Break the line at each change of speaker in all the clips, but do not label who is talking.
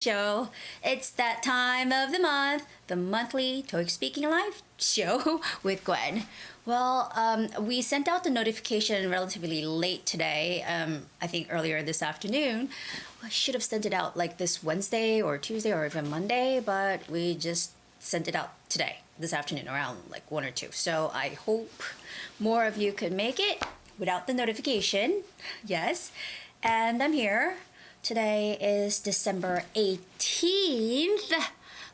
show. It's that time of the month, the monthly TOEIC Speaking Live show with Gwen. Well, we sent out the notification relatively late today, I think earlier this afternoon. I should have sent it out like this Wednesday or Tuesday or even Monday, but we just sent it out today, this afternoon, around like 1 or 2. So I hope more of you could make it without the notification. Yes. And I'm here. Today is December 18th,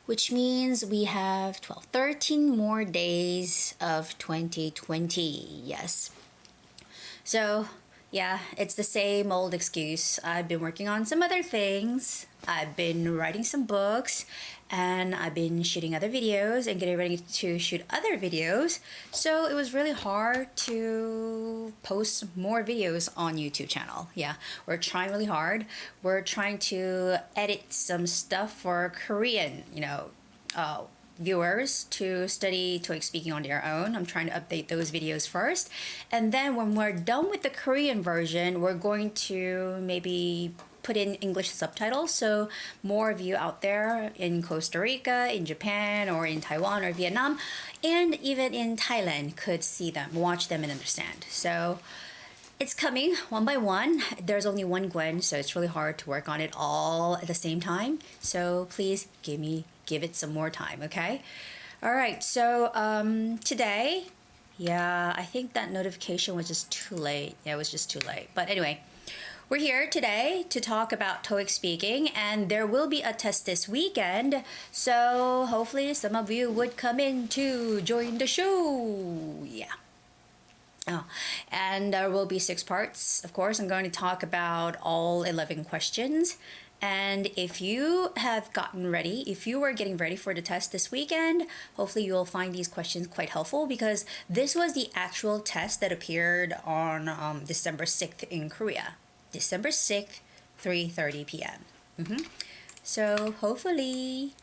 which means we have 13 more days of 2020. Yes. So, yeah, it's the same old excuse. I've been working on some other things. I've been writing some books, and I've been shooting other videos and getting ready to shoot other videos. So it was really hard to post more videos on YouTube channel. Yeah, we're trying really hard. We're trying to edit some stuff for Korean, viewers to study TOEIC speaking on their own. I'm trying to update those videos first. And then when we're done with the Korean version, we're going to maybe put in English subtitles, so more of you out there in Costa Rica, in Japan, or in Taiwan or Vietnam, and even in Thailand could see them, watch them, and understand. So it's coming one by one. There's only one Gwen, so it's really hard to work on it all at the same time. So please give it some more time, okay? All right, so today, yeah, I think that notification was just too late. Yeah, it was just too late. But anyway, we're here today to talk about TOEIC speaking, and there will be a test this weekend. So hopefully some of you would come in to join the show. Yeah. Oh, and there will be 6 parts. Of course, I'm going to talk about all 11 questions. And if you have gotten ready, if you were getting ready for the test this weekend, hopefully you'll find these questions quite helpful, because this was the actual test that appeared on December 6th in Korea. December 6th, 3:30 p.m. So hopefully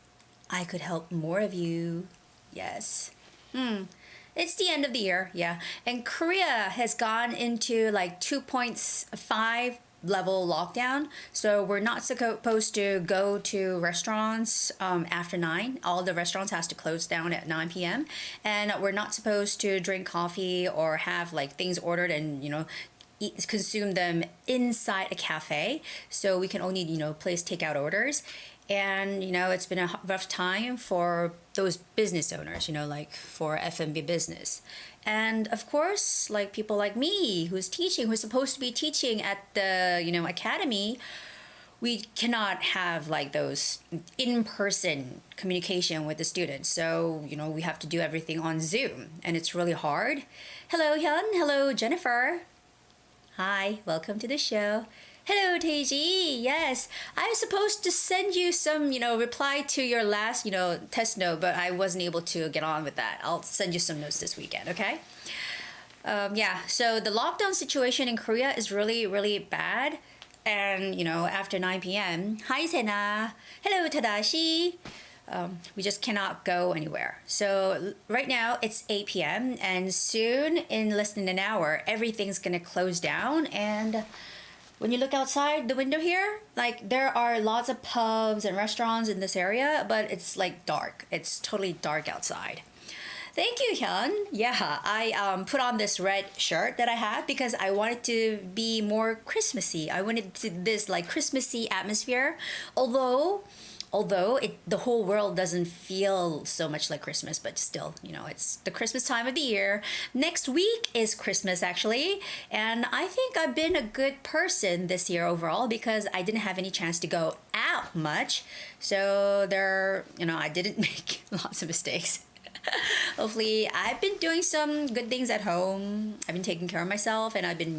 I could help more of you. Yes. It's the end of the year, yeah. And Korea has gone into like 2.5 level lockdown. So we're not supposed to go to restaurants after 9. All the restaurants has to close down at 9 p.m. And we're not supposed to drink coffee or have like things ordered and, consume them inside a cafe. So we can only, place takeout orders. And, it's been a rough time for those business owners, like for F&B business. And of course, like people like me who's supposed to be teaching at the, academy, we cannot have like those in-person communication with the students. So, we have to do everything on Zoom, and it's really hard. Hello, Hyun. Hello, Jennifer. Hi, welcome to the show. Hello, Taeji. Yes, I was supposed to send you some, reply to your last, test note, but I wasn't able to get on with that. I'll send you some notes this weekend, okay? Yeah, so the lockdown situation in Korea is really, really bad. And, after 9 p.m. Hi, Sena. Hello, Tadashi. We just cannot go anywhere. So right now it's 8 p.m. and soon, in less than an hour, everything's gonna close down. And when you look outside the window here, like there are lots of pubs and restaurants in this area, but it's like dark. It's totally dark outside. Thank you, Hyun. Yeah, I put on this red shirt that I have because I wanted to be more Christmassy. I wanted this like Christmassy atmosphere, although the whole world doesn't feel so much like Christmas, but still, it's the Christmas time of the year. Next week is Christmas, actually, and I think I've been a good person this year overall because I didn't have any chance to go out much. So I didn't make lots of mistakes. Hopefully, I've been doing some good things at home. I've been taking care of myself, and I've been,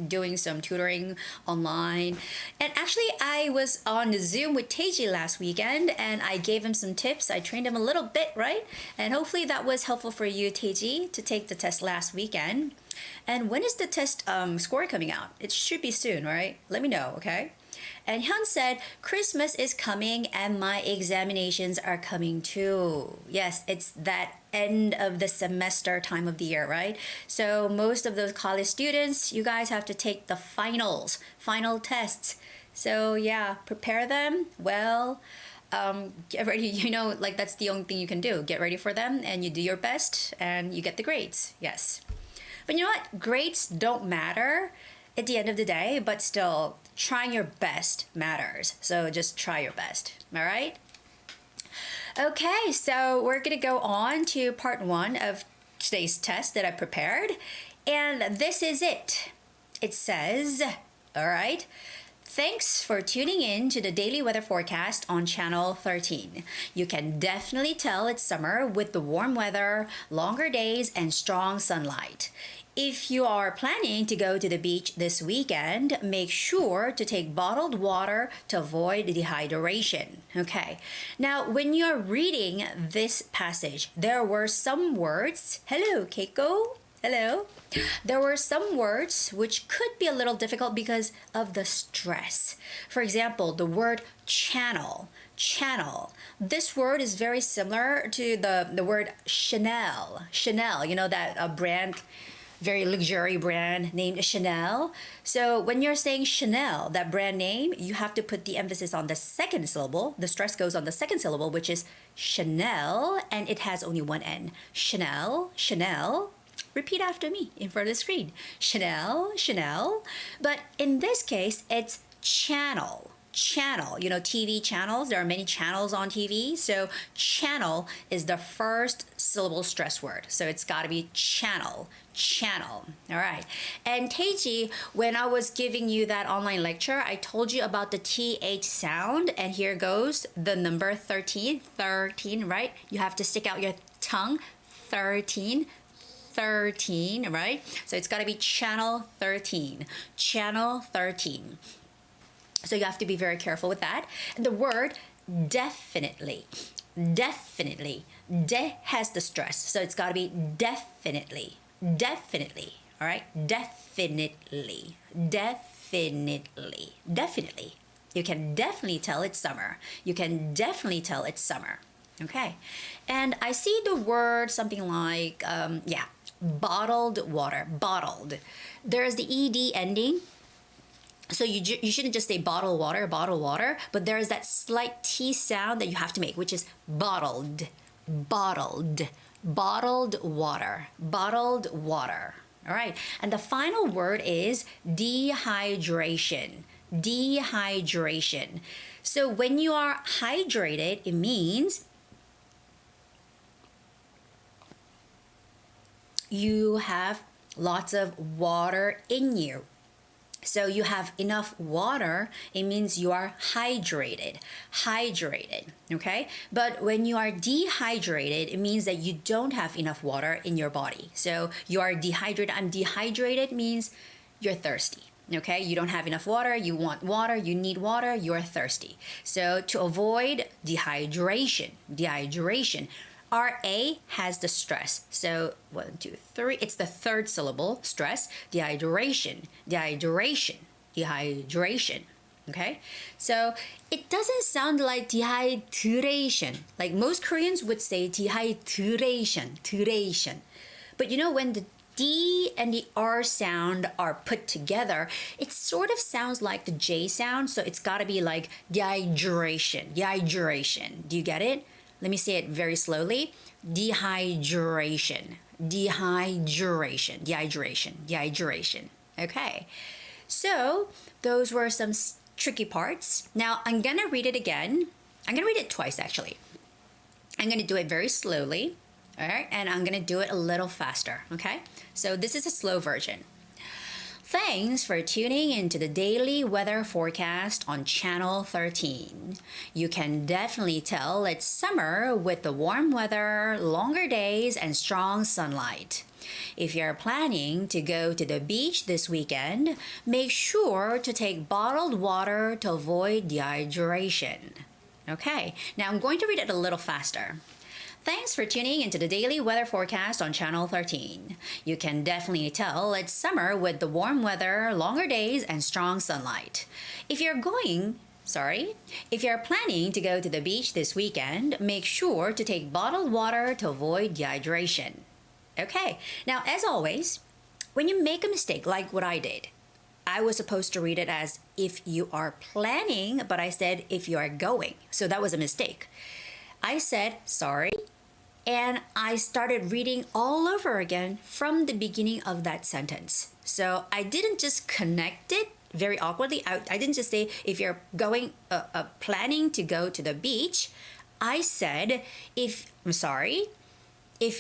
doing some tutoring online. And actually, I was on Zoom with Taeji last weekend, and I gave him some tips. I trained him a little bit, right? And hopefully that was helpful for you, Taeji, to take the test last weekend. And when is the test score coming out? It should be soon, right? Let me know, okay? And Hyun said, Christmas is coming and my examinations are coming too. Yes, it's that end of the semester time of the year, right? So most of those college students, you guys have to take the final tests. So yeah, prepare them well. Get ready, like that's the only thing you can do. Get ready for them and you do your best and you get the grades. Yes. But you know what? Grades don't matter at the end of the day, but still, trying your best matters. So just try your best. All right? Okay, so we're gonna go on to part 1 of today's test that I prepared. And this is it. It says, all right, thanks for tuning in to the daily weather forecast on channel 13. You can definitely tell it's summer with the warm weather, longer days, and strong sunlight. If you are planning to go to the beach this weekend, make sure to take bottled water to avoid dehydration. Okay, now when you're reading this passage, there were some words. Hello, Keiko. Hello. There were some words which could be a little difficult because of the stress. For example, the word channel. Channel. This word is very similar to the word Chanel. Chanel, that brand, very luxury brand named Chanel. So when you're saying Chanel, that brand name, you have to put the emphasis on the second syllable. The stress goes on the second syllable, which is Chanel, and it has only one N. Chanel, Chanel. Repeat after me in front of the screen. Chanel, Chanel. But in this case, it's channel. Channel, TV channels. There are many channels on TV. So channel is the first syllable stress word. So it's got to be channel. Channel. All right. And Teiji, when I was giving you that online lecture, I told you about the TH sound. And here goes the number 13. 13, right? You have to stick out your tongue. 13. 13, right? So it's got to be channel 13. Channel 13. So you have to be very careful with that. And the word definitely. Definitely. De has the stress. So it's got to be definitely. Definitely. All right? Definitely. Definitely. Definitely. You can definitely tell it's summer. You can definitely tell it's summer. Okay. And I see the word something like, bottled water. Bottled. There's the ED ending. So you shouldn't just say bottled water, but there is that slight T sound that you have to make, which is bottled, bottled, bottled water, bottled water. All right. And the final word is dehydration, dehydration. So when you are hydrated, it means you have lots of water in you. So you have enough water, it means you are hydrated, hydrated, okay? But when you are dehydrated, it means that you don't have enough water in your body. So you are dehydrated. I'm dehydrated means you're thirsty, okay? You don't have enough water, you want water, you need water, you're thirsty. So to avoid dehydration, RA has the stress. So 1, 2, 3. It's the third syllable, stress. Dehydration, dehydration, dehydration. Okay? So it doesn't sound like dehydration. Like most Koreans would say dehydration, duration. But when the D and the R sound are put together, it sort of sounds like the J sound. So it's got to be like dehydration, dehydration. Do you get it? Let me say it very slowly. Dehydration, dehydration, dehydration, dehydration. Okay, so those were some tricky parts. Now I'm gonna read it again. I'm gonna read it twice actually. I'm gonna do it very slowly, all right? And I'm gonna do it a little faster, okay? So this is a slow version. Thanks for tuning into the daily weather forecast on channel 13. You can definitely tell it's summer with the warm weather, longer days, and strong sunlight. If you're planning to go to the beach this weekend, make sure to take bottled water to avoid dehydration. Okay, now I'm going to read it a little faster. Thanks for tuning into the daily weather forecast on channel 13. You can definitely tell it's summer with the warm weather, longer days, and strong sunlight. If you're planning to go to the beach this weekend, make sure to take bottled water to avoid dehydration. Okay, now as always, when you make a mistake like what I did, I was supposed to read it as if you are planning, but I said if you are going. So that was a mistake. I said sorry, and I started reading all over again from the beginning of that sentence. So I didn't just connect it very awkwardly. I didn't just say if you're going, planning to go to the beach. I said if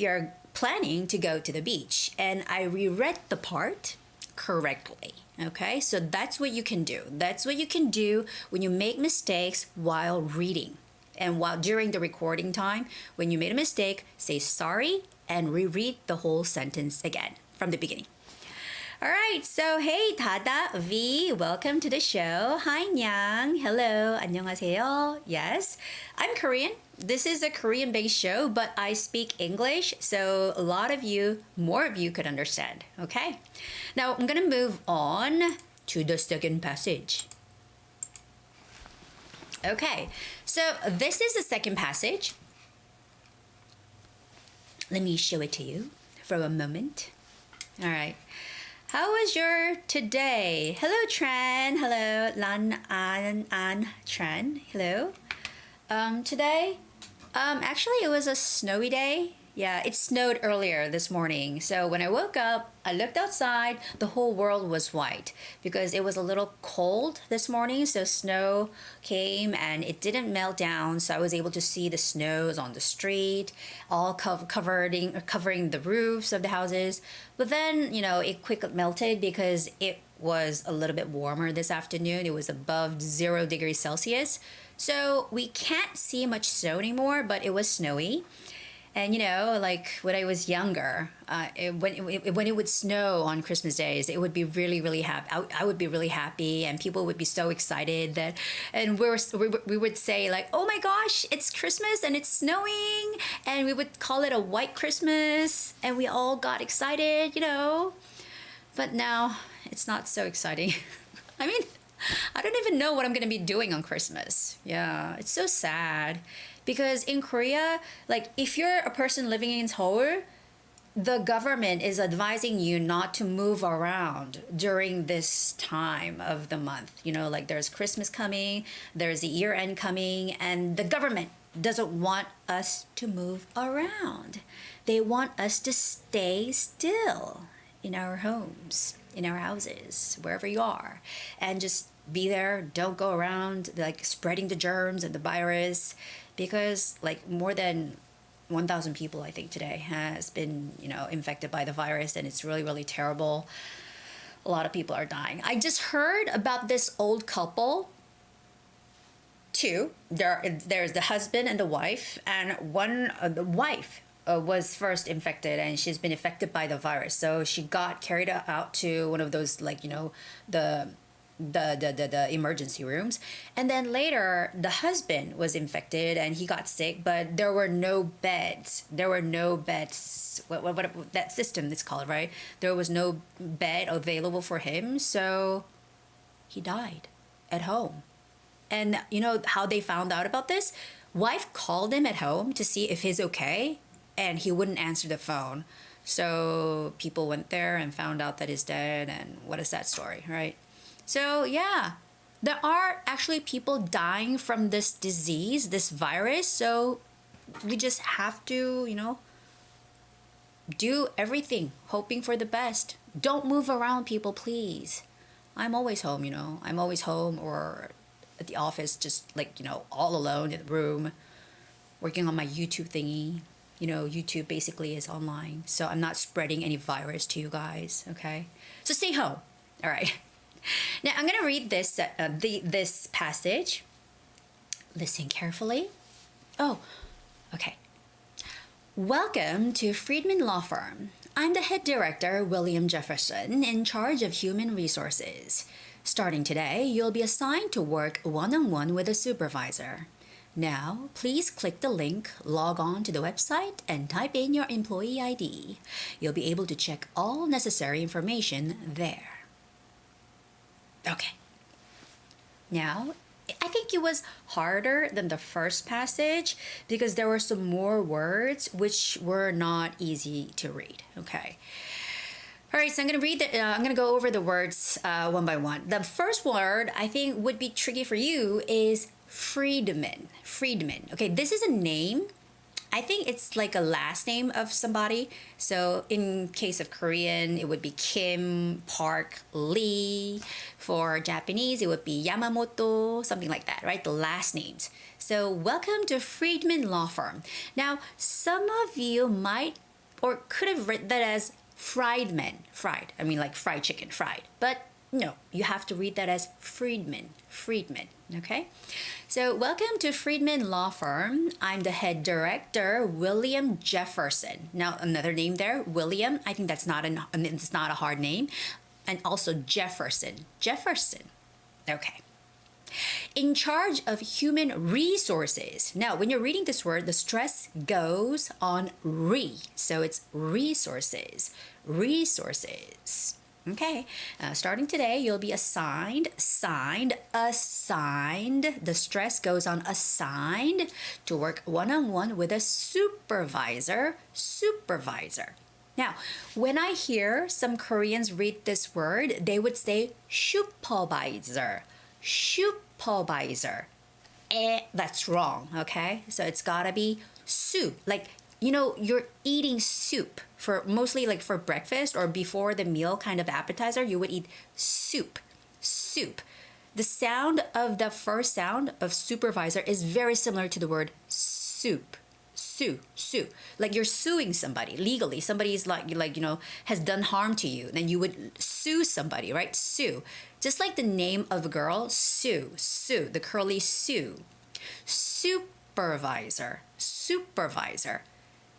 you're planning to go to the beach, and I reread the part correctly. Okay, so that's what you can do. That's what you can do when you make mistakes while reading. And while during the recording time, when you made a mistake, say sorry and reread the whole sentence again from the beginning. All right, so hey Dada, V, welcome to the show. Hi Nyang, hello, 안녕하세요. Yes, I'm Korean. This is a Korean-based show, but I speak English, so a lot of you, more of you could understand, okay? Now I'm gonna move on to the second passage. Okay, so this is the second passage. Let me show it to you for a moment. All right. How was your today? Hello, Tran. Hello, Lan An Tran. Hello. Today, actually, it was a snowy day. Yeah, it snowed earlier this morning. So when I woke up, I looked outside, the whole world was white because it was a little cold this morning. So snow came and it didn't melt down. So I was able to see the snows on the street, all covering the roofs of the houses. But then, it quickly melted because it was a little bit warmer this afternoon. It was above 0 degrees Celsius. So we can't see much snow anymore, but it was snowy. And like when I was younger, when it would snow on Christmas days, it would be really, really happy. I would be really happy, and people would be so excited and we would say like, "Oh my gosh, it's Christmas and it's snowing," and we would call it a white Christmas, and we all got excited, But now it's not so exciting. I mean, I don't even know what I'm gonna be doing on Christmas. Yeah, it's so sad. Because in Korea, like if you're a person living in Seoul, the government is advising you not to move around during this time of the month. Like there's Christmas coming, there's the year end coming, and the government doesn't want us to move around. They want us to stay still in our homes, in our houses, wherever you are, and just be there. Don't go around like spreading the germs and the virus. Because like more than 1,000 people, I think today has been, infected by the virus, and it's really, really terrible. A lot of people are dying. I just heard about this old couple. Two. There's the husband and the wife, and the wife was first infected, and she's been affected by the virus. So she got carried out to one of those the emergency rooms, and then later the husband was infected and he got sick, but there were no beds. What that system is called, right? There was no bed available for him, so he died at home. And you know how they found out about this? Wife called him at home to see if he's okay, and he wouldn't answer the phone. So people went there and found out that he's dead, and what a sad story, right? So yeah, there are actually people dying from this disease, this virus. So we just have to, do everything, hoping for the best. Don't move around, people, please. I'm always home, I'm always home or at the office, just all alone in the room, working on my YouTube thingy. YouTube basically is online. So I'm not spreading any virus to you guys, okay? So stay home, all right? Now I'm going to read this passage. Listen carefully. Oh, okay. Welcome to Friedman Law Firm. I'm the head director, William Jefferson, in charge of human resources. Starting today, you'll be assigned to work one-on-one with a supervisor. Now, please click the link, log on to the website, and type in your employee ID. You'll be able to check all necessary information there. Okay. Now, I think it was harder than the first passage because there were some more words which were not easy to read. Okay. All All right, so I'm gonna go over the words one by one. The first word I think would be tricky for you is freedman. Freedman. Okay, this is a name. I think it's like a last name of somebody. So in case of Korean, it would be Kim, Park, Lee. For Japanese, it would be Yamamoto, something like that, right? The last names. So welcome to Friedman Law Firm. Now, some of you might or could have read that as Friedman. Fried. I mean like fried chicken, fried. But no, you have to read that as Friedman. Friedman. Okay? So, welcome to Friedman Law Firm. I'm the head director, William Jefferson. Now, another name there, William. I think it's not a hard name. And also Jefferson. Jefferson. Okay. In charge of human resources. Now, when you're reading this word, the stress goes on re. So it's resources. Resources. Okay, starting today, you'll be assigned, assigned. The stress goes on assigned to work one-on-one with a supervisor, supervisor. Now, when I hear some Koreans read this word, they would say supervisor, supervisor. That's wrong, okay? So it's gotta be soup, like, you know, you're eating soup for mostly like for breakfast or before the meal kind of appetizer, you would eat soup, soup. The sound of the first sound of supervisor is very similar to the word soup, sue, sue. Like you're suing somebody legally. Somebody's like, you know, has done harm to you. Then you would sue somebody, right? Sue. Just like the name of a girl, Sue, Sue, the curly Sue. Supervisor, supervisor.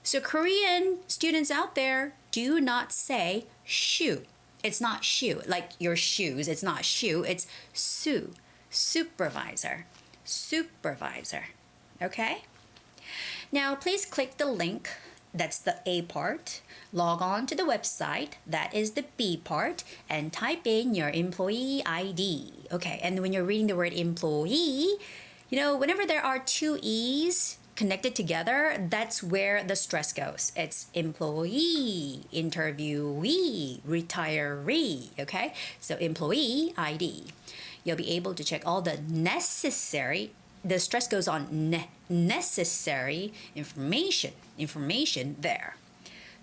So Korean students out there, do not say shoe. It's not shoe, like your shoes. It's not shoe, it's sue. Supervisor, supervisor. Okay? Now, please click the link. That's the A part. Log on to the website. That is the B part. And type in your employee ID. Okay, and when you're reading the word employee, you know, whenever there are two E's, connected together, that's where the stress goes. It's employee, interviewee, retiree, okay? So employee ID. You'll be able to check all the necessary, the stress goes on necessary information there.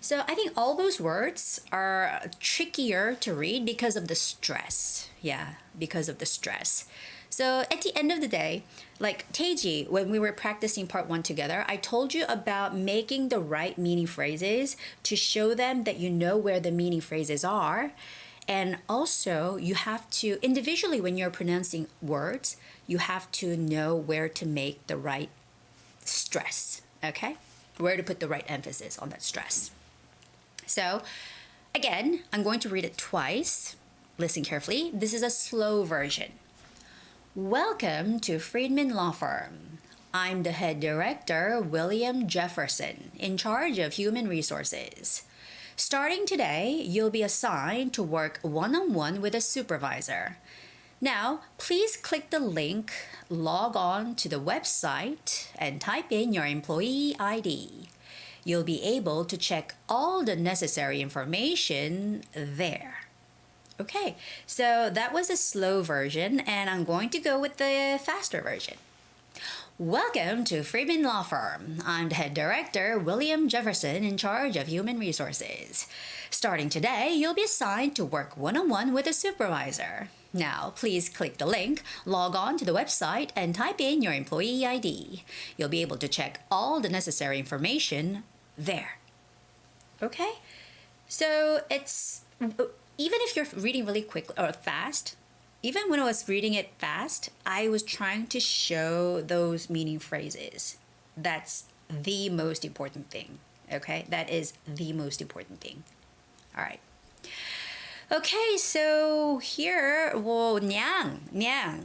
So I think all those words are trickier to read because of the stress. Yeah, because of the stress. So at the end of the day, like Taeji, when we were practicing part 1 together, I told you about making the right meaning phrases to show them that you know where the meaning phrases are. And also, you have to, individually when you're pronouncing words, you have to know where to make the right stress, okay? Where to put the right emphasis on that stress. So, again, I'm going to read it twice. Listen carefully. This is a slow version. Welcome to Friedman Law Firm. I'm the head director, William Jefferson, in charge of human resources. Starting today, you'll be assigned to work one-on-one with a supervisor. Now, please click the link, log on to the website, and type in your employee ID. You'll be able to check all the necessary information there. Okay, so that was a slow version, and I'm going to go with the faster version. Welcome to Friedman Law Firm. I'm the head director, William Jefferson, in charge of human resources. Starting today, you'll be assigned to work one-on-one with a supervisor. Now, please click the link, log on to the website, and type in your employee ID. You'll be able to check all the necessary information there. Okay? So it's, even if you're reading really quick or fast, even when I was reading it fast, I was trying to show those meaning phrases. That's the most important thing, okay? That is the most important thing. All right. Okay, so here, well, nyang.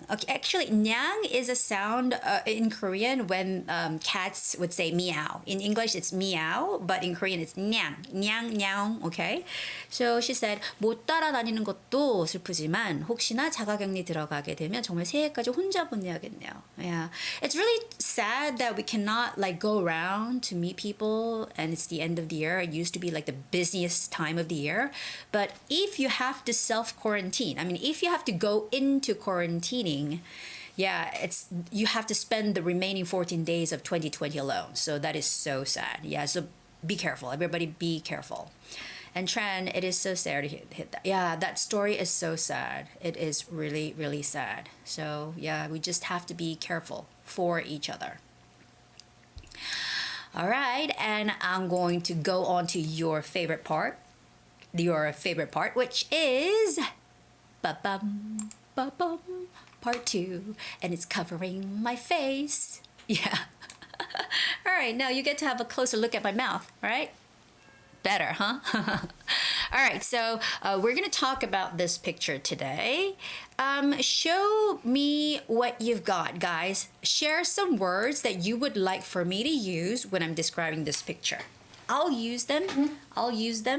Okay, actually, nyang is a sound in Korean when cats would say meow. In English, it's meow, but in Korean, it's nyang. Okay, so she said 못 따라다니는 것도 슬프지만 혹시나 자가격리 들어가게 되면 정말 새해까지 혼자 보내야겠네요. Yeah, it's really sad that we cannot like go around to meet people, and it's the end of the year. It used to be like the busiest time of the year, but if you have to self-quarantine, I mean, if you have to go into quarantining, yeah, it's you have to spend the remaining 14 days of 2020 alone. So that is so sad. Yeah, so be careful. Everybody be careful. And Tran, it is so sad to hit that. Yeah, that story is so sad. It is really, really sad. So yeah, we just have to be careful for each other. All right, and I'm going to go on to your favorite part, which is ba-bum, ba-bum, part 2, and it's covering my face. Yeah. All right, now you get to have a closer look at my mouth, all right? Better, huh? All right, so we're going to talk about this picture today. Show me what you've got, guys. Share some words that you would like for me to use when I'm describing this picture. I'll use them.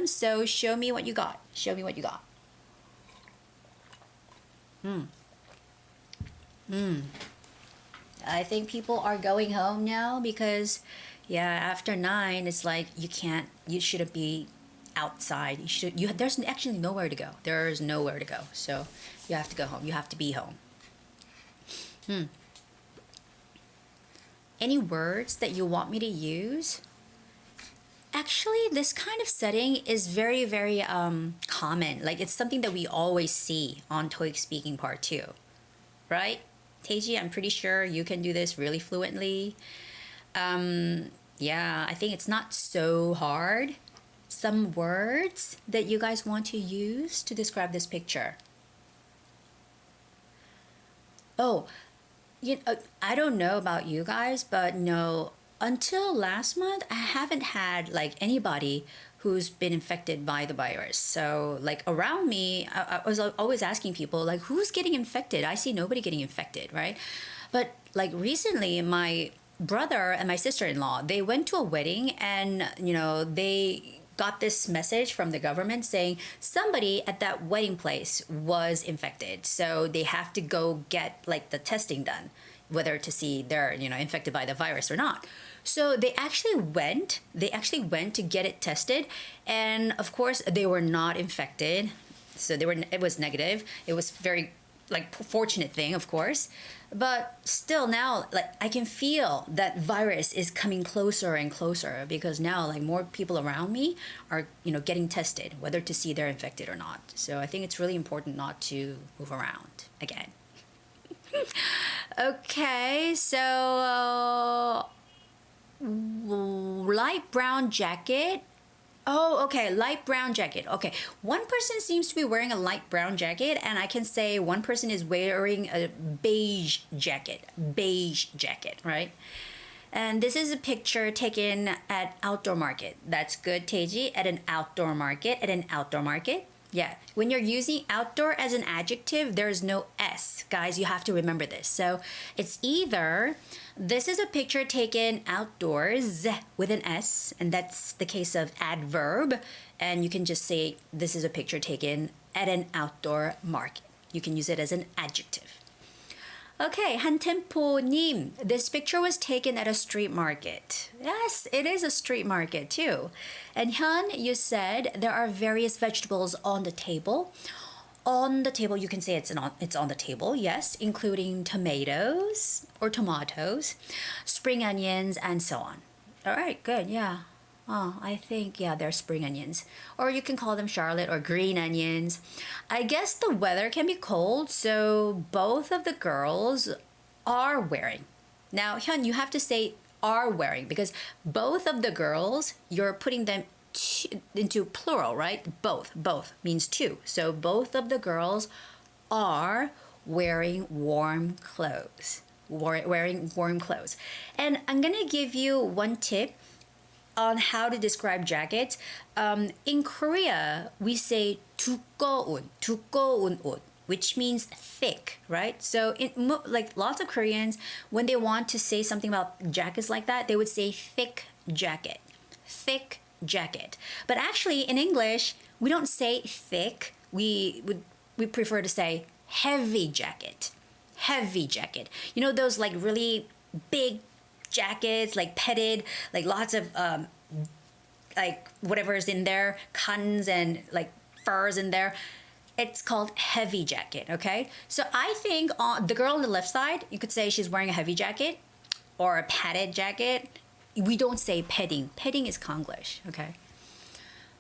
So show me what you got. I think people are going home now because, yeah, after 9, it's like you shouldn't be outside. There's actually nowhere to go. There's nowhere to go. So you have to go home. You have to be home. Any words that you want me to use? Actually, this kind of setting is very, very common. Like, it's something that we always see on TOEIC Speaking Part 2, right? Taiji, I'm pretty sure you can do this really fluently. Yeah, I think it's not so hard. Some words that you guys want to use to describe this picture. Oh, I don't know about you guys, but no, until last month, I haven't had like anybody who's been infected by the virus. So like around me, I was always asking people like, who's getting infected? I see nobody getting infected, right? But like recently, my brother and my sister-in-law, they went to a wedding and, they got this message from the government saying somebody at that wedding place was infected. So they have to go get like the testing done, whether to see they're, infected by the virus or not. So they actually went to get it tested, and of course they were not infected. So it was negative. It was very like fortunate thing, of course. But still now, like I can feel that virus is coming closer and closer because now like more people around me are, getting tested, whether to see they're infected or not. So I think it's really important not to move around again. Okay, so light brown jacket. Oh, okay, light brown jacket. Okay, one person seems to be wearing a light brown jacket, and I can say one person is wearing a beige jacket, right? And this is a picture taken at outdoor market. That's good, Teji, at an outdoor market, Yeah, when you're using outdoor as an adjective, there's no S. Guys, you have to remember this. So it's either, this is a picture taken outdoors with an S, and that's the case of adverb. And you can just say, this is a picture taken at an outdoor market. You can use it as an adjective. Okay, 한템포님, this picture was taken at a street market. Yes, it is a street market too. And Hyun, you said there are various vegetables on the table. On the table, you can say it's on the table, yes, including tomatoes, spring onions, and so on. All right, good, yeah. Oh, I think, yeah, they're spring onions. Or you can call them Charlotte or green onions. I guess the weather can be cold, so both of the girls are wearing. Now, Hyun, you have to say are wearing because both of the girls, you're putting them into plural, right? Both means two. So both of the girls are wearing warm clothes. And I'm going to give you one tip. on how to describe jackets. In Korea, we say 두꺼운 옷, which means thick, right? So like lots of Koreans, when they want to say something about jackets like that, they would say thick jacket. But actually in English, we don't say thick. We prefer to say heavy jacket. You know those like really big jackets, like padded, like lots of like whatever's in there, cottons and like furs in there. It's called heavy jacket, okay? So I think on the girl on the left side, you could say she's wearing a heavy jacket or a padded jacket. We don't say padding. Padding is Konglish, okay?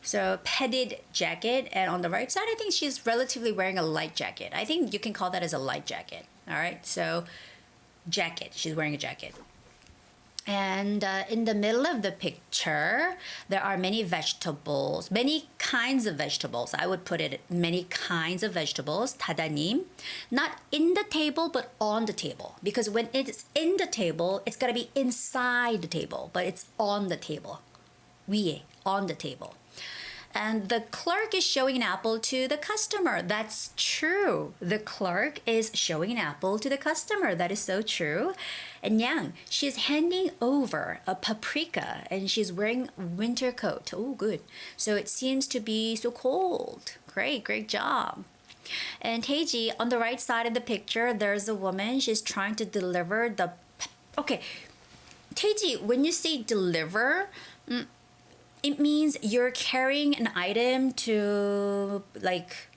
So padded jacket, and on the right side, I think she's relatively wearing a light jacket. I think you can call that as a light jacket, all right? So jacket, she's wearing a jacket. And in the middle of the picture, there are many vegetables, many kinds of vegetables. I would put it many kinds of vegetables. 다다님, not in the table, but on the table. Because when it's in the table, it's gotta be inside the table, but it's on the table. 위에, on the table. And the clerk is showing an apple to the customer. That's true. The clerk is showing an apple to the customer. That is so true. And Yang, she's handing over a paprika and she's wearing a winter coat. Oh, good. So it seems to be so cold. Great job. And Taeji, on the right side of the picture, there's a woman. She's trying to deliver the... Okay, Taeji, when you say deliver... it means you're carrying an item to like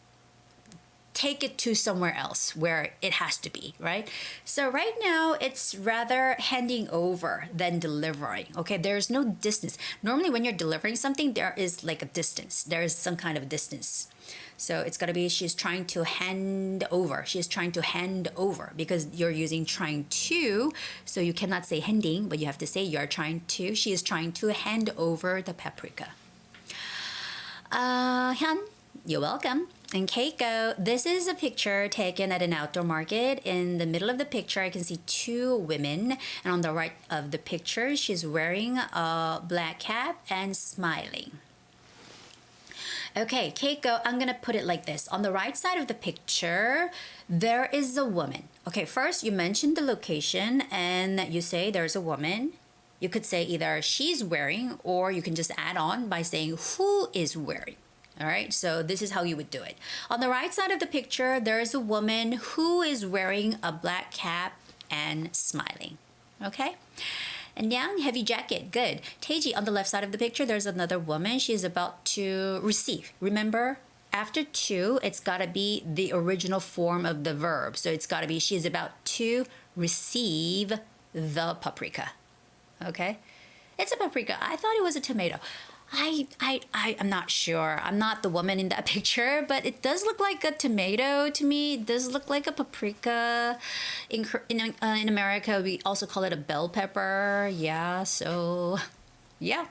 take it to somewhere else where it has to be, right? So right now it's rather handing over than delivering. Okay, there's no distance. Normally when you're delivering something, there is like a distance. There is some kind of distance. So it's gotta be she's trying to hand over. She's trying to hand over because you're using trying to. So you cannot say handing, but you have to say you're trying to. She is trying to hand over the paprika. Hyun, you're welcome. And Keiko, this is a picture taken at an outdoor market. In the middle of the picture, I can see two women. And on the right of the picture, she's wearing a black cap and smiling. Okay, Keiko, I'm gonna put it like this. On the right side of the picture, there is a woman. Okay, first you mentioned the location and you say there's a woman. You could say either she's wearing or you can just add on by saying who is wearing. All right, so this is how you would do it. On the right side of the picture, there is a woman who is wearing a black cap and smiling. Okay? And Yang, heavy jacket, good. Taeji, on the left side of the picture, there's another woman. She's about to receive. Remember, after to, it's gotta be the original form of the verb. So it's gotta be, she's about to receive the paprika. Okay? It's a paprika. I thought it was a tomato. I'm not sure. I'm not the woman in that picture, but it does look like a tomato to me. It does look like a paprika. In America, we also call it a bell pepper. Yeah, so yeah.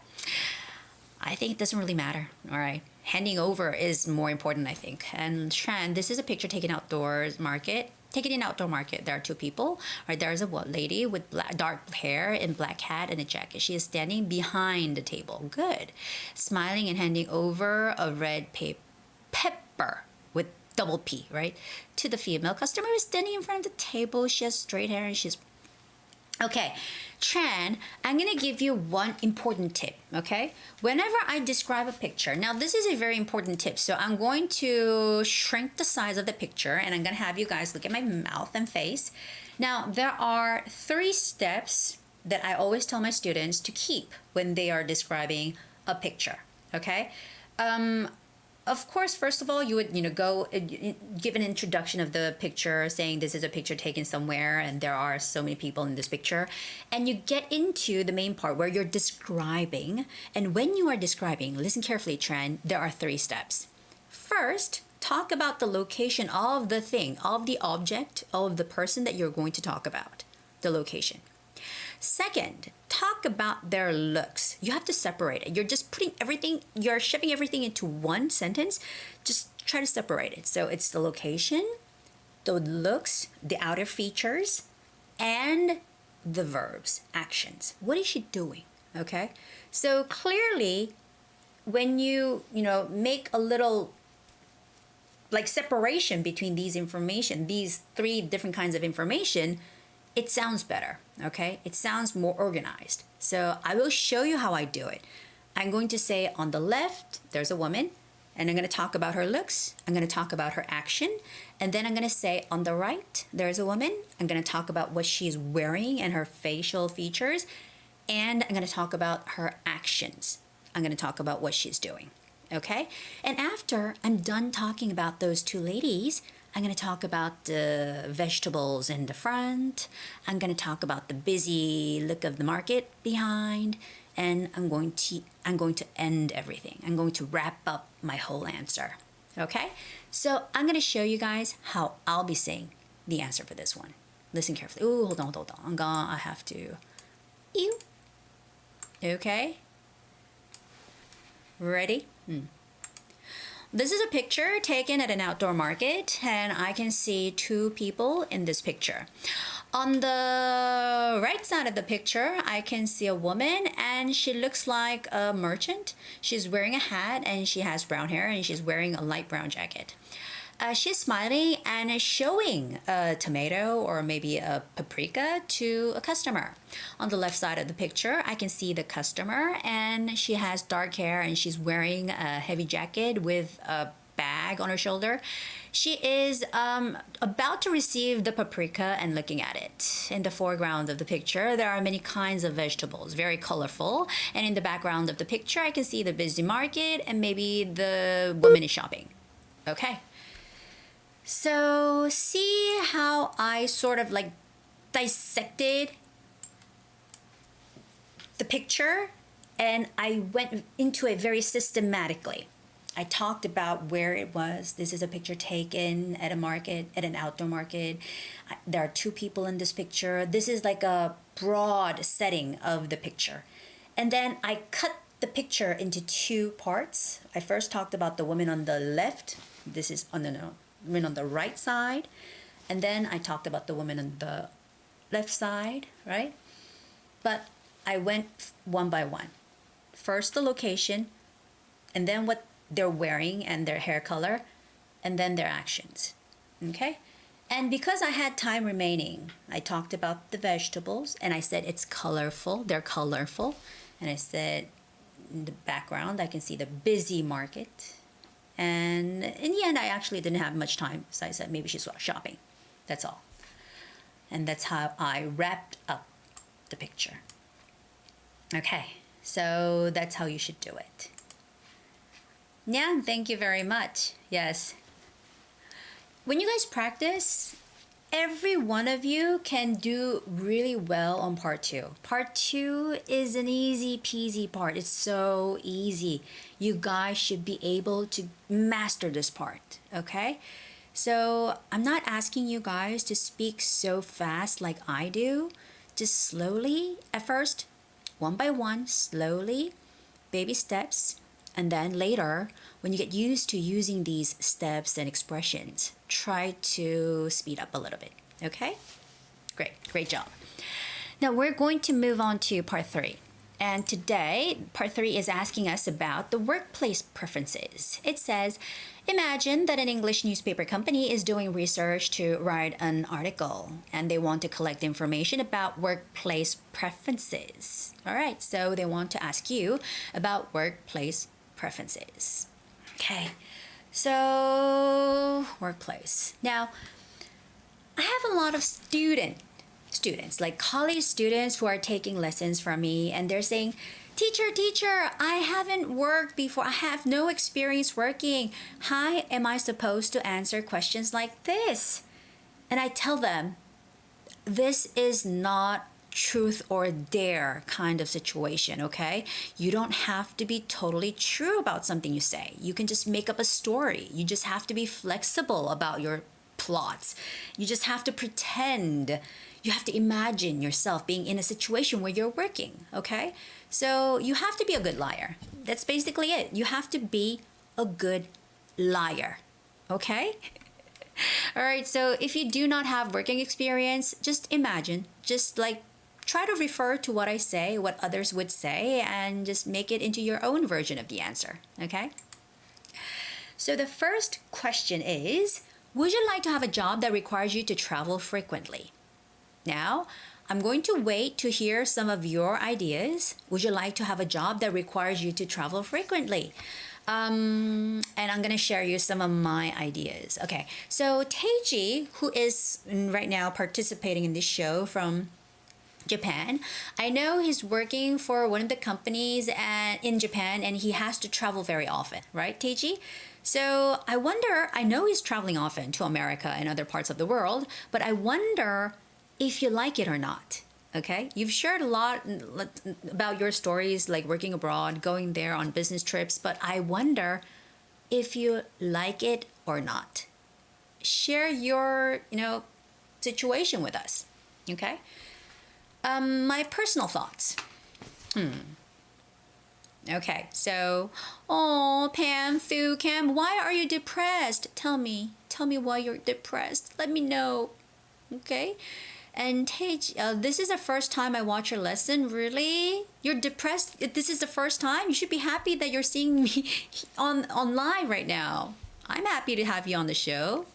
I think it doesn't really matter. All right. Handing over is more important, I think. And Shan, this is a picture taken outdoors market. Taken in outdoor market, there are two people. Right, there's a lady with dark hair and black hat and a jacket. She is standing behind the table. Good. Smiling and handing over a red pepper with double P, right? To the female customer who's standing in front of the table. She has straight hair and she's... Okay, Tran, I'm gonna give you one important tip, okay? Whenever I describe a picture, now this is a very important tip, so I'm going to shrink the size of the picture and I'm gonna have you guys look at my mouth and face. Now, there are 3 steps that I always tell my students to keep when they are describing a picture, okay? Of course, first of all, you would, go give an introduction of the picture, saying this is a picture taken somewhere and there are so many people in this picture. And you get into the main part where you're describing. And when you are describing, listen carefully, Tran, there are 3 steps. First, talk about the location of the thing, of the object, of the person that you're going to talk about, the location. Second, talk about their looks. You have to separate it. You're just putting everything, you're shoving everything into one sentence. Just try to separate it. So it's the location, the looks, the outer features, and the verbs, actions. What is she doing? Okay? So clearly, when you make a little like separation between these information, these three different kinds of information, it sounds better, okay? It sounds more organized. So I will show you how I do it. I'm going to say on the left, there's a woman, and I'm going to talk about her looks. I'm going to talk about her action. And then I'm going to say on the right, there's a woman. I'm going to talk about what she's wearing and her facial features. And I'm going to talk about her actions. I'm going to talk about what she's doing. Okay? And after I'm done talking about those two ladies, I'm going to talk about the vegetables in the front. I'm going to talk about the busy look of the market behind. And I'm going to end everything. I'm going to wrap up my whole answer. Okay? So I'm going to show you guys how I'll be saying the answer for this one. Listen carefully. Ooh, hold on. I have to. Ew. Okay? Ready? This is a picture taken at an outdoor market, and I can see two people in this picture. On the right side of the picture, I can see a woman, and she looks like a merchant. She's wearing a hat, and she has brown hair, and she's wearing a light brown jacket. She's smiling and is showing a tomato or maybe a paprika to a customer. On the left side of the picture, I can see the customer, and she has dark hair and she's wearing a heavy jacket with a bag on her shoulder. She is about to receive the paprika and looking at it. In the foreground of the picture, there are many kinds of vegetables, very colorful. And in the background of the picture, I can see the busy market and maybe the woman is shopping. Okay. So see how I sort of like dissected the picture, and I went into it very systematically. I talked about where it was. This is a picture taken at a market, at an outdoor market. There are two people in this picture. This is like a broad setting of the picture. And then I cut the picture into two parts. I first talked about the woman on the left. This is on the woman on the right side, and then I talked about the woman on the left side, right? But I went one by one. First the location, and then what they're wearing and their hair color, and then their actions. Okay? And because I had time remaining, I talked about the vegetables, and I said it's colorful, they're colorful. And I said in the background I can see the busy market. And in the end, I actually didn't have much time. So I said, maybe she's shopping. That's all. And that's how I wrapped up the picture. Okay, so that's how you should do it. Yeah, thank you very much. Yes. When you guys practice, every one of you can do really well on part 2. Part 2 is an easy peasy part. It's so easy. You guys should be able to master this part, okay? So I'm not asking you guys to speak so fast like I do. Just slowly at first, one by one, slowly, baby steps. And then later, when you get used to using these steps and expressions, try to speed up a little bit, okay? Great job. Now we're going to move on to part 3. And today, part 3 is asking us about the workplace preferences. It says, imagine that an English newspaper company is doing research to write an article, and they want to collect information about workplace preferences. All right, so they want to ask you about workplace preferences. Okay, so workplace. Now, I have a lot of students, like college students who are taking lessons from me, and they're saying, teacher, I haven't worked before. I have no experience working. How am I supposed to answer questions like this? And I tell them, this is not truth or dare kind of situation, okay? You don't have to be totally true about something you say. You can just make up a story. You just have to be flexible about your plots. You just have to pretend. You have to imagine yourself being in a situation where you're working, okay? So you have to be a good liar. That's basically it. You have to be a good liar, okay? All right, so if you do not have working experience, just imagine, just like try to refer to what I say, what others would say, and just make it into your own version of the answer, okay? So the first question is, would you like to have a job that requires you to travel frequently? Now, I'm going to wait to hear some of your ideas. Would you like to have a job that requires you to travel frequently? And I'm going to share you some of my ideas. Okay, so Taeji, who is right now participating in this show from Japan, I know he's working for one of the companies in Japan and he has to travel very often, right, Taeji? So I wonder, I know he's traveling often to America and other parts of the world, but I wonder if you like it or not. Okay, you've shared a lot about your stories, like working abroad, going there on business trips, but I wonder if you like it or not. Share your, situation with us. Okay, my personal thoughts. Okay, so, oh, Pam, Thu, Cam, why are you depressed? Tell me why you're depressed. Let me know. Okay. And Tej, this is the first time I watch your lesson. Really? You're depressed? This is the first time? You should be happy that you're seeing me online right now. I'm happy to have you on the show.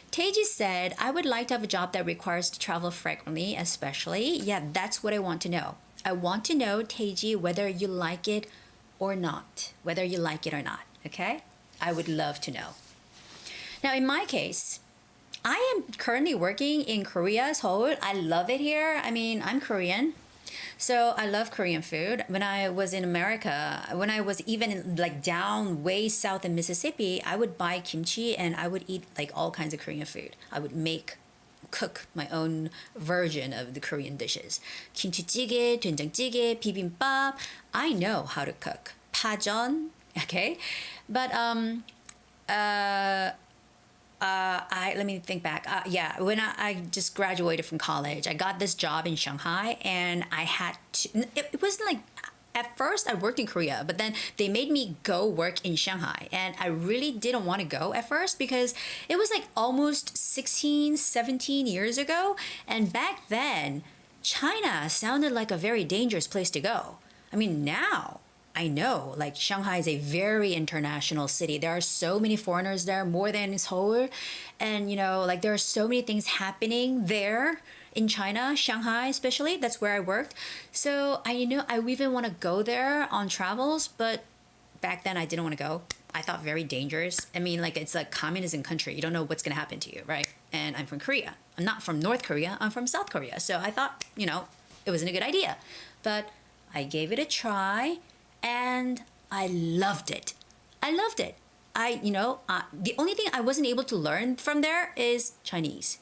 Teji said, I would like to have a job that requires to travel frequently, especially. Yeah, that's what I want to know. I want to know, Teji, whether you like it or not. Whether you like it or not, okay? I would love to know. Now, in my case, I am currently working in Korea, Seoul. I love it here. I mean, I'm Korean, so I love Korean food. When I was in America, when I was even down way south in Mississippi, I would buy kimchi and I would eat all kinds of Korean food. I would cook my own version of the Korean dishes. 김치찌개, 된장찌개, bibimbap. I know how to cook. 파전, okay? But let me think back. When I just graduated from college, I got this job in Shanghai and I had to, it wasn't at first I worked in Korea, but then they made me go work in Shanghai. And I really didn't want to go at first because it was almost 16, 17 years ago. And back then, China sounded like a very dangerous place to go. I mean, now I know, Shanghai is a very international city. There are so many foreigners there, more than in Seoul. And, there are so many things happening there in China, Shanghai especially. That's where I worked. So I even want to go there on travels, but back then I didn't want to go. I thought very dangerous. I mean, it's a communism country. You don't know what's going to happen to you, right? And I'm from Korea. I'm not from North Korea. I'm from South Korea. So I thought, it wasn't a good idea. But I gave it a try. And I loved it. I loved it. The only thing I wasn't able to learn from there is Chinese.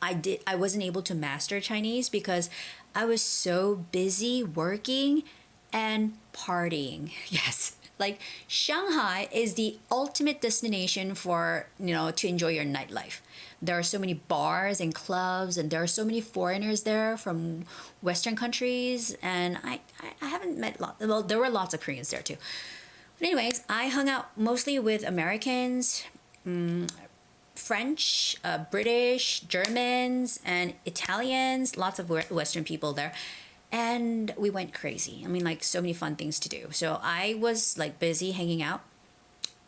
I wasn't able to master Chinese because I was so busy working and partying. Yes. Shanghai is the ultimate destination for, to enjoy your nightlife. There are so many bars and clubs, and there are so many foreigners there from Western countries. And I haven't met there were lots of Koreans there too. But anyways, I hung out mostly with Americans, French, British, Germans, and Italians, lots of Western people there. And we went crazy. I mean, so many fun things to do. So I was busy hanging out.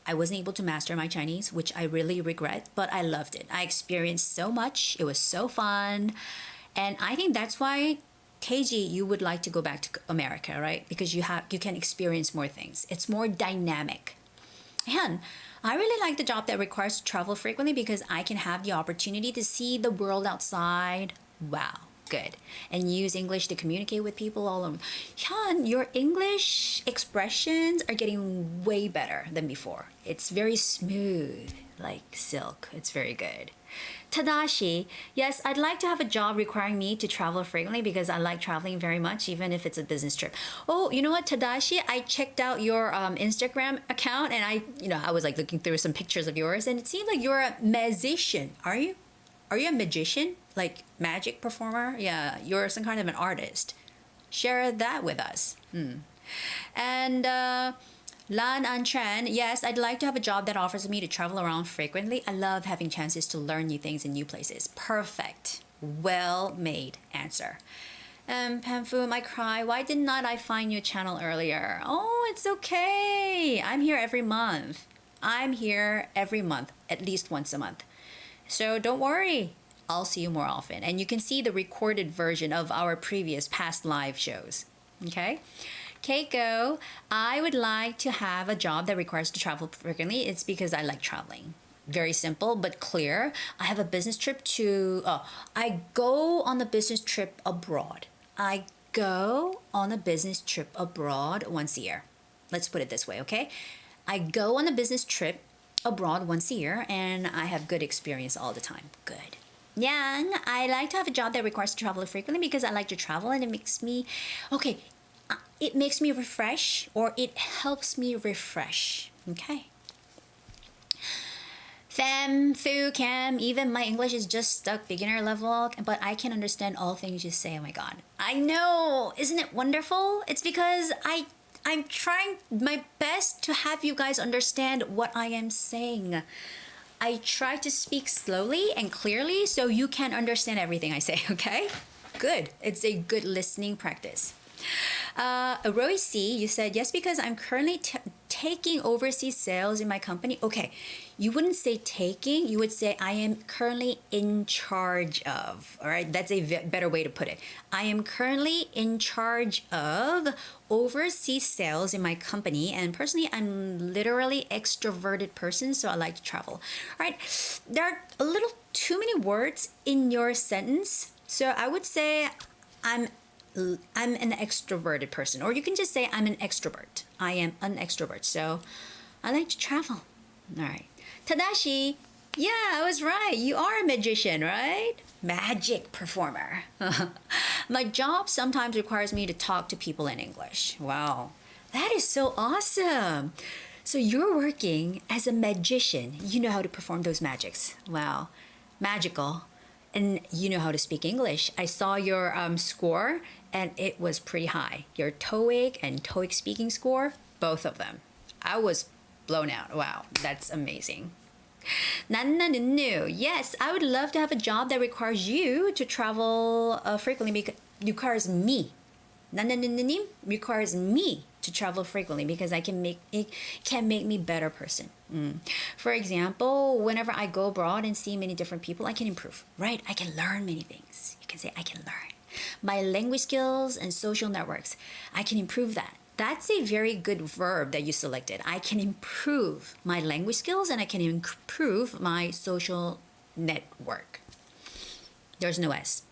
I wasn't able to master my Chinese, which I really regret, but I loved it. I experienced so much. It was so fun. And I think that's why, Teji, you would like to go back to America, right? Because you can experience more things. It's more dynamic. And I really like the job that requires to travel frequently because I can have the opportunity to see the world outside. Wow. Good. And use English to communicate with people all over. Hyun, your English expressions are getting way better than before. It's very smooth, like silk. It's very good. Tadashi, yes, I'd like to have a job requiring me to travel frequently because I like traveling very much, even if it's a business trip. Oh, you know what, Tadashi? I checked out your Instagram account and I was looking through some pictures of yours and it seemed like you're a musician. Are you? Are you a magician? Magic performer? Yeah, you're some kind of an artist. Share that with us. And Lan Antren, yes, I'd like to have a job that offers me to travel around frequently. I love having chances to learn new things in new places. Perfect. Well made answer. Pamfoom, I cry. Why did not I find your channel earlier? Oh, it's okay. I'm here every month. I'm here every month, at least once a month. So don't worry. I'll see you more often. And you can see the recorded version of our previous past live shows. Okay? Keiko, I would like to have a job that requires to travel frequently. It's because I like traveling. Very simple but clear. I have a business trip I go on a business trip abroad. I go on a business trip abroad once a year. Let's put it this way, okay? I go on a business trip abroad once a year and I have good experience all the time. Good. Yang, I like to have a job that requires to travel frequently because I like to travel and it makes me refresh, or it helps me refresh. Okay. Fem, Thu, Cam, even my English is just stuck beginner level, but I can understand all things you say. Oh my God. I know. Isn't it wonderful? It's because I'm trying my best to have you guys understand what I am saying. I try to speak slowly and clearly so you can understand everything I say, okay? Good. It's a good listening practice. Roy C, you said, yes, because I'm currently taking overseas sales in my company. Okay, you wouldn't say taking, you would say I am currently in charge of. All right, that's a better way to put it. I am currently in charge of overseas sales in my company, and personally, I'm literally extroverted person, so I like to travel. All right, there are a little too many words in your sentence, so I would say I'm an extroverted person, or you can just say I'm an extrovert. I am an extrovert, so I like to travel. All right. Tadashi, yeah, I was right. You are a magician, right? Magic performer. My job sometimes requires me to talk to people in English. Wow, that is so awesome. So you're working as a magician. You know how to perform those magics. Wow, magical. And you know how to speak English. I saw your score and it was pretty high. Your TOEIC and TOEIC speaking score, both of them. I was blown out. Wow, that's amazing. Nananunu, yes, I would love to have a job that requires you to travel frequently because requires me. Nanananim requires me to travel frequently because it can make me better person. For example, whenever I go abroad and see many different people, I can improve, right? I can learn many things. You can say I can learn. My language skills and social networks, I can improve that. That's a very good verb that you selected. I can improve my language skills and I can improve my social network. There's no S.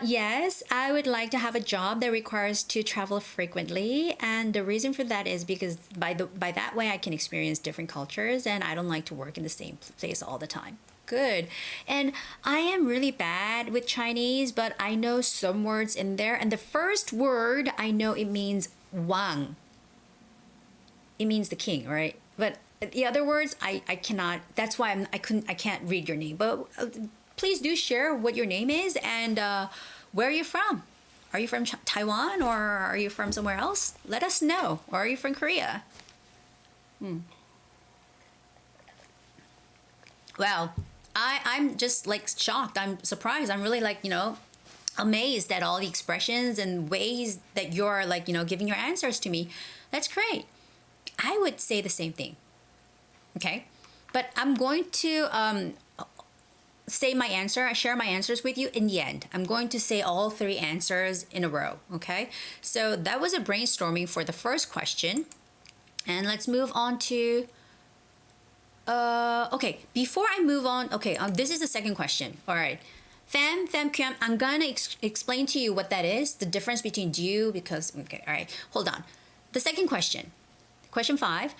Yes, I would like to have a job that requires to travel frequently, and the reason for that is because by that way I can experience different cultures, and I don't like to work in the same place all the time. Good. And I am really bad with Chinese, but I know some words in there, and the first word I know it means Wang. It means the king, right? But the other words I cannot. That's why I can't read your name. But please do share what your name is and where are you from? Are you from Taiwan or are you from somewhere else? Let us know. Or are you from Korea? Well, I'm just like shocked. I'm surprised. I'm really like, amazed at all the expressions and ways that you're like, giving your answers to me. That's great. I would say the same thing. Okay? But I'm going to say my answer, share my answers with you in the end. I'm going to say all three answers in a row, okay? So that was a brainstorming for the first question. And let's move on to, okay, before I move on, okay, this is the second question, all right. Fam, Kyam, I'm gonna explain to you what that is, the difference between do, because, okay, all right, hold on. The second question, question 5,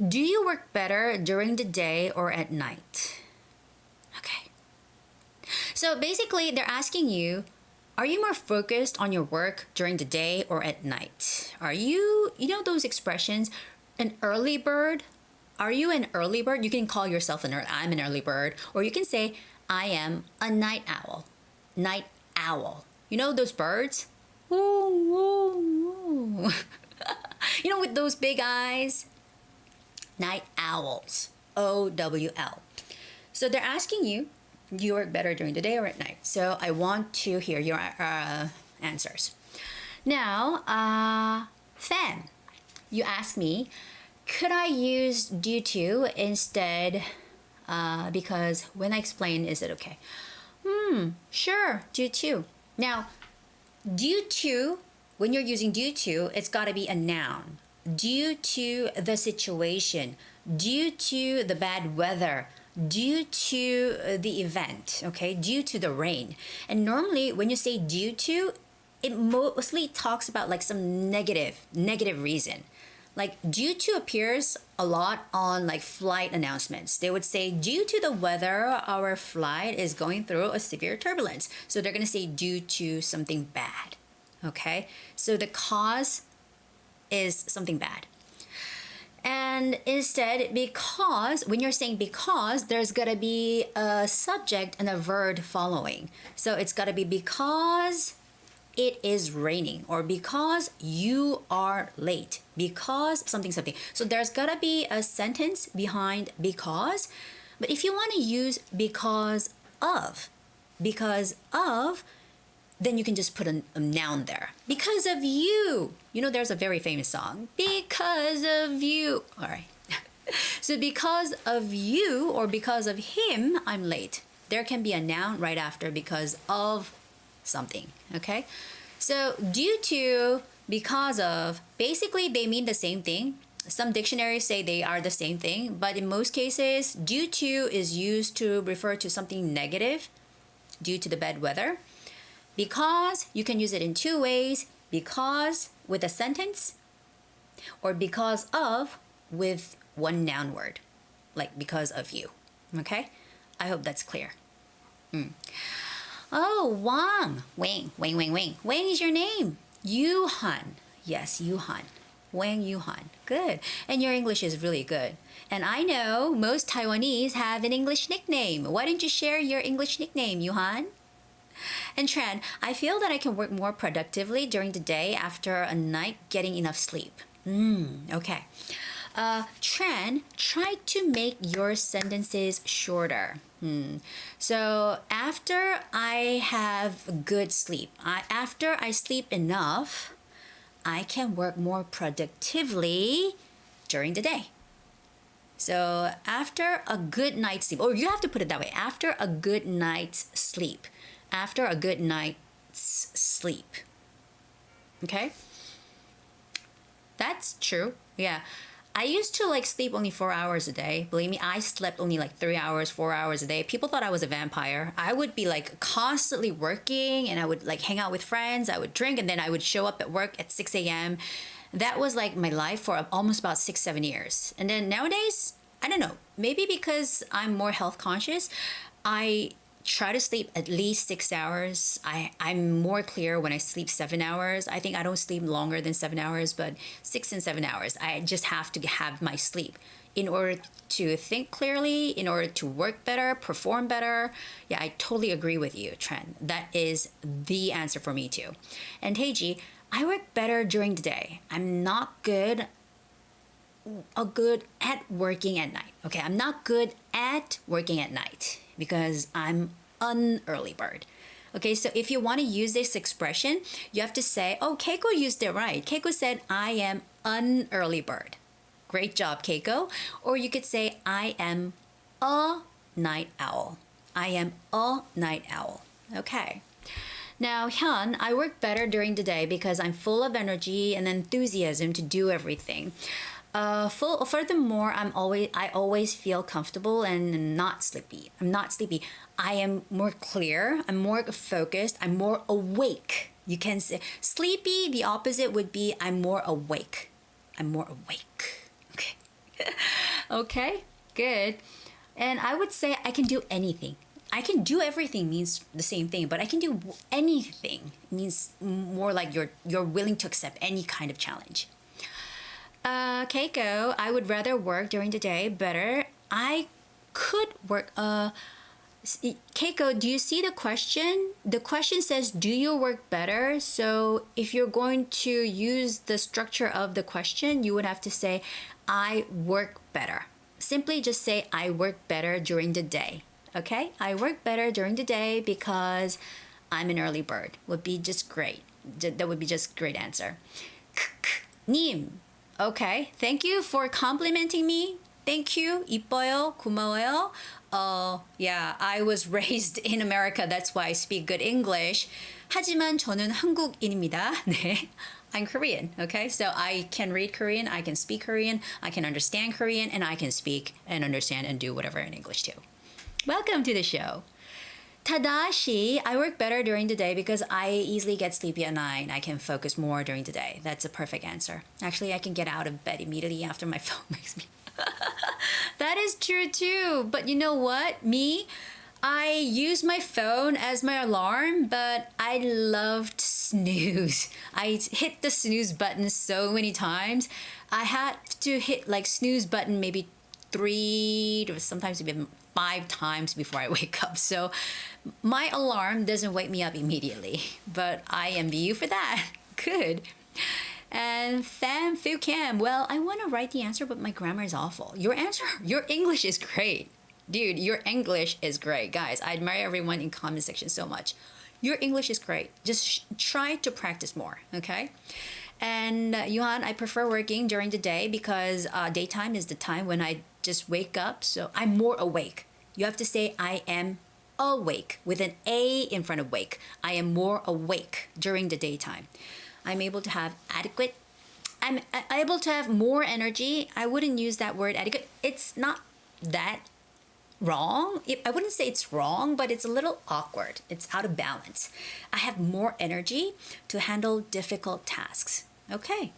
do you work better during the day or at night? Okay. So basically, they're asking you, are you more focused on your work during the day or at night? Are you, those expressions, an early bird? Are you an early bird? You can call yourself I'm an early bird. Or you can say, I am a night owl. Night owl. You know those birds? Woo, woo, woo. You know, with those big eyes. Night owls. OWL. So they're asking you, do you work better during the day or at night? So I want to hear your answers. Now, Fan, you asked me, could I use due to instead because when I explain, is it okay? Sure, due to. Now, due to, when you're using due to, it's got to be a noun. Due to the situation, due to the bad weather, due to the event, okay? Due to the rain. And normally when you say due to, it mostly talks about like some negative reason. Like due to appears a lot on like flight announcements. They would say due to the weather, our flight is going through a severe turbulence. So they're going to say due to something bad. Okay? So the cause is something bad. And instead, because, when you're saying because, there's got to be a subject and a verb following. So it's got to be because it is raining, or because you are late, because something. So there's got to be a sentence behind because. But if you want to use because of, then you can just put a noun there. Because of you. You know, there's a very famous song. Because of you. All right. So because of you or because of him, I'm late. There can be a noun right after because of something. Okay? So due to, because of, basically they mean the same thing. Some dictionaries say they are the same thing, but in most cases, due to is used to refer to something negative due to the bad weather. Because, you can use it in two ways. Because with a sentence, or because of with one noun word, like because of you. Okay? I hope that's clear. Oh, Wang. Wang. Wang is your name. Yuhan. Yes, Yuhan. Wang Yuhan. Good. And your English is really good. And I know most Taiwanese have an English nickname. Why don't you share your English nickname, Yuhan? And Tran, I feel that I can work more productively during the day after a night getting enough sleep. Okay. Tran, try to make your sentences shorter. So after I have good sleep, after I sleep enough, I can work more productively during the day. So after a good night's sleep, or you have to put it that way, after a good night's sleep. After a good night's sleep. Okay? That's true. Yeah. I used to like sleep only 4 hours a day. Believe me, I slept only like 3 hours, 4 hours a day. People thought I was a vampire. I would be like constantly working, and I would like hang out with friends. I would drink, and then I would show up at work at 6 a.m. That was like my life for almost about 6-7 years. And then nowadays, I don't know, maybe because I'm more health conscious, I try to sleep at least 6 hours. I'm more clear when I sleep 7 hours. I think I don't sleep longer than 7 hours, but 6 and 7 hours. I just have to have my sleep in order to think clearly, in order to work better, perform better. Yeah, I totally agree with you, Trent. That is the answer for me too. And Teiji, I work better during the day. I'm not good at working at night. Okay, I'm not good at working at night because I'm an early bird. Okay, so if you want to use this expression, you have to say, oh, Keiko used it right. Keiko said, I am an early bird. Great job, Keiko. Or you could say, I am a night owl. I am a night owl. Okay. Now, Hyun, I work better during the day because I'm full of energy and enthusiasm to do everything. Furthermore, I always feel comfortable and not sleepy. I'm not sleepy. I am more clear. I'm more focused. I'm more awake. You can say sleepy. The opposite would be I'm more awake. I'm more awake. Okay. Okay. Good. And I would say I can do anything. I can do everything means the same thing, but I can do anything means more like you're willing to accept any kind of challenge. Keiko, I would rather work during the day better. I could work Keiko, do you see the question? The question says, do you work better? So if you're going to use the structure of the question, you would have to say, I work better. Simply just say, I work better during the day. Okay? I work better during the day because I'm an early bird. Would be just great. That would be just great answer. 님. Okay. Thank you for complimenting me. Thank you. 이뻐요. 고마워요. Yeah, I was raised in America. That's why I speak good English. 하지만 저는 한국인입니다. 네. I'm Korean, okay? So I can read Korean, I can speak Korean, I can understand Korean, and I can speak and understand and do whatever in English too. Welcome to the show. Tadashi, I work better during the day because I easily get sleepy at night. I can focus more during the day. That's a perfect answer. Actually, I can get out of bed immediately after my phone makes me. That is true too. But you know what? I use my phone as my alarm, but I love to snooze. I hit the snooze button so many times. I had to hit like snooze button maybe 3 or sometimes even 5 times before I wake up. So my alarm doesn't wake me up immediately, but I envy you for that. Good. And Tham Phu Cam, well, I want to write the answer, but my grammar is awful. Your English is great. Dude, your English is great. Guys, I admire everyone in comment section so much. Your English is great. Just try to practice more, okay? And Johan, I prefer working during the day because daytime is the time when I just wake up. So I'm more awake. You have to say I am awake with an A in front of wake. I am more awake during the daytime. I'm able to have I'm able to have more energy. I wouldn't use that word adequate. It's not that wrong. I wouldn't say it's wrong, but it's a little awkward. It's out of balance. I have more energy to handle difficult tasks. Okay.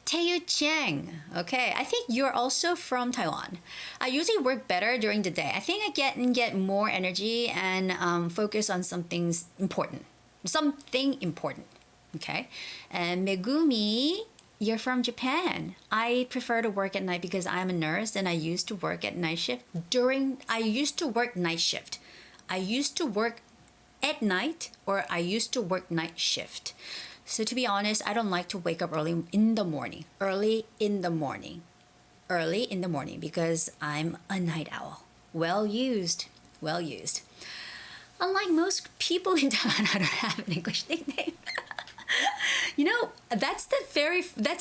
Taeyu Cheng. Okay, I think you're also from Taiwan. I usually work better during the day. I think I get more energy and focus on something important. Okay. And Megumi, you're from Japan. I prefer to work at night because I'm a nurse and I used to work at night shift. I used to work night shift. I used to work at night or I used to work night shift. So to be honest, I don't like to wake up early in the morning because I'm a night owl. Well used. Unlike most people in Taiwan, I don't have an English nickname. You know, that's a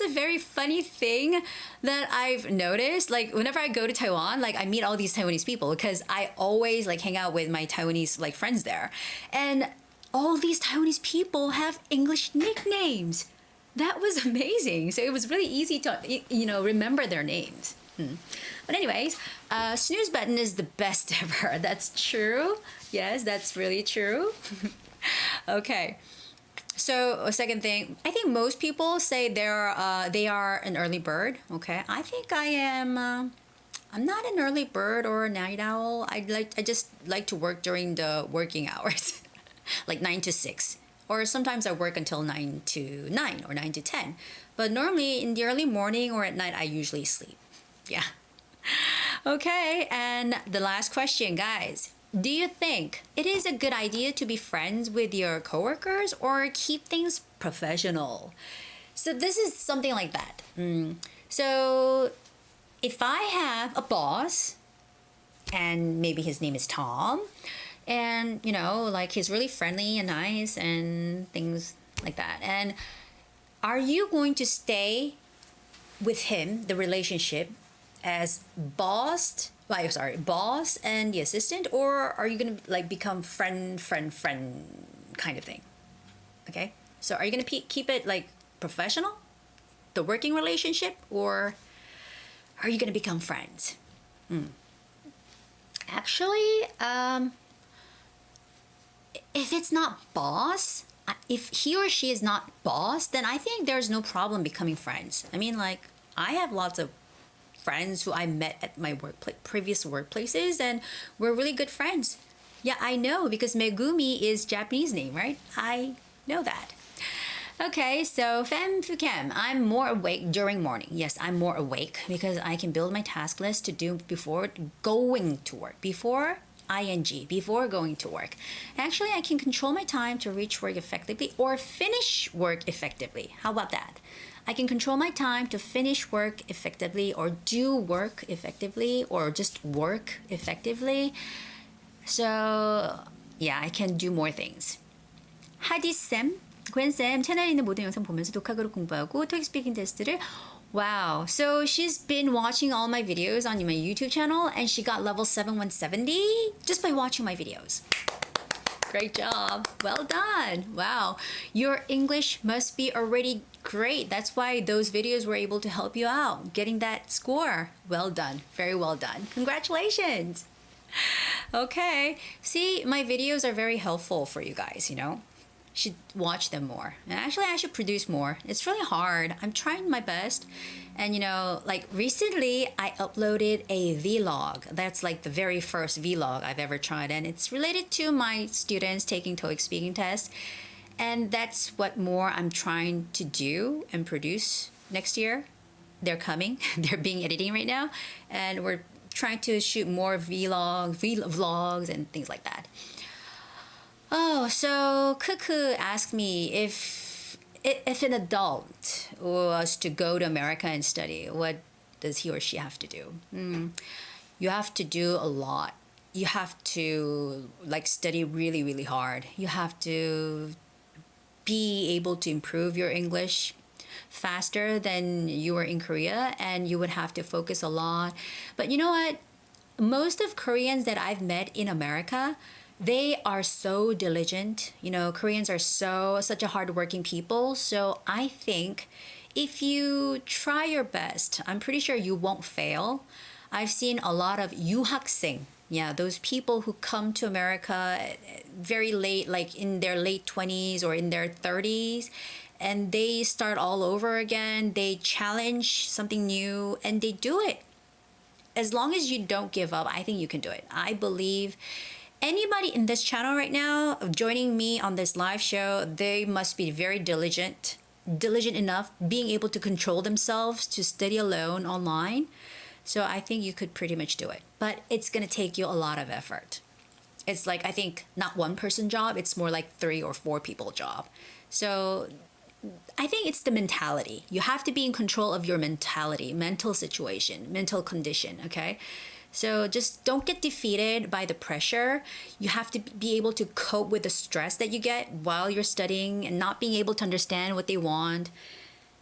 very funny thing that I've noticed. Like whenever I go to Taiwan, like I meet all these Taiwanese people because I always like hang out with my Taiwanese like friends there. And all these Taiwanese people have English nicknames. That was amazing. So it was really easy to, remember their names. But anyways, snooze button is the best ever. That's true. Yes, that's really true. Okay. So a second thing, I think most people say they are an early bird. Okay, I think I am. I'm not an early bird or a night owl. I just like to work during the working hours, like 9 to 6, or sometimes I work until 9 to 9 or 9 to 10. But normally in the early morning or at night, I usually sleep. Yeah. Okay, and the last question, guys. Do you think it is a good idea to be friends with your coworkers or keep things professional? So this is something like that. So if I have a boss and maybe his name is Tom and, like he's really friendly and nice and things like that. And are you going to stay with him, the relationship, as boss and the assistant, or are you gonna like become friend kind of thing? Okay, so are you gonna keep it like professional, the working relationship, or are you gonna become friends? Actually, if it's not boss, if he or she is not boss, then I think there's no problem becoming friends. I mean, like I have lots of friends who I met at my previous workplaces and we're really good friends. Yeah, I know because Megumi is Japanese name, right? I know that. Okay, so Fem Fukem, I'm more awake during morning. Yes, I'm more awake because I can build my task list to do before going to work. Before ing before going to work. Actually, I can control my time to reach work effectively or finish work effectively. How about that? I can control my time to finish work effectively or do work effectively or just work effectively. So yeah, I can do more things. 하디쌤, 괸쌤 채널에 있는 모든 영상 보면서 독학으로 공부하고 토익 스피킹 테스트를 Wow, so she's been watching all my videos on my YouTube channel and she got level 7170 just by watching my videos. Great job. Well done. Wow. Your English must be already great. That's why those videos were able to help you out getting that score. Well done. Very well done. Congratulations. Okay. See, my videos are very helpful for you guys, you know. Should watch them more. And actually, I should produce more. It's really hard. I'm trying my best. And you know, like recently I uploaded a vlog. That's like the very first vlog I've ever tried. And it's related to my students taking TOEIC speaking tests. And that's what more I'm trying to do and produce next year. They're coming. They're being editing right now. And we're trying to shoot more vlogs and things like that. Oh, so Kuku asked me if an adult was to go to America and study, what does he or she have to do? You have to do a lot. You have to like study really, really hard. You have to be able to improve your English faster than you were in Korea, and you would have to focus a lot. But you know what? Most of Koreans that I've met in America, they are so diligent. You know, Koreans are such a hardworking people. So I think if you try your best, I'm pretty sure you won't fail. I've seen a lot of 유학생. Yeah, those people who come to America very late, like in their late 20s or in their 30s, and they start all over again. They challenge something new and they do it. As long as you don't give up, I think you can do it. I believe anybody in this channel right now joining me on this live show, they must be very diligent enough, being able to control themselves to study alone online. So I think you could pretty much do it. But it's going to take you a lot of effort. It's like, I think, not one person job, it's more like 3 or 4 people job. So I think it's the mentality. You have to be in control of your mentality, mental situation, mental condition, okay? So just don't get defeated by the pressure. You have to be able to cope with the stress that you get while you're studying and not being able to understand what they want.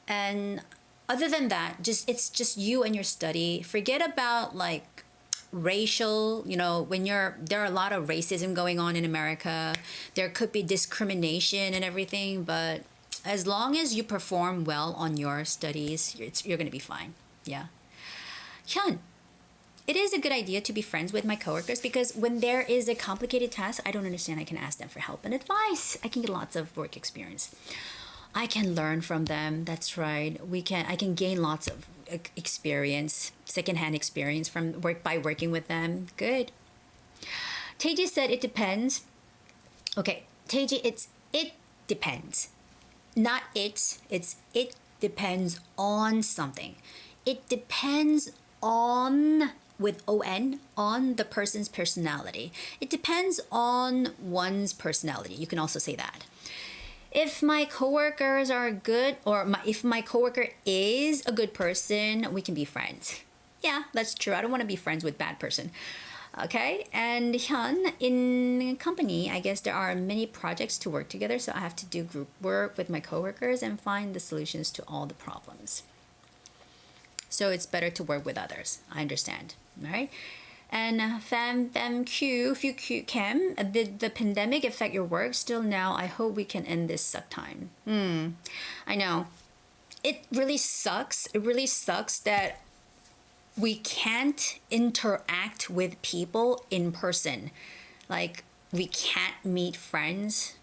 And other than that, it's just you and your study. Forget about like racial, you know, there are a lot of racism going on in America. There could be discrimination and everything, but as long as you perform well on your studies, you're going to be fine. Yeah. Hyun, it is a good idea to be friends with my coworkers because when there is a complicated task I don't understand, I can ask them for help and advice. I can get lots of work experience. I can learn from them. That's right. I can gain lots of experience, secondhand experience by working with them. Good. Taiji said it depends. Okay, Taiji, it depends. Not it depends on something. It depends on, with on the person's personality. It depends on one's personality. You can also say that. If my coworkers are good, or if my coworker is a good person, we can be friends. Yeah, that's true. I don't want to be friends with bad person. Okay, and Hyun, in company, I guess there are many projects to work together, so I have to do group work with my coworkers and find the solutions to all the problems. So it's better to work with others. I understand, right? And Chem, did the pandemic affect your work? Still now, I hope we can end this suck time. I know. It really sucks. It really sucks that we can't interact with people in person. Like, we can't meet friends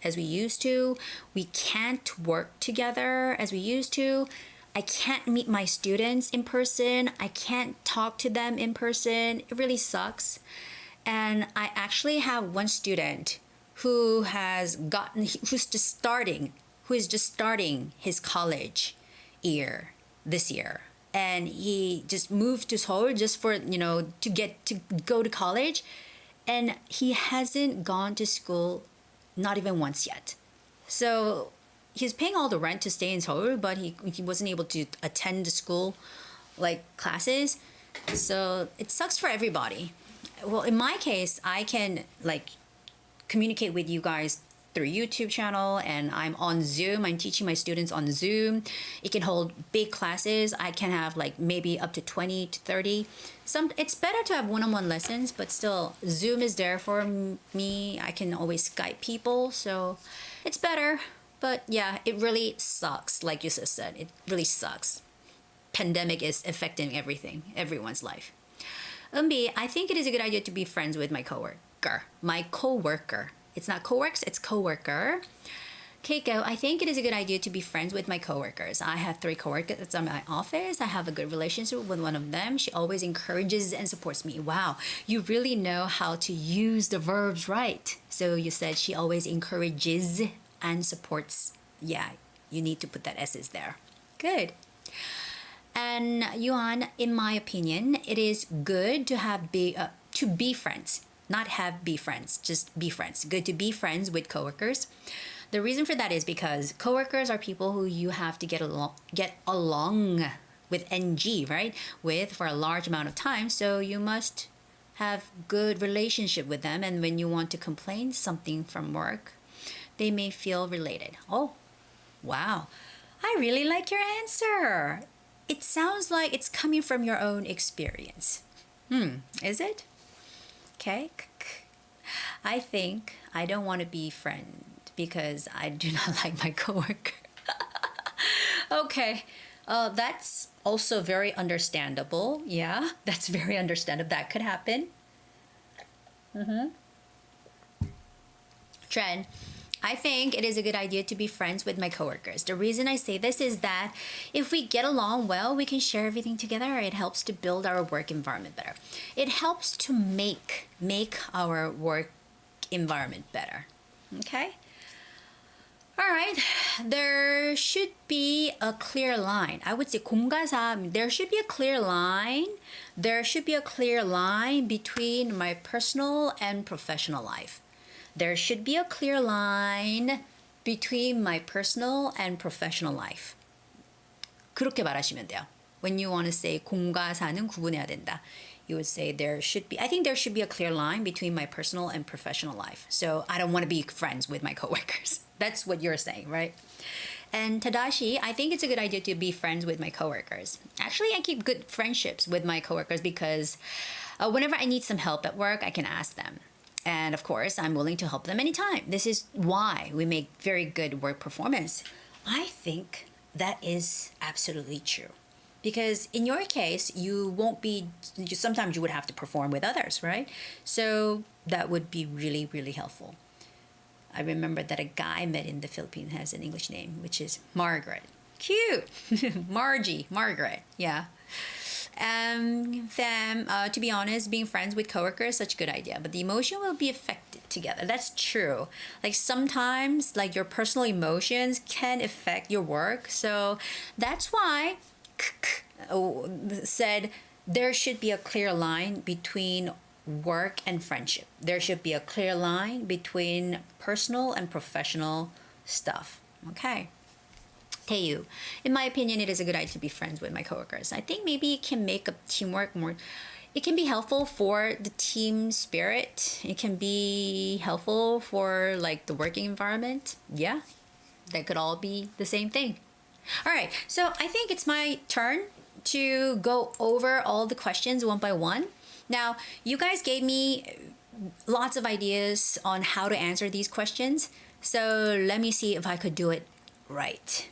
as we used to. We can't work together as we used to. I can't meet my students in person. I can't talk to them in person. It really sucks. And I actually have one student who is just starting his college year this year. And he just moved to Seoul just for, to go to college. And he hasn't gone to school not even once yet. So he's paying all the rent to stay in Seoul, but he wasn't able to attend the school like classes. So it sucks for everybody. Well, in my case, I can like communicate with you guys through YouTube channel, and I'm on Zoom. I'm teaching my students on Zoom. It can hold big classes. I can have like maybe up to 20 to 30. It's better to have one-on-one lessons, but still Zoom is there for me. I can always Skype people, so it's better. But yeah, it really sucks. Like you just said, it really sucks. Pandemic is affecting everyone's life. Umbi, I think it is a good idea to be friends with my coworker. It's not coworks, it's coworker. Keiko, I think it is a good idea to be friends with my coworkers. I have 3 coworkers in my office. I have a good relationship with one of them. She always encourages and supports me. Wow, you really know how to use the verbs right. So you said she always encourages and supports. Yeah, you need to put that S's there. Good. And Yuan, in my opinion, it is good to be friends. Not be friends, just be friends. Good to be friends with coworkers. The reason for that is because coworkers are people who you have to get along with NG, right? With for a large amount of time. So you must have good relationship with them. And when you want to complain something from work, they may feel related. Oh, wow. I really like your answer. It sounds like it's coming from your own experience. Is it? Okay. I think I don't want to be friend because I do not like my coworker. Okay. That's also very understandable. Yeah, that's very understandable. That could happen. Trend. I think it is a good idea to be friends with my coworkers. The reason I say this is that if we get along well, we can share everything together. It helps to build our work environment better. It helps to make our work environment better. Okay? All right. There should be a clear line. I would say 공과사, there should be a clear line. There should be a clear line between my personal and professional life. There should be a clear line between my personal and professional life. 그렇게 말하시면 돼요. When you want to say 공과 사는 구분해야 된다, you would say I think there should be a clear line between my personal and professional life. So I don't want to be friends with my coworkers. That's what you're saying, right? And Tadashi, I think it's a good idea to be friends with my coworkers. Actually, I keep good friendships with my coworkers because whenever I need some help at work, I can ask them. And of course, I'm willing to help them anytime. This is why we make very good work performance. I think that is absolutely true. Because in your case, sometimes you would have to perform with others, right? So that would be really, really helpful. I remember that a guy I met in the Philippines has an English name, which is Margaret. Cute! Margaret, yeah. To be honest, being friends with coworkers is such a good idea, but the emotion will be affected together. That's true. Like sometimes, like your personal emotions can affect your work. So that's why said there should be a clear line between work and friendship. There should be a clear line between personal and professional stuff. Okay. Taeyu, in my opinion, it is a good idea to be friends with my coworkers. I think maybe it can make a teamwork more. It can be helpful for the team spirit. It can be helpful for like the working environment. Yeah, that could all be the same thing. All right, so I think it's my turn to go over all the questions one by one. Now, you guys gave me lots of ideas on how to answer these questions. So let me see if I could do it right.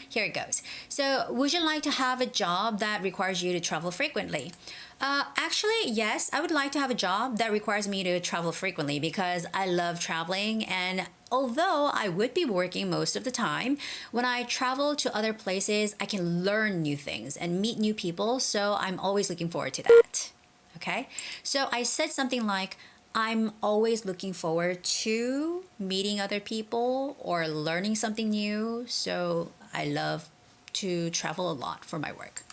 Here it goes. So, would you like to have a job that requires you to travel frequently? Actually, yes, I would like to have a job that requires me to travel frequently because I love traveling. And although I would be working most of the time, when I travel to other places, I can learn new things and meet new people. So I'm always looking forward to that. Okay? So I said something like, I'm always looking forward to meeting other people or learning something new. So I love to travel a lot for my work.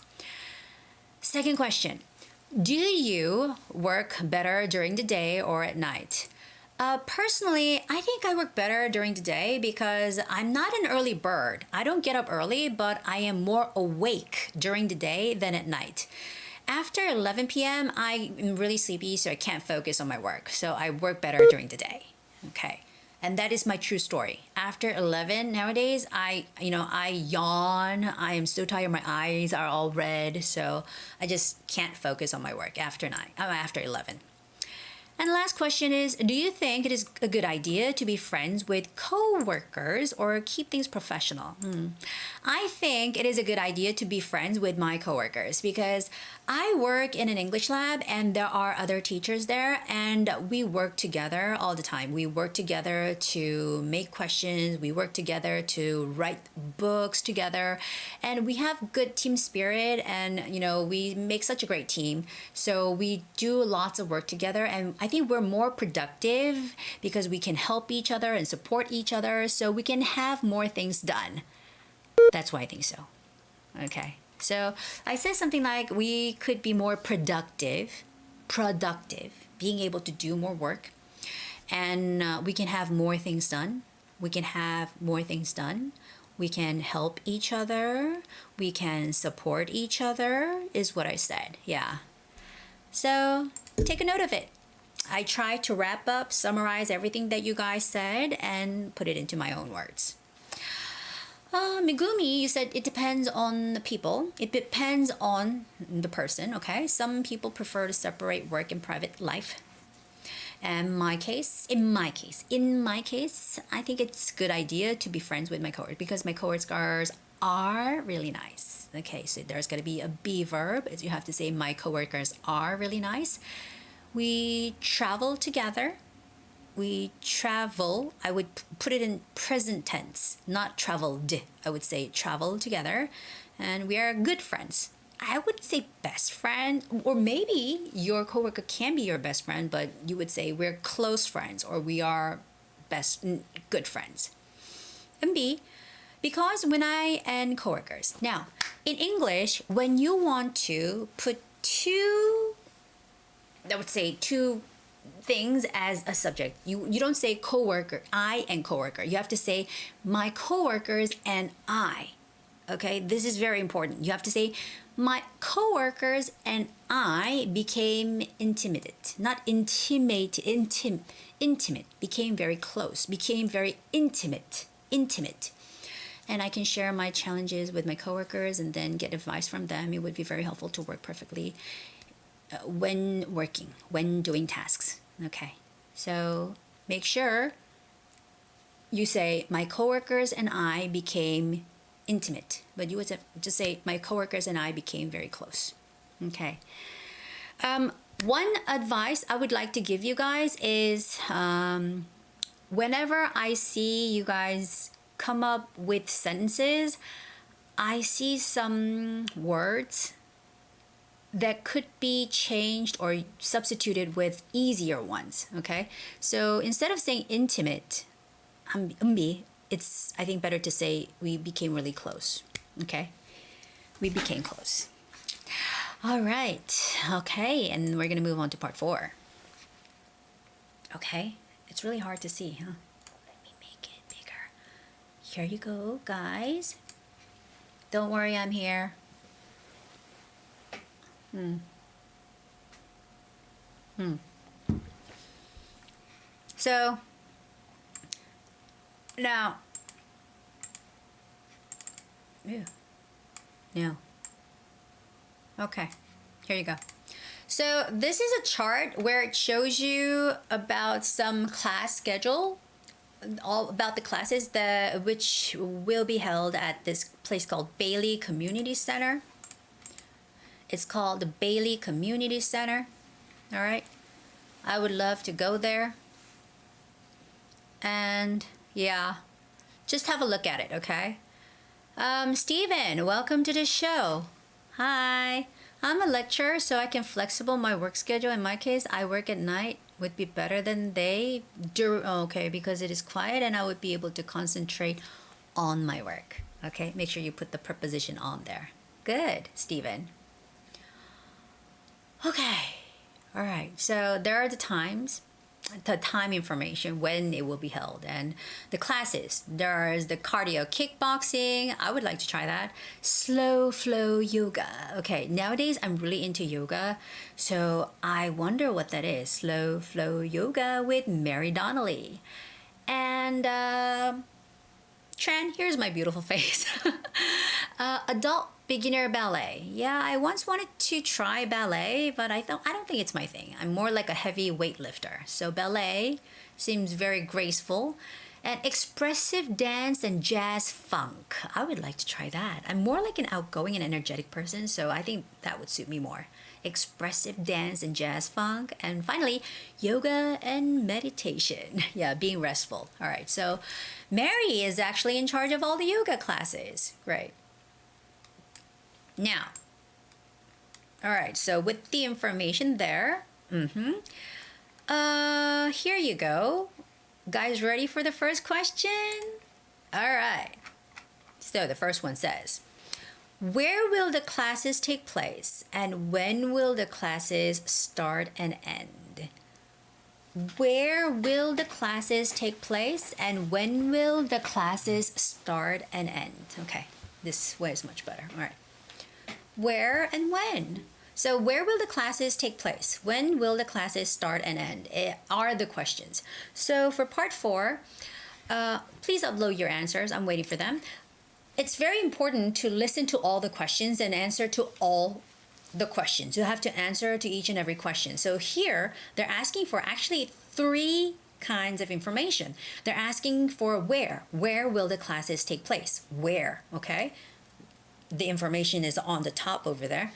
Second question. Do you work better during the day or at night? Personally, I think I work better during the day because I'm not an early bird. I don't get up early, but I am more awake during the day than at night. After 11 p.m., I'm really sleepy, so I can't focus on my work. So I work better during the day. Okay. And that is my true story. After 11 nowadays, I yawn. I am so tired. My eyes are all red. So I just can't focus on my work after 11. And last question is, do you think it is a good idea to be friends with co-workers or keep things professional? I think it is a good idea to be friends with my co-workers because I work in an English lab and there are other teachers there and we work together all the time. We work together to make questions. We work together to write books together and we have good team spirit and we make such a great team. So we do lots of work together and I think we're more productive because we can help each other and support each other so we can have more things done. That's why I think so. Okay. So I said something like we could be more productive, being able to do more work and we can have more things done. We can help each other. We can support each other is what I said. Yeah. So take a note of it. I try to wrap up, summarize everything that you guys said and put it into my own words. Megumi, you said it depends on the people. It depends on the person, okay? Some people prefer to separate work and private life. And in my case, I think it's a good idea to be friends with my coworkers because my coworkers are really nice. Okay, so there's going to be a be verb. You have to say my coworkers are really nice. We travel together. I would put it in present tense, not traveled. I would say travel together. And we are good friends. I wouldn't say best friend, or maybe your coworker can be your best friend, but you would say we're close friends or we are good friends. And B, because when I and coworkers. Now, in English, when you want to put two things as a subject, you don't say coworker, I and coworker. You have to say my coworkers and I. Okay, this is very important. You have to say my coworkers and I became intimate, not intimate, became very close, became very intimate. And I can share my challenges with my coworkers and then get advice from them. It would be very helpful to work perfectly when doing tasks. Okay, so make sure you say my coworkers and I became intimate, but you would just say my coworkers and I became very close. Okay. One advice I would like to give you guys is whenever I see you guys come up with sentences, I see some words that could be changed or substituted with easier ones. Okay, so instead of saying intimate, it's I think better to say we became really close. Okay, we became close. All right. Okay, and we're gonna move on to part 4. Okay, it's really hard to see, huh? Let me make it bigger. Here you go, guys. Don't worry, I'm here. So now, no. Okay, here you go. So this is a chart where it shows you about some class schedule, all about the classes which will be held at this place called Bailey Community Center. It's called the Bailey Community Center. All right. I would love to go there. And yeah, just have a look at it, okay? Steven, welcome to the show. Hi. I'm a lecturer, so I can flexible my work schedule. In my case, I work at night. Would be better than they do. Okay, because it is quiet and I would be able to concentrate on my work. Okay, make sure you put the preposition on there. Good, Steven. Okay. All right. So there are the times, the time information when it will be held, and the classes. There's the cardio kickboxing. I would like to try that. Slow flow yoga. Okay. Nowadays, I'm really into yoga, so I wonder what that is. Slow flow yoga with Mary Donnelly. And Tran, here's my beautiful face. Adult beginner ballet. Yeah, I once wanted to try ballet, but I don't think it's my thing. I'm more like a heavy weightlifter. So ballet seems very graceful. And expressive dance and jazz funk. I would like to try that. I'm more like an outgoing and energetic person, so I think that would suit me more. Expressive dance and jazz funk. And finally, yoga and meditation. Yeah, being restful. All right, so Mary is actually in charge of all the yoga classes. Great. Now, all right, so with the information there, here you go. Guys, ready for the first question? All right. So the first one says, where will the classes take place and when will the classes start and end? Where will the classes take place and when will the classes start and end? Okay, this way is much better. All right. Where and when? So where will the classes take place? When will the classes start and end? Are the questions. So for part 4, please upload your answers. I'm waiting for them. It's very important to listen to all the questions and answer to all the questions. You have to answer to each and every question. So here, they're asking for actually 3 kinds of information. They're asking for where. Where will the classes take place? Where, okay? The information is on the top over there.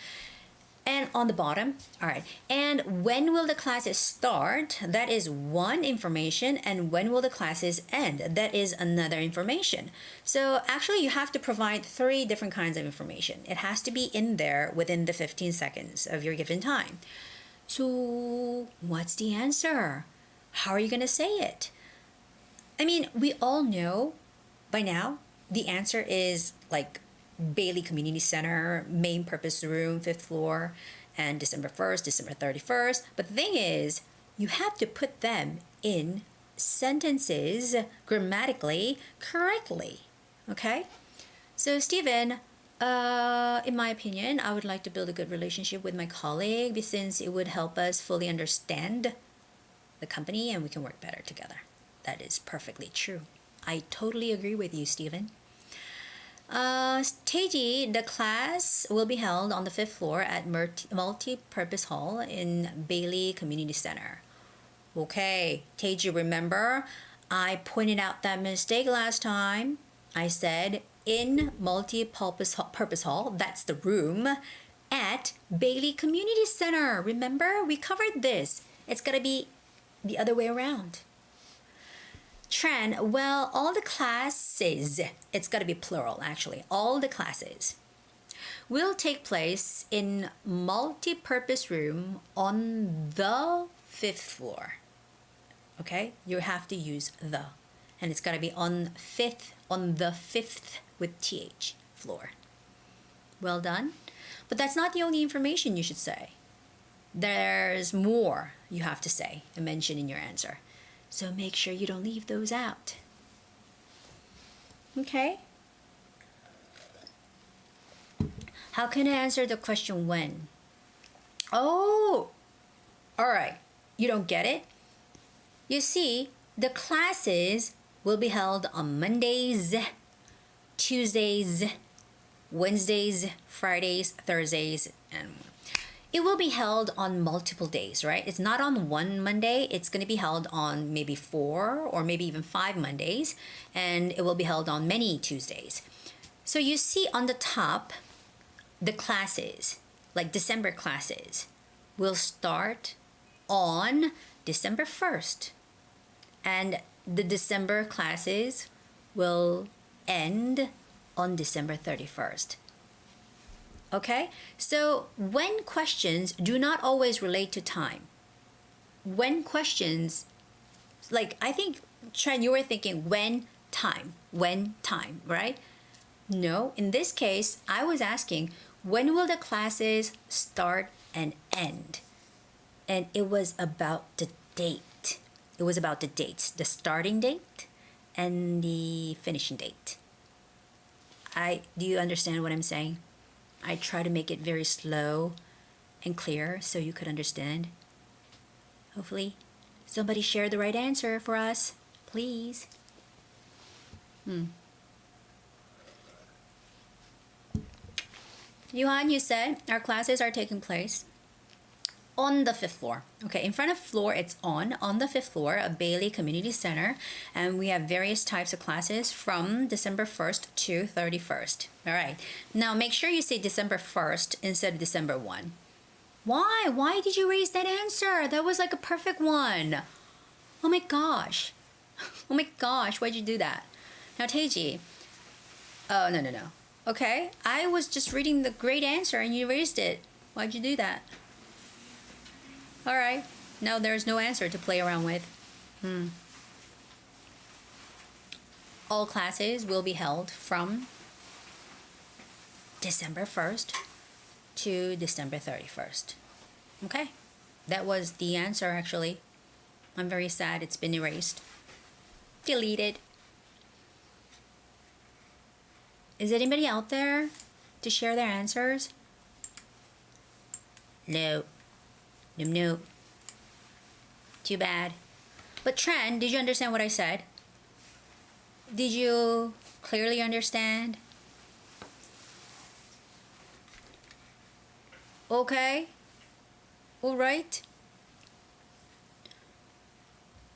And on the bottom, all right. And when will the classes start? That is one information. And when will the classes end? That is another information. So actually you have to provide 3 different kinds of information. It has to be in there within the 15 seconds of your given time. So what's the answer? How are you going to say it? I mean, we all know by now the answer is like Bailey Community Center, main purpose room, 5th floor, and December 1st, December 31st. But the thing is, you have to put them in sentences grammatically correctly, okay? So Stephen, in my opinion, I would like to build a good relationship with my colleague since it would help us fully understand the company and we can work better together. That is perfectly true. I totally agree with you, Stephen. Teji, the class will be held on the 5th floor at Multi-Purpose Hall in Bailey Community Center. Okay, Teji, remember, I pointed out that mistake last time. I said in Multi-Purpose Hall, that's the room, at Bailey Community Center. Remember, we covered this. It's gotta be the other way around. Tran, well, all the classes, it's got to be plural actually, all the classes will take place in multi-purpose room on the 5th floor. Okay, you have to use the, and it's got to be on the 5th with th, floor. Well done. But that's not the only information you should say. There's more you have to say and mention in your answer. So make sure you don't leave those out. Okay? How can I answer the question when? Oh, all right. You don't get it? You see, the classes will be held on Mondays, Tuesdays, Wednesdays, Fridays, Thursdays, and it will be held on multiple days, right? It's not on one Monday. It's going to be held on maybe 4 or maybe even 5 Mondays, and it will be held on many Tuesdays. So you see on the top, the classes, like December classes, will start on December 1st, and the December classes will end on December 31st. Okay, so when questions do not always relate to time. When questions, like I think, Tran, you were thinking when time, right? No, in this case, I was asking, when will the classes start and end. And it was about the date. It was about the dates, the starting date and the finishing date. Do you understand what I'm saying? I try to make it very slow and clear so you could understand. Hopefully, somebody share the right answer for us, please. Yuhan, you said our classes are taking place on the 5th floor. Okay, in front of floor, it's on the 5th floor of Bailey Community Center. And we have various types of classes from December 1st to 31st. All right, now make sure you say December 1st instead of December 1. Why? Why did you raise that answer? That was like a perfect one. Oh my gosh. Oh my gosh, why'd you do that? Now, Taiji. Oh, no. Okay, I was just reading the great answer and you raised it. Why'd you do that? All right, now there's no answer to play around with. All classes will be held from December 1st to December 31st. Okay, that was the answer actually. I'm very sad it's been erased. Deleted. Is anybody out there to share their answers? No. Nope. Too bad. But Tran, did you understand what I said? Did you clearly understand? Okay. All right.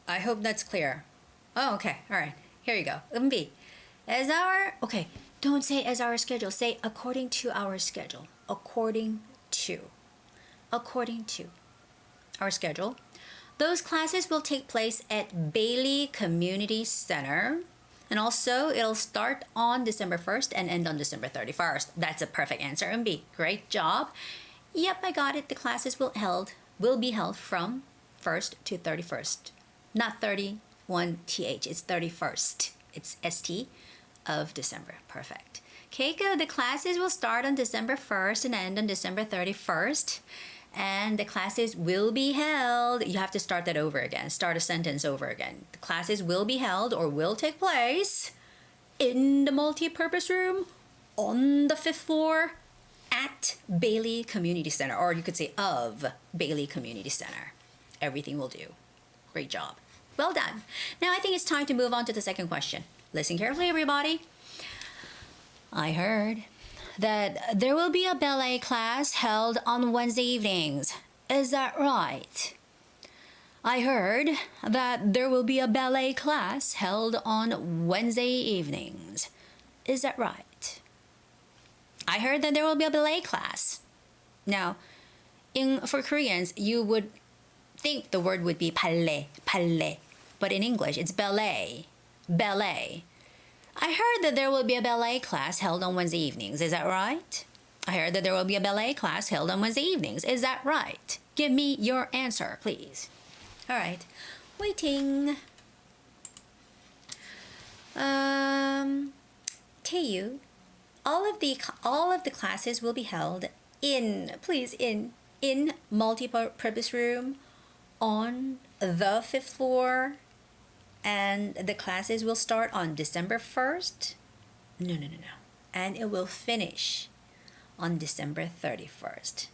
I hope that's clear. Oh, okay. All right. Here you go. Umbi. Okay, don't say as our schedule. Say according to our schedule. According to our schedule. Those classes will take place at Bailey Community Center. And also, it'll start on December 1st and end on December 31st. That's a perfect answer, MB. Great job. Yep, I got it. The classes will be held from 1st to 31st. Not 31 TH, it's 31st. It's ST of December. Perfect. Keiko, the classes will start on December 1st and end on December 31st. And the classes will be held. You have to start that over again. Start a sentence over again. The classes will be held or will take place in the multi-purpose room on the 5th floor at Bailey Community Center. Or you could say of Bailey Community Center. Everything will do. Great job. Well done. Now I think it's time to move on to the second question. Listen carefully, everybody. I heard that there will be a ballet class held on Wednesday evenings. Is that right? I heard that there will be a ballet class held on Wednesday evenings. Is that right? I heard that there will be a ballet class. Now, for Koreans, you would think the word would be ballet. But in English, it's ballet. I heard that there will be a ballet class held on Wednesday evenings. Is that right? I heard that there will be a ballet class held on Wednesday evenings. Is that right? Give me your answer, please. All right. Waiting. Taeyu, all of the classes will be held in multi-purpose room on the 5th floor. And the classes will start on December 1st. No. And it will finish on December 31st.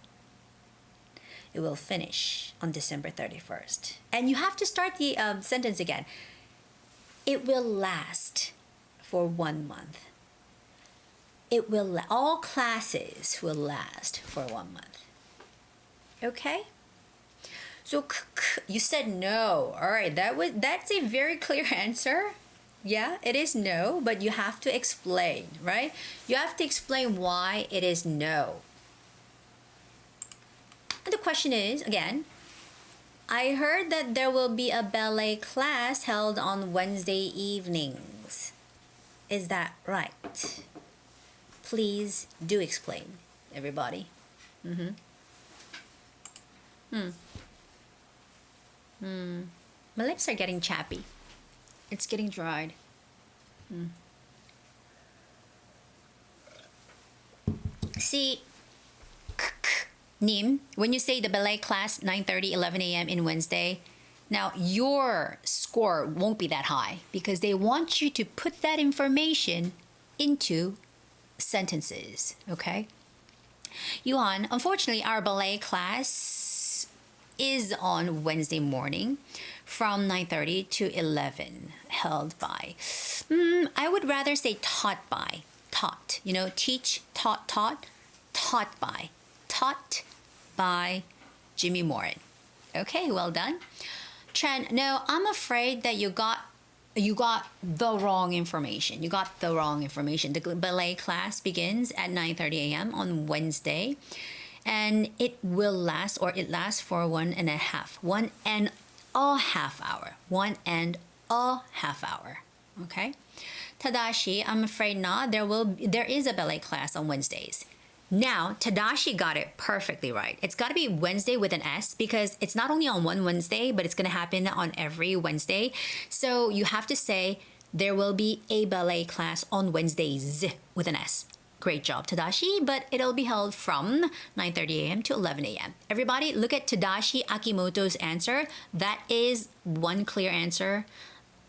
It will finish on December 31st. And you have to start the sentence again. It will last for 1 month. All classes will last for 1 month. Okay? So you said no. All right, that's a very clear answer. Yeah, it is no, but you have to explain, right? You have to explain why it is no. And the question is, again, I heard that there will be a ballet class held on Wednesday evenings. Is that right? Please do explain, everybody. My lips are getting chappy. It's getting dried. See, Nim, when you say the ballet class 9:30, 11 a.m. in Wednesday, now your score won't be that high because they want you to put that information into sentences, okay? Yuan, unfortunately, our ballet class is on Wednesday morning from 9:30 to 11, held by. I would rather say taught by. Taught, you know, teach, taught, taught by Jimmy Morin. Okay, well done. Chen, no, I'm afraid that you got the wrong information. You got the wrong information. The ballet class begins at 9:30 a.m. on Wednesday, and it lasts for 1.5 hour. Okay. Tadashi, I'm afraid not. There is a ballet class on Wednesdays. Now, Tadashi got it perfectly right. It's got to be Wednesday with an S because it's not only on one Wednesday, but it's going to happen on every Wednesday. So you have to say there will be a ballet class on Wednesdays with an S. Great job, Tadashi, but it'll be held from 9:30 a.m. to 11 a.m. Everybody, look at Tadashi Akimoto's answer. That is one clear answer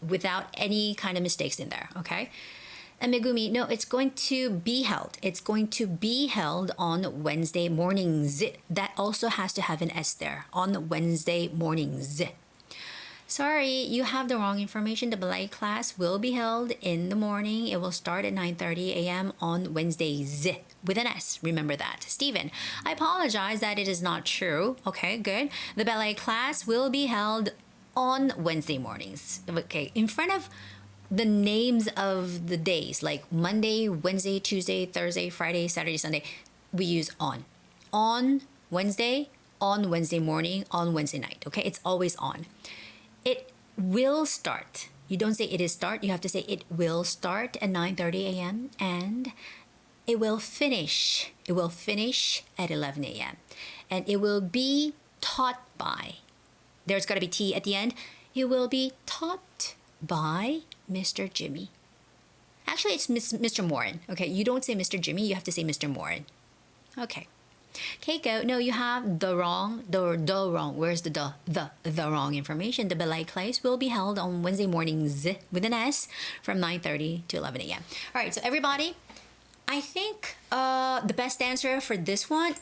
without any kind of mistakes in there, okay? And Megumi, no, it's going to be held. It's going to be held on Wednesday mornings. That also has to have an S there, on Wednesday mornings. Sorry, you have the wrong information. The ballet class will be held in the morning. It will start at 9:30 a.m. on Wednesdays with an S. Remember that. Steven, I apologize that it is not true. Okay, good. The ballet class will be held on Wednesday mornings. Okay, in front of the names of the days, like Monday, Wednesday, Tuesday, Thursday, Friday, Saturday, Sunday, we use on. On Wednesday morning, on Wednesday night. Okay, it's always on. It will start. You don't say it is start, you have to say it will start at 9:30 a.m. and it will finish. It will finish at 11 a.m. and it will be taught by. There's got to be T at the end. It will be taught by Mr. Jimmy. Actually, it's Mr. Morin. Okay, you don't say Mr. Jimmy, you have to say Mr. Morin. Okay. Keiko, no, you have the wrong. Where's the wrong information? The ballet class will be held on Wednesday mornings with an S from 9:30 to 11 a.m. All right, so everybody, I think the best answer for this one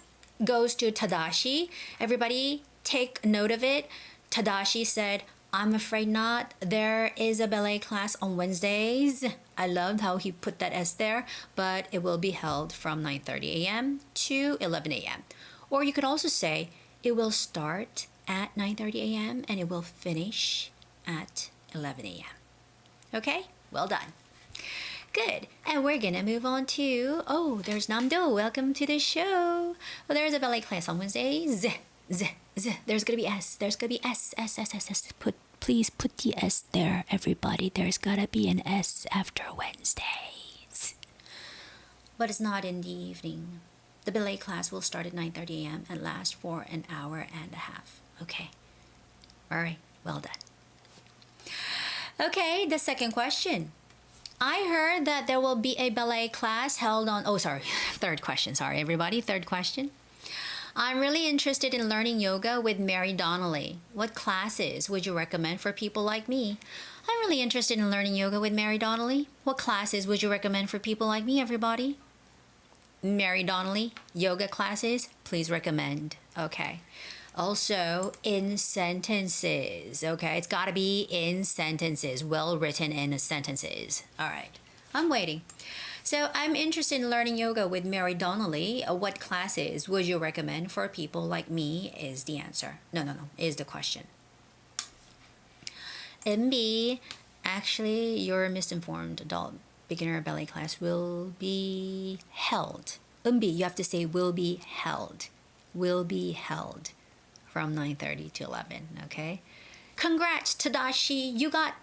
goes to Tadashi. Everybody take note of it. Tadashi said, I'm afraid not. There is a ballet class on Wednesdays. I loved how he put that S there, but it will be held from 9:30 a.m. to 11 a.m. Or you could also say it will start at 9:30 a.m. and it will finish at 11 a.m. Okay? Well done. Good. And we're gonna move on to, there's Namdo. Welcome to the show. Well, there's a ballet class on Wednesdays. There's gonna be S. There's gonna be S. Please put the S there, everybody. There's gotta be an S after Wednesdays. But it's not in the evening. The ballet class will start at 9:30 a.m. and last for an hour and a half. Okay. All right. Well done. Okay, the second question. I heard that there will be a ballet class held on... third question. Sorry, everybody. Third question. I'm really interested in learning yoga with Mary Donnelly. What classes would you recommend for people like me? I'm really interested in learning yoga with Mary Donnelly. What classes would you recommend for people like me, everybody? Mary Donnelly, yoga classes, please recommend. Okay. Also, in sentences. Okay, it's got to be in sentences. Well written in sentences. All right. I'm waiting. So I'm interested in learning yoga with Mary Donnelly. What classes would you recommend for people like me is the answer. No, is the question. MB, actually, you're misinformed. Adult beginner ballet class will be held. MB, you have to say will be held. Will be held from 9:30 to 11, okay? Congrats, Tadashi. You got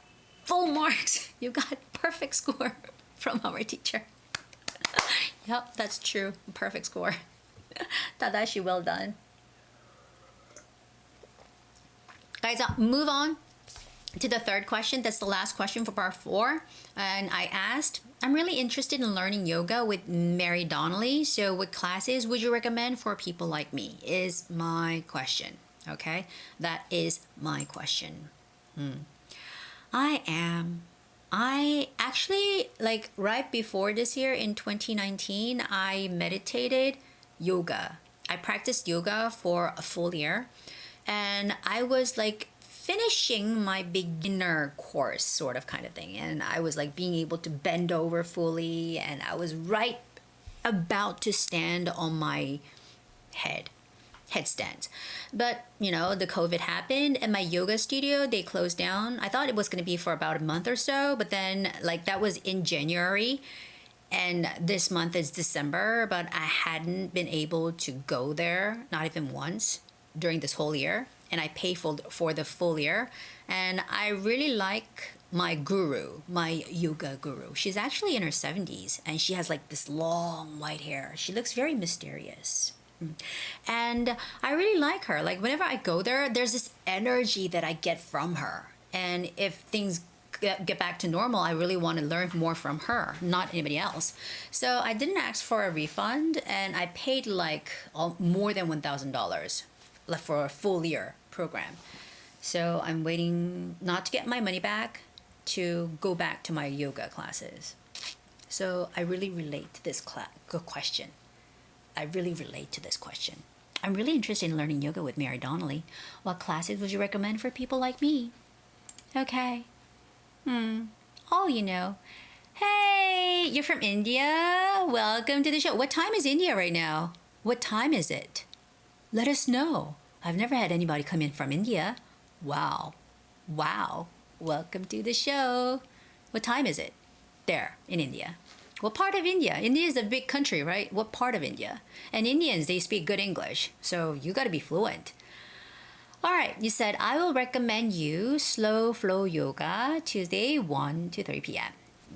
full marks. You got perfect score from our teacher. Yep, that's true. Perfect score. Tadashi, well done. Guys, move on to the third question. That's the last question for part 4. And I asked, I'm really interested in learning yoga with Mary Donnelly. So what classes would you recommend for people like me? Is my question. Okay, that is my question. I actually, like right before this year in 2019, I meditated yoga. I practiced yoga for a full year, and I was like finishing my beginner course sort of kind of thing, and I was like being able to bend over fully, and I was right about to stand on my headstand. But you know, the COVID happened and my yoga studio, they closed down. I thought it was going to be for about a month or so, but then like that was in January, and this month is December, but I hadn't been able to go there, not even once during this whole year, and I paid for the full year. And I really like my guru, my yoga guru. She's actually in her 70s, and she has like this long white hair. She looks very mysterious. And I really like her. Like whenever I go there, there's this energy that I get from her. And if things get back to normal, I really want to learn more from her, not anybody else. So I didn't ask for a refund, and I paid like more than $1,000 for a full year program. So I'm waiting not to get my money back to go back to my yoga classes. So I really relate to this question. I really relate to this question. I'm really interested in learning yoga with Mary Donnelly. What classes would you recommend for people like me? Okay. Oh, you know. Hey, you're from India? Welcome to the show. What time is India right now? What time is it? Let us know. I've never had anybody come in from India. Wow. Wow. Welcome to the show. What time is it there in India? What part of India? India is a big country, right? What part of India? And Indians, they speak good English, so you got to be fluent. All right, you said, I will recommend you slow flow yoga Tuesday 1 to 3 p.m.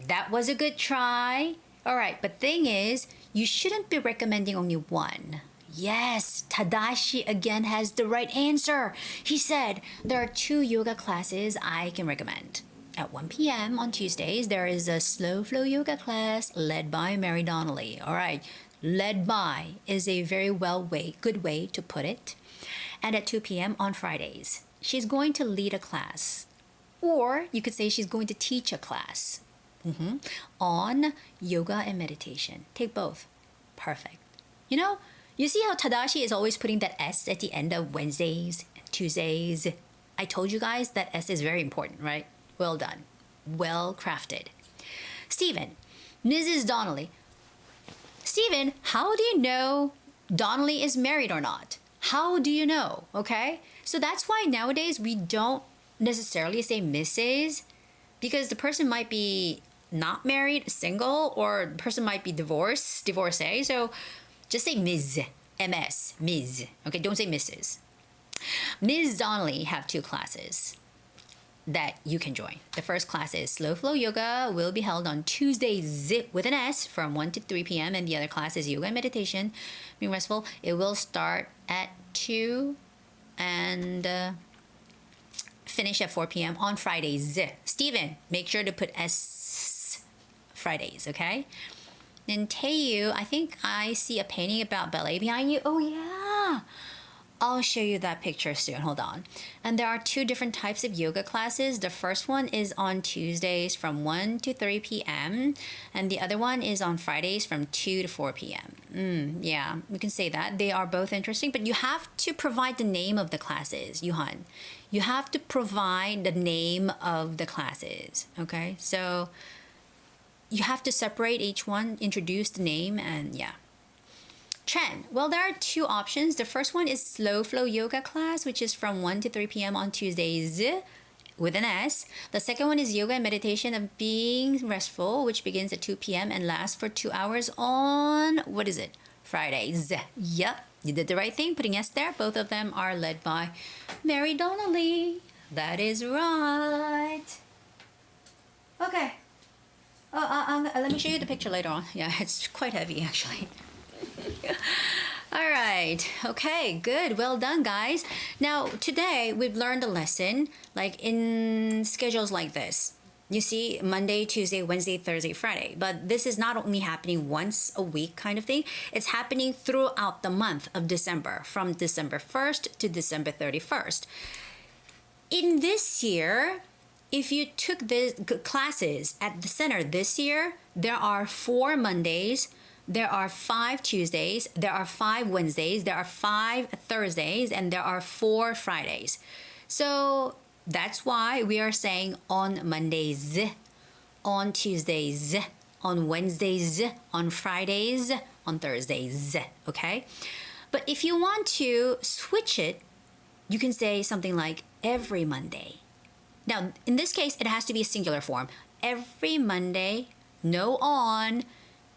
That was a good try. All right, but thing is, you shouldn't be recommending only one. Yes, Tadashi again has the right answer. He said, there are 2 yoga classes I can recommend. At 1 p.m. on Tuesdays, there is a slow flow yoga class led by Mary Donnelly. All right, led by is a very good way to put it. And at 2 p.m. on Fridays, she's going to lead a class. Or you could say she's going to teach a class on yoga and meditation. Take both. Perfect. You know, you see how Tadashi is always putting that S at the end of Wednesdays, Tuesdays. I told you guys that S is very important, right? Well done. Well crafted. Stephen, Mrs. Donnelly. Stephen, how do you know Donnelly is married or not? How do you know? Okay? So that's why nowadays we don't necessarily say Mrs. because the person might be not married, single, or the person might be divorcee. So just say Ms. MS. Ms. Okay, don't say Mrs. Ms. Donnelly have 2 classes that you can join. The first class is Slow Flow Yoga, will be held on Tuesdays with an S from 1 to 3 p.m. And the other class is Yoga and Meditation, being restful. It will start at 2 and finish at 4 p.m. on Fridays. Steven, make sure to put S Fridays, okay? Then Taeyu, I think I see a painting about ballet behind you. Oh yeah! I'll show you that picture soon. Hold on. And there are 2 different types of yoga classes. The first one is on Tuesdays from 1 to 3 p.m. And the other one is on Fridays from 2 to 4 p.m. Yeah, we can say that. They are both interesting, but you have to provide the name of the classes, Yuhan. You have to provide the name of the classes, okay? So you have to separate each one, introduce the name, and yeah. Chen, well, there are 2 options. The first one is Slow Flow Yoga class, which is from 1 to 3 p.m. on Tuesdays with an S. The second one is Yoga and Meditation of Being Restful, which begins at 2 p.m. and lasts for 2 hours on, what is it? Fridays. Yep, you did the right thing, putting S there. Both of them are led by Mary Donnelly. That is right. Okay. Let me show you the picture later on. Yeah, it's quite heavy, actually. All right. Okay, good. Well done, guys. Now, today we've learned a lesson like in schedules like this. You see, Monday, Tuesday, Wednesday, Thursday, Friday. But this is not only happening once a week kind of thing. It's happening throughout the month of December, from December 1st to December 31st. In this year, if you took the classes at the center this year, there are 4 Mondays, there are 5 Tuesdays, there are 5 Wednesdays, there are 5 Thursdays, and there are 4 Fridays. So that's why we are saying on Mondays, on Tuesdays, on Wednesdays, on Fridays, on Thursdays, okay? But if you want to switch it, you can say something like every Monday. Now, in this case, it has to be a singular form. Every Monday, no on,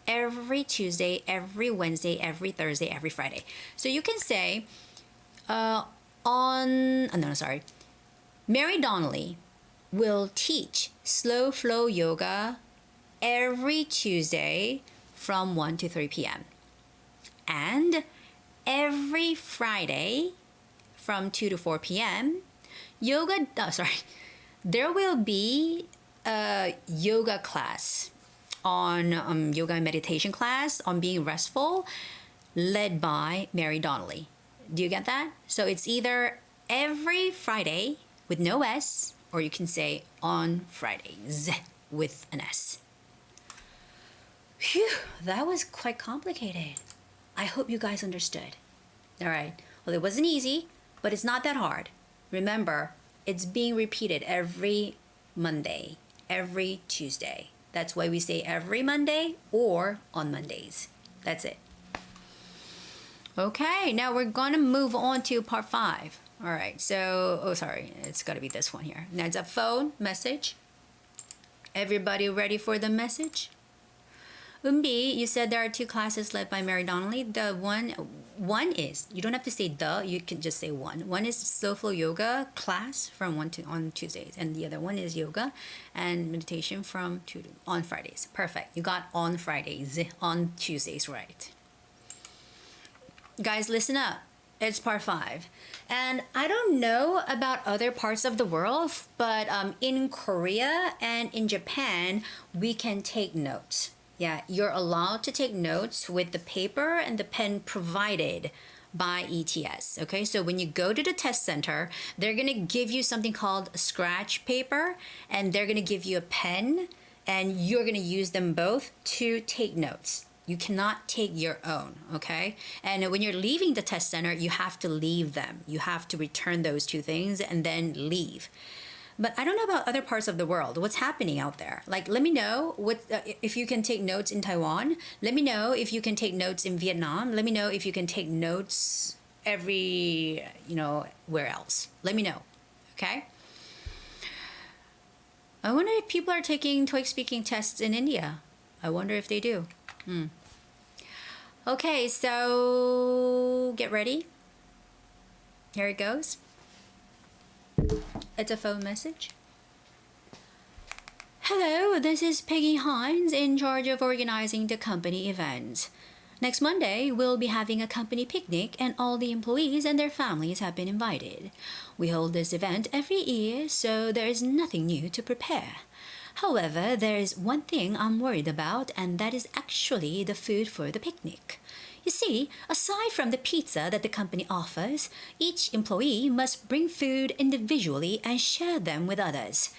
every Tuesday, every Wednesday, every Thursday, every Friday. So you can say Mary Donnelly will teach slow flow yoga every Tuesday from 1 to 3 p.m. And every Friday from 2 to 4 p.m. There will be a yoga class on yoga and meditation class on being restful led by Mary Donnelly. Do you get that? So it's either every Friday with no S, or you can say on Fridays with an S. Phew, that was quite complicated. I hope you guys understood. All right, well, it wasn't easy, but it's not that hard. Remember, it's being repeated every Monday, every Tuesday. That's why we say every Monday or on Mondays. That's it. Okay, now we're gonna move on to part 5. All right, so, it's gotta be this one here. Now it's a phone message. Everybody ready for the message? Umbi, you said there are 2 classes led by Mary Donnelly. The one is, you don't have to say the, you can just say one. One is slow flow yoga class from 1 to on Tuesdays, and the other one is yoga and meditation from 2 to on Fridays. Perfect. You got on Fridays, on Tuesdays right. Guys, listen up. It's part 5. And I don't know about other parts of the world, but in Korea and in Japan, we can take notes. Yeah, you're allowed to take notes with the paper and the pen provided by ETS. Okay, so when you go to the test center, they're gonna give you something called scratch paper, and they're gonna give you a pen, and you're gonna use them both to take notes. You cannot take your own, okay? And when you're leaving the test center, you have to leave them. You have to return those 2 things and then leave. But I don't know about other parts of the world. What's happening out there? Like, let me know if you can take notes in Taiwan. Let me know if you can take notes in Vietnam. Let me know if you can take notes where else. Let me know, okay? I wonder if people are taking TOEIC speaking tests in India. I wonder if they do. Okay, so get ready. Here it goes. It's a phone message. Hello, this is Peggy Hines, in charge of organizing the company events. Next Monday, we'll be having a company picnic, and all the employees and their families have been invited. We hold this event every year, so there is nothing new to prepare. However, there is one thing I'm worried about, and that is actually the food for the picnic. You see, aside from the pizza that the company offers, each employee must bring food individually and share them with others.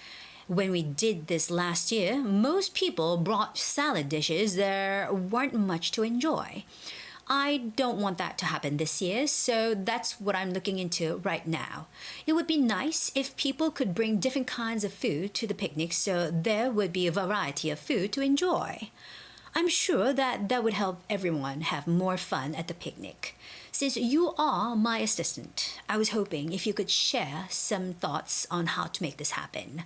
When we did this last year, most people brought salad dishes that weren't much to enjoy. I don't want that to happen this year, so that's what I'm looking into right now. It would be nice if people could bring different kinds of food to the picnic, so there would be a variety of food to enjoy. I'm sure that would help everyone have more fun at the picnic. Since you are my assistant, I was hoping if you could share some thoughts on how to make this happen.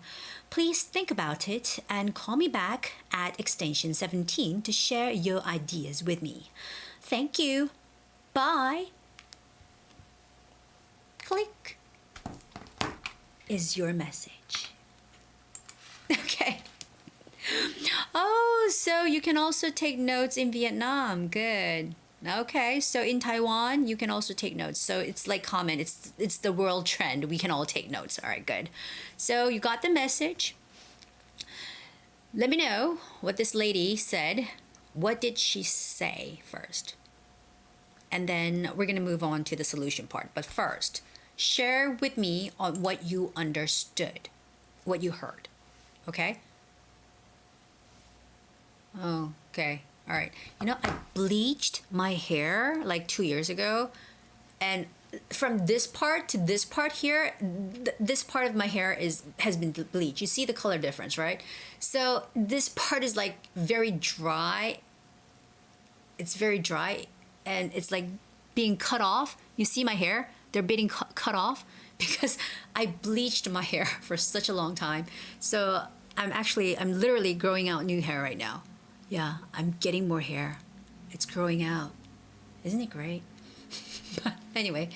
Please think about it and call me back at extension 17 to share your ideas with me. Thank you. Bye. Click is your message. Okay. Oh, so you can also take notes in Vietnam. Good. Okay, so in Taiwan, you can also take notes. So it's like common. It's the world trend. We can all take notes. All right, good. So you got the message. Let me know what this lady said. What did she say first? And then we're going to move on to the solution part. But first, share with me on what you understood, what you heard. Okay? Okay. All right. You know, I bleached my hair like 2 years ago. And from this part to this part here, this part of my hair has been bleached. You see the color difference, right? So this part is like very dry. It's very dry and it's like being cut off. You see my hair? They're being cut off because I bleached my hair for such a long time. So I'm literally growing out new hair right now. Yeah, I'm getting more hair. It's growing out. Isn't it great? But anyway,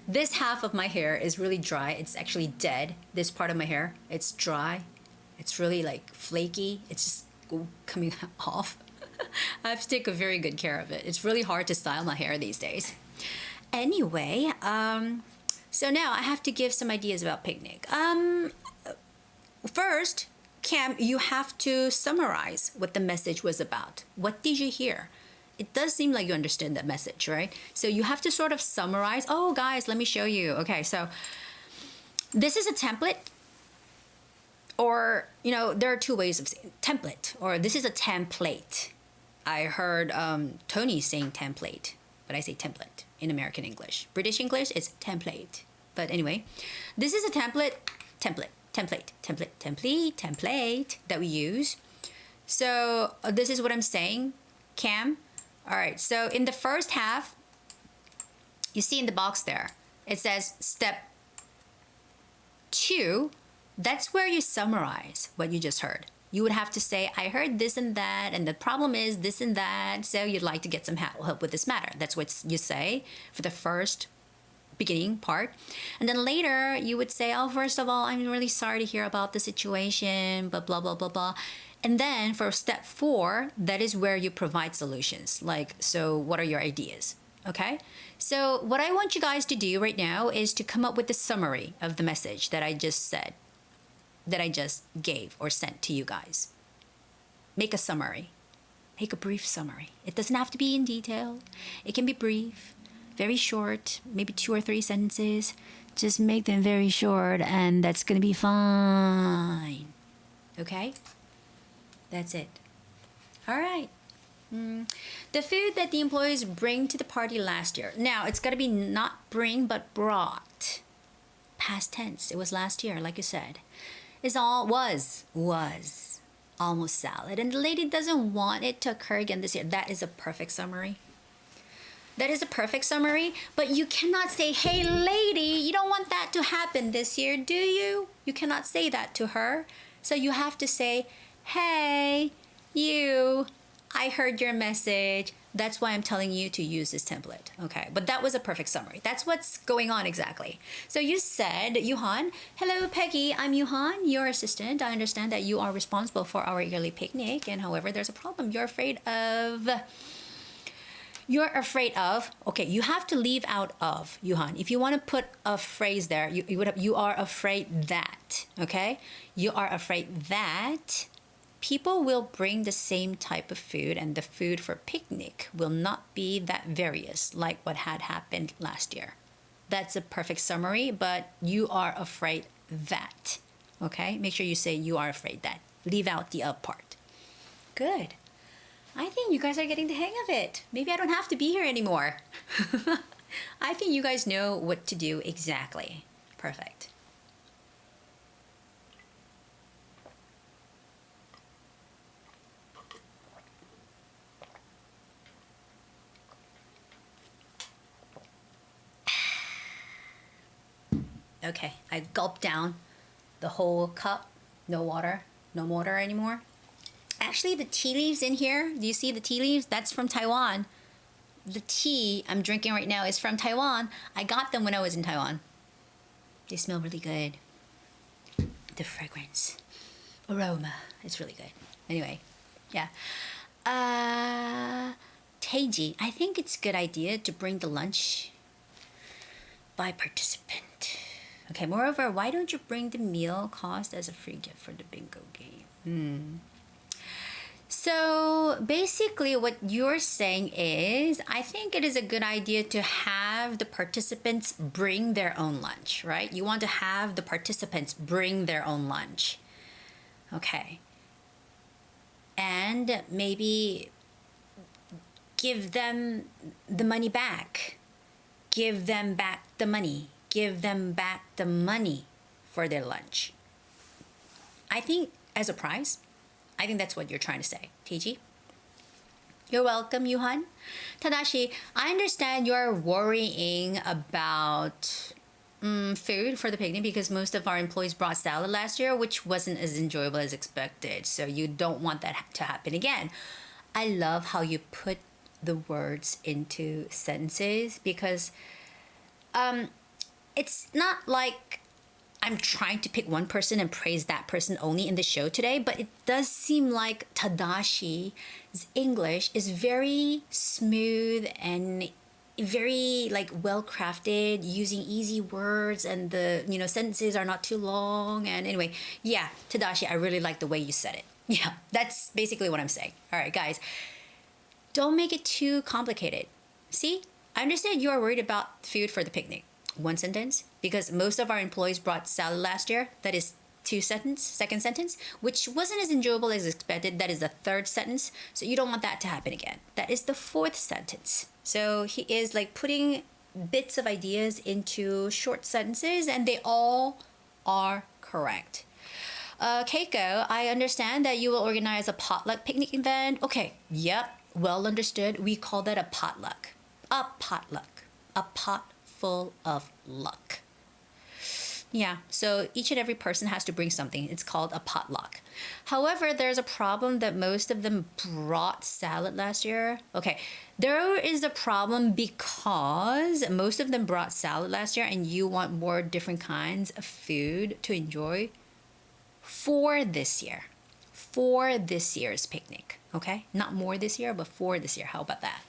this half of my hair is really dry. It's actually dead. This part of my hair, it's dry. It's really like flaky. It's just coming off. I have to take a very good care of it. It's really hard to style my hair these days. Anyway, so now I have to give some ideas about picnic. First, Cam, you have to summarize what the message was about. What did you hear? It does seem like you understood that message, right? So you have to sort of summarize. Oh, guys, let me show you. Okay, so this is a template. Or, you know, there are two ways of saying template. Or this is a template. I heard Tony saying template, but I say template in American English. British English is template. But anyway, this is a template that we use. So this is what I'm saying, Cam. All right, so in the first half, you see in the box there, it says step 2. That's where you summarize what you just heard. You would have to say, I heard this and that, and the problem is this and that, so you'd like to get some help with this matter. That's what you say for the first beginning part. And then later, you would say, oh, first of all, I'm really sorry to hear about the situation, but blah, blah, blah, blah. And then for step 4, that is where you provide solutions. Like, so what are your ideas? Okay? So what I want you guys to do right now is to come up with the summary of the message that I just said, that I just gave or sent to you guys. Make a summary. Make a brief summary. It doesn't have to be in detail. It can be brief, very short, maybe 2 or 3 sentences. Just make them very short and that's going to be fine. Okay? That's it. All right. The food that the employees bring to the party last year. Now, it's got to be not bring, but brought. Past tense. It was last year, like you said. It's all was almost salad. And the lady doesn't want it to occur again this year. That is a perfect summary. That is a perfect summary. But you cannot say, hey, lady, you don't want that to happen this year, do you? You cannot say that to her. So you have to say, hey, you, I heard your message. That's why I'm telling you to use this template. Okay, but that was a perfect summary. That's what's going on exactly. So you said, Yuhan, hello, Peggy. I'm Yuhan, your assistant. I understand that you are responsible for our yearly picnic. And however, there's a problem. You're afraid of, okay, you have to leave out of, Yuhan. If you want to put a phrase there, you are afraid that, okay? You are afraid that people will bring the same type of food and the food for picnic will not be that various like what had happened last year. That's a perfect summary, but you are afraid that, okay? Make sure you say you are afraid that. Leave out the of part. Good. I think you guys are getting the hang of it. Maybe I don't have to be here anymore. I think you guys know what to do exactly. Perfect. Okay, I gulped down the whole cup. No water anymore. Actually, the tea leaves in here, do you see the tea leaves? That's from Taiwan. The tea I'm drinking right now is from Taiwan. I got them when I was in Taiwan. They smell really good. The fragrance, aroma, it's really good. Anyway, yeah. Taiji, I think it's a good idea to bring the lunch by participant. Okay, moreover, why don't you bring the meal cost as a free gift for the bingo game? So basically what you're saying is, I think it is a good idea to have the participants bring their own lunch, right? You want to have the participants bring their own lunch. Okay. And maybe give them the money back. Give them back the money. Give them back the money for their lunch. I think as a prize, I think that's what you're trying to say, TG. You're welcome, Yuhan. Tadashi, I understand you're worrying about food for the picnic because most of our employees brought salad last year, which wasn't as enjoyable as expected. So you don't want that to happen again. I love how you put the words into sentences because it's not like I'm trying to pick one person and praise that person only in the show today, but it does seem like Tadashi's English is very smooth and very like well crafted, using easy words, and the sentences are not too long. And anyway, yeah, Tadashi, I really like the way you said it. Yeah, that's basically what I'm saying. All right, guys, don't make it too complicated. See, I understand you are worried about food for the picnic. One sentence, because most of our employees brought salad last year. That is second sentence, which wasn't as enjoyable as expected. That is the third sentence. So you don't want that to happen again. That is the fourth sentence. So he is like putting bits of ideas into short sentences, and they all are correct. Keiko, I understand that you will organize a potluck picnic event. Okay, yep, well understood. We call that a potluck. A potluck. A pot full of luck. Yeah, so each and every person has to bring something. It's called a potluck. However, there's a problem that most of them brought salad last year. Okay, there is a problem because most of them brought salad last year and you want more different kinds of food to enjoy for this year. For this year's picnic, okay? Not more this year, but for this year. How about that?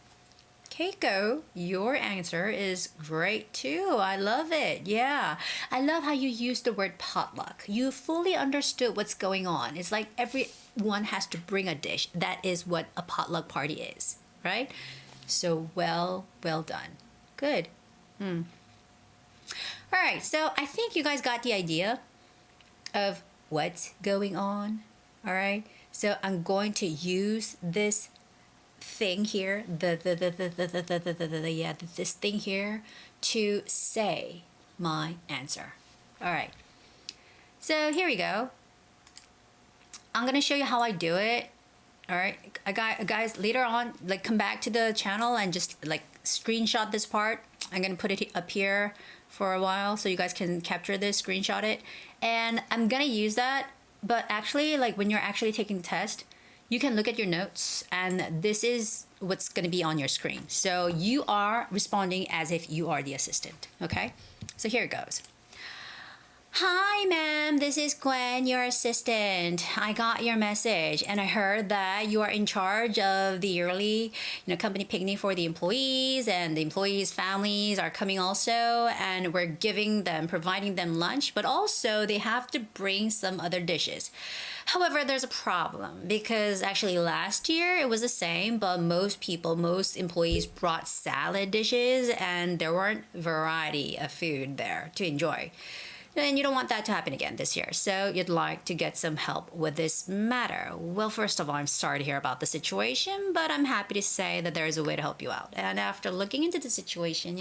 Keiko, your answer is great too. I love it. Yeah. I love how you use the word potluck. You fully understood what's going on. It's like everyone has to bring a dish. That is what a potluck party is, right? So well done. Good. All right. So I think you guys got the idea of what's going on. All right. So I'm going to use this thing here, this thing here to say my answer. All right. So here we go. I'm gonna show you how I do it. All right, guys, later on, like come back to the channel and just like screenshot this part. I'm gonna put it up here for a while so you guys can capture this, screenshot it, and I'm gonna use that. But actually, like when you're actually taking the test, you can look at your notes and this is what's going to be on your screen. So you are responding as if you are the assistant, okay? So here it goes. Hi, ma'am, this is Gwen, your assistant. I got your message and I heard that you are in charge of the yearly company picnic for the employees, and the employees' families are coming also, and we're providing them lunch, but also they have to bring some other dishes. However, there's a problem because actually last year it was the same, but most employees brought salad dishes and there weren't variety of food there to enjoy. And you don't want that to happen again this year. So you'd like to get some help with this matter. Well, first of all, I'm sorry to hear about the situation, but I'm happy to say that there is a way to help you out. And after looking into the situation,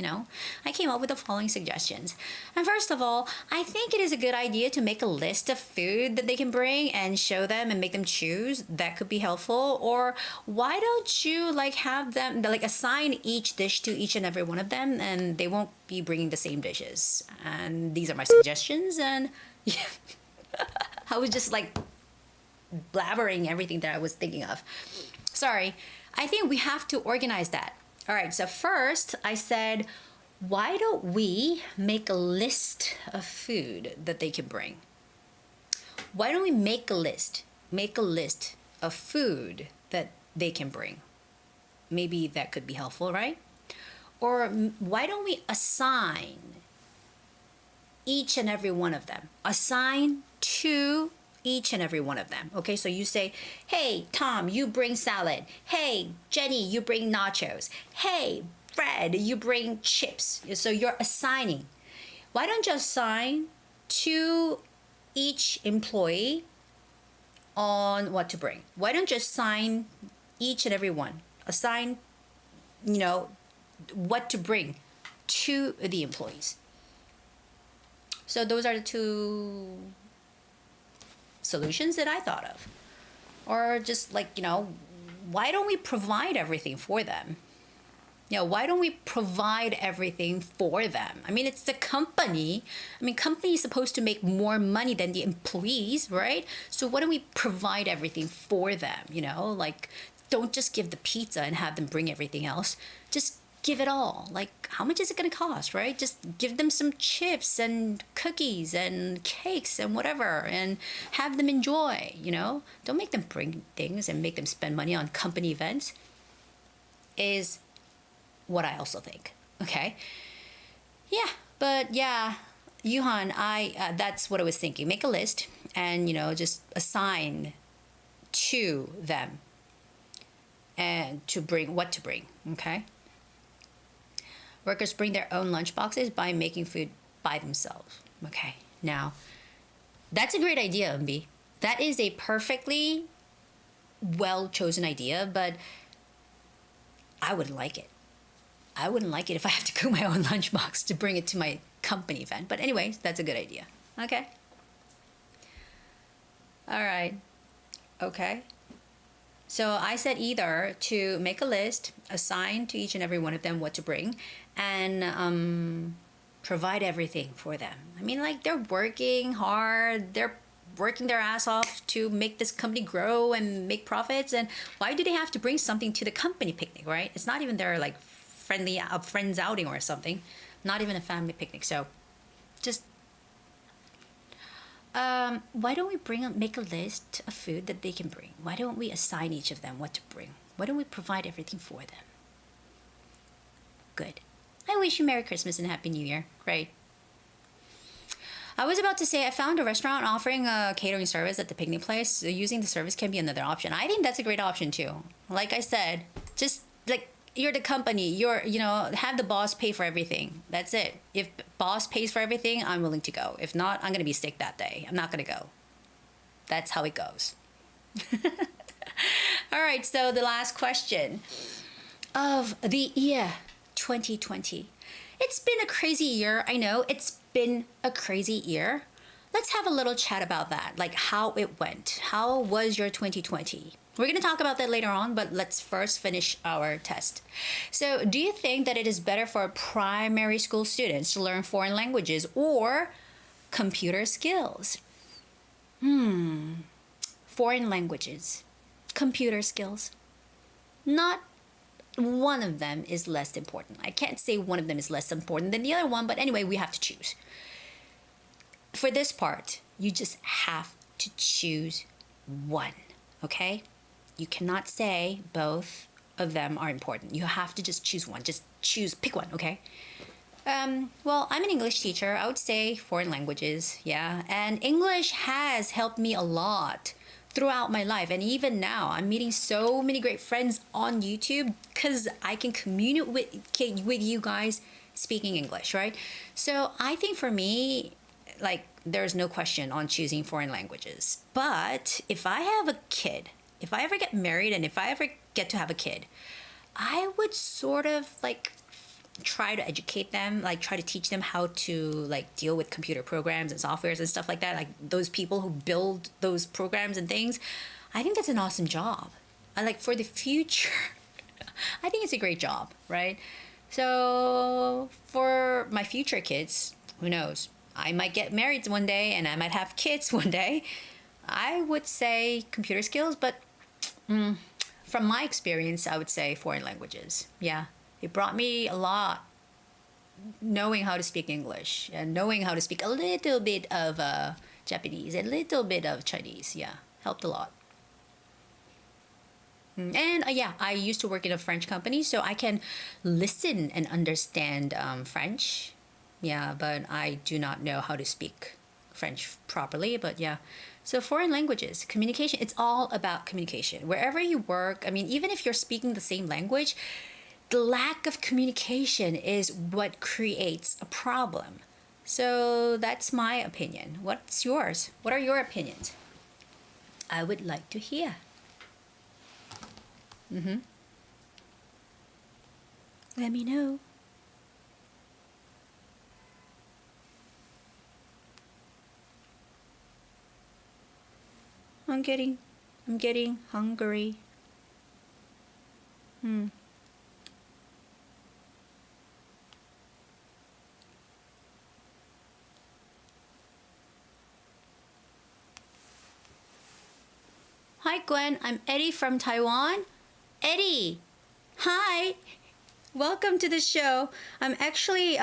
I came up with the following suggestions. And first of all, I think it is a good idea to make a list of food that they can bring and show them and make them choose. That could be helpful. Or why don't you have them assign each dish to each and every one of them, and they won't be bringing the same dishes. And these are my suggestions, and yeah, I was just blabbering everything that I was thinking of. Sorry. I think we have to organize that. All right, so first I said, why don't we make a list of food that they can bring? Why don't we make a list of food that they can bring? maybe that could be helpful, right? Or why don't we assign each and every one of them? Assign to each and every one of them. Okay, so you say, hey, Tom, you bring salad. Hey, Jenny, you bring nachos. Hey, Fred, you bring chips. So you're assigning. Why don't you assign to each employee on what to bring? Why don't you assign each and every one? Assign, what to bring to the employees. So those are the two solutions that I thought of. Or just why don't we provide everything for them? Why don't we provide everything for them? I mean, it's the company. I mean, company is supposed to make more money than the employees, right? So why don't we provide everything for them? Don't just give the pizza and have them bring everything else. Just give it all. How much is it going to cost, right? Just give them some chips and cookies and cakes and whatever and have them enjoy, Don't make them bring things and make them spend money on company events is what I also think, okay? Yeah, but yeah, Yuhan, that's what I was thinking. Make a list and, just assign to them and to bring what to bring, okay? Workers bring their own lunch boxes by making food by themselves. Okay, now, that's a great idea, Umbi. That is a perfectly well-chosen idea, but I wouldn't like it. I wouldn't like it if I have to cook my own lunchbox to bring it to my company event. But anyways, that's a good idea. Okay. All right. Okay. So I said either to make a list, assign to each and every one of them what to bring, and provide everything for them. I mean, they're working hard. They're working their ass off to make this company grow and make profits. And why do they have to bring something to the company picnic, right? It's not even their friends outing or something. Not even a family picnic. So just why don't we make a list of food that they can bring? Why don't we assign each of them what to bring? Why don't we provide everything for them? Good. I wish you Merry Christmas and Happy New Year. Great. I was about to say I found a restaurant offering a catering service at the picnic place. So using the service can be another option. I think that's a great option too. Like I said, just you're the company, have the boss pay for everything. That's it. If boss pays for everything, I'm willing to go. If not, I'm going to be sick that day. I'm not going to go. That's how it goes. All right, so the last question of the year 2020. It's been a crazy year. I know it's been a crazy year. Let's have a little chat about that, how it went. How was your 2020? We're going to talk about that later on, but let's first finish our test. So, do you think that it is better for primary school students to learn foreign languages or computer skills? Foreign languages, computer skills. Not one of them is less important. I can't say one of them is less important than the other one, but anyway, we have to choose. For this part, you just have to choose one, okay? You cannot say both of them are important. You have to just choose one. Just pick one, okay? Well, I'm an English teacher. I would say foreign languages, yeah. And English has helped me a lot throughout my life. And even now, I'm meeting so many great friends on YouTube because I can communicate with you guys speaking English, right? So I think for me, there's no question on choosing foreign languages. But if I have a kid, if I ever get married and if I ever get to have a kid, I would sort of try to educate them, try to teach them how to deal with computer programs and softwares and stuff like that. Those people who build those programs and things. I think that's an awesome job. For the future, I think it's a great job, right? So for my future kids, who knows? I might get married one day and I might have kids one day. I would say computer skills, but from my experience, I would say foreign languages. Yeah, it brought me a lot knowing how to speak English and knowing how to speak a little bit of Japanese, a little bit of Chinese. Yeah, helped a lot. And yeah, I used to work in a French company, so I can listen and understand French. Yeah, but I do not know how to speak French properly. But yeah, so foreign languages, communication, it's all about communication. Wherever you work, I mean, even if you're speaking the same language, the lack of communication is what creates a problem. So that's my opinion. What's yours? What are your opinions? I would like to hear. Let me know. I'm getting hungry. Hi Gwen, I'm Eddie from Taiwan. Eddie, hi. Welcome to the show. I'm actually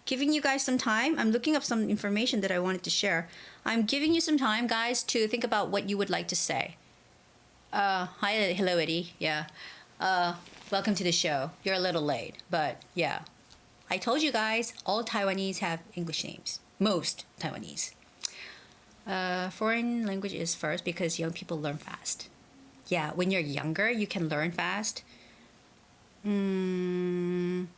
giving you guys some time. I'm looking up some information that I wanted to share. I'm giving you some time, guys, to think about what you would like to say. Hello, Eddie. Yeah. Welcome to the show. You're a little late, but yeah. I told you guys, all Taiwanese have English names. Most Taiwanese. Foreign language is first because young people learn fast. Yeah, when you're younger, you can learn fast. And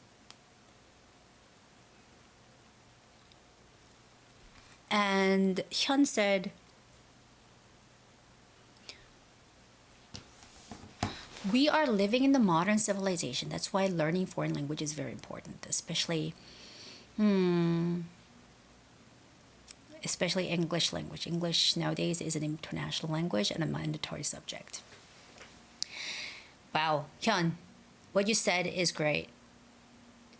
Hyun said, we are living in the modern civilization. That's why learning foreign language is very important, especially English language. English nowadays is an international language and a mandatory subject. Wow, Hyun, what you said is great.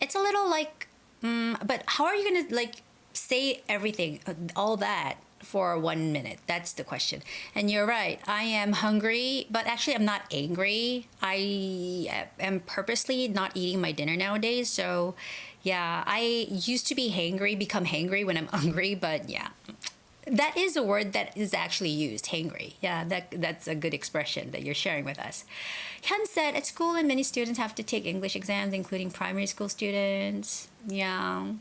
It's a little like, but how are you gonna like say everything, all that for 1 minute? That's the question. And you're right, I am hungry, but actually I'm not angry. I am purposely not eating my dinner nowadays. So yeah, I used to be hangry, become hangry when I'm hungry, but yeah. That is a word that is actually used, hangry. Yeah, that's a good expression that you're sharing with us. Hyun said, at school and many students have to take English exams, including primary school students. Yeah.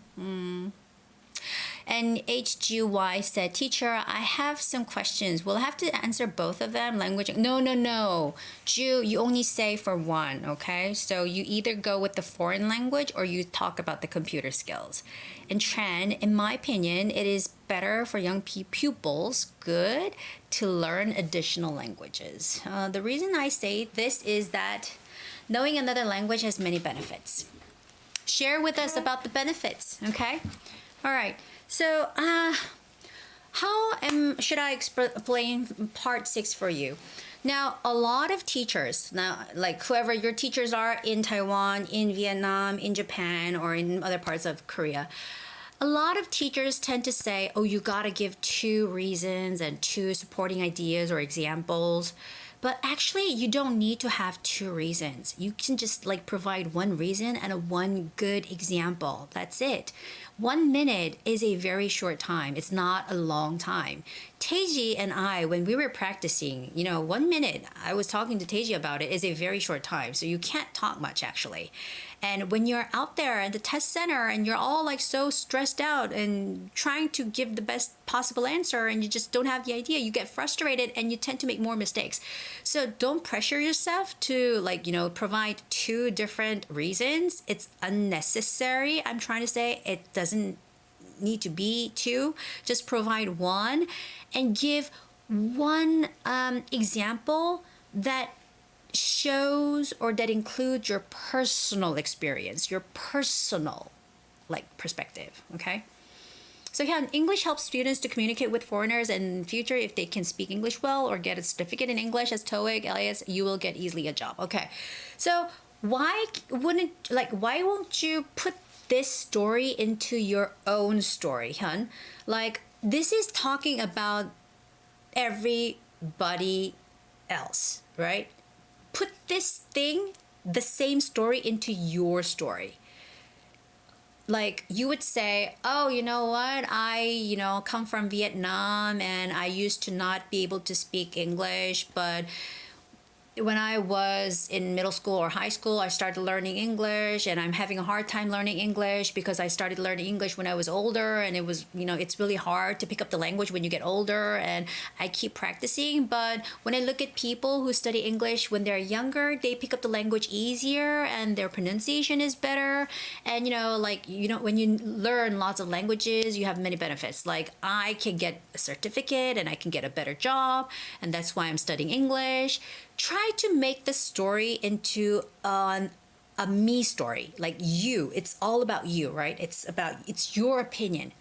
And HGY said, teacher, I have some questions. We'll have to answer both of them. Language. No. Ju, you only say for one, okay? So you either go with the foreign language or you talk about the computer skills. And Tran, in my opinion, it is better for young pupils, good, to learn additional languages. The reason I say this is that knowing another language has many benefits. Share with us about the benefits, okay? All right. So, should I explain part 6 for you? Now, a lot of teachers, like whoever your teachers are in Taiwan, in Vietnam, in Japan, or in other parts of Korea, a lot of teachers tend to say, oh, you gotta give 2 reasons and 2 supporting ideas or examples. But actually, you don't need to have 2 reasons. You can just like provide 1 reason and one good example. That's it. 1 minute is a very short time. It's not a long time. Teji and I, when we were practicing, 1 minute, I was talking to Teji about it, is a very short time. So you can't talk much actually. And when you're out there at the test center and you're all like so stressed out and trying to give the best possible answer and you just don't have the idea, you get frustrated and you tend to make more mistakes. So don't pressure yourself to provide 2 different reasons. It's unnecessary. I'm trying to say it doesn't need to be 2. Just provide 1 and give 1 example that shows or that includes your personal experience, your personal perspective, okay? So yeah, English helps students to communicate with foreigners, and in the future, if they can speak English well or get a certificate in English as TOEIC, IELTS, you will get easily a job. Okay, so why won't you put this story into your own story, Hyun? Like, this is talking about everybody else, right? Put this thing, the same story, into your story. Like, you would say, oh, you know what? I, come from Vietnam and I used to not be able to speak English, but when I was in middle school or high school, I started learning English, and I'm having a hard time learning English because I started learning English when I was older, and it was, it's really hard to pick up the language when you get older, and I keep practicing. But when I look at people who study English when they're younger, they pick up the language easier and their pronunciation is better. And when you learn lots of languages, you have many benefits. Like I can get a certificate and I can get a better job, and that's why I'm studying English. Try to make the story into a me story, like you. It's all about you, right? It's your opinion.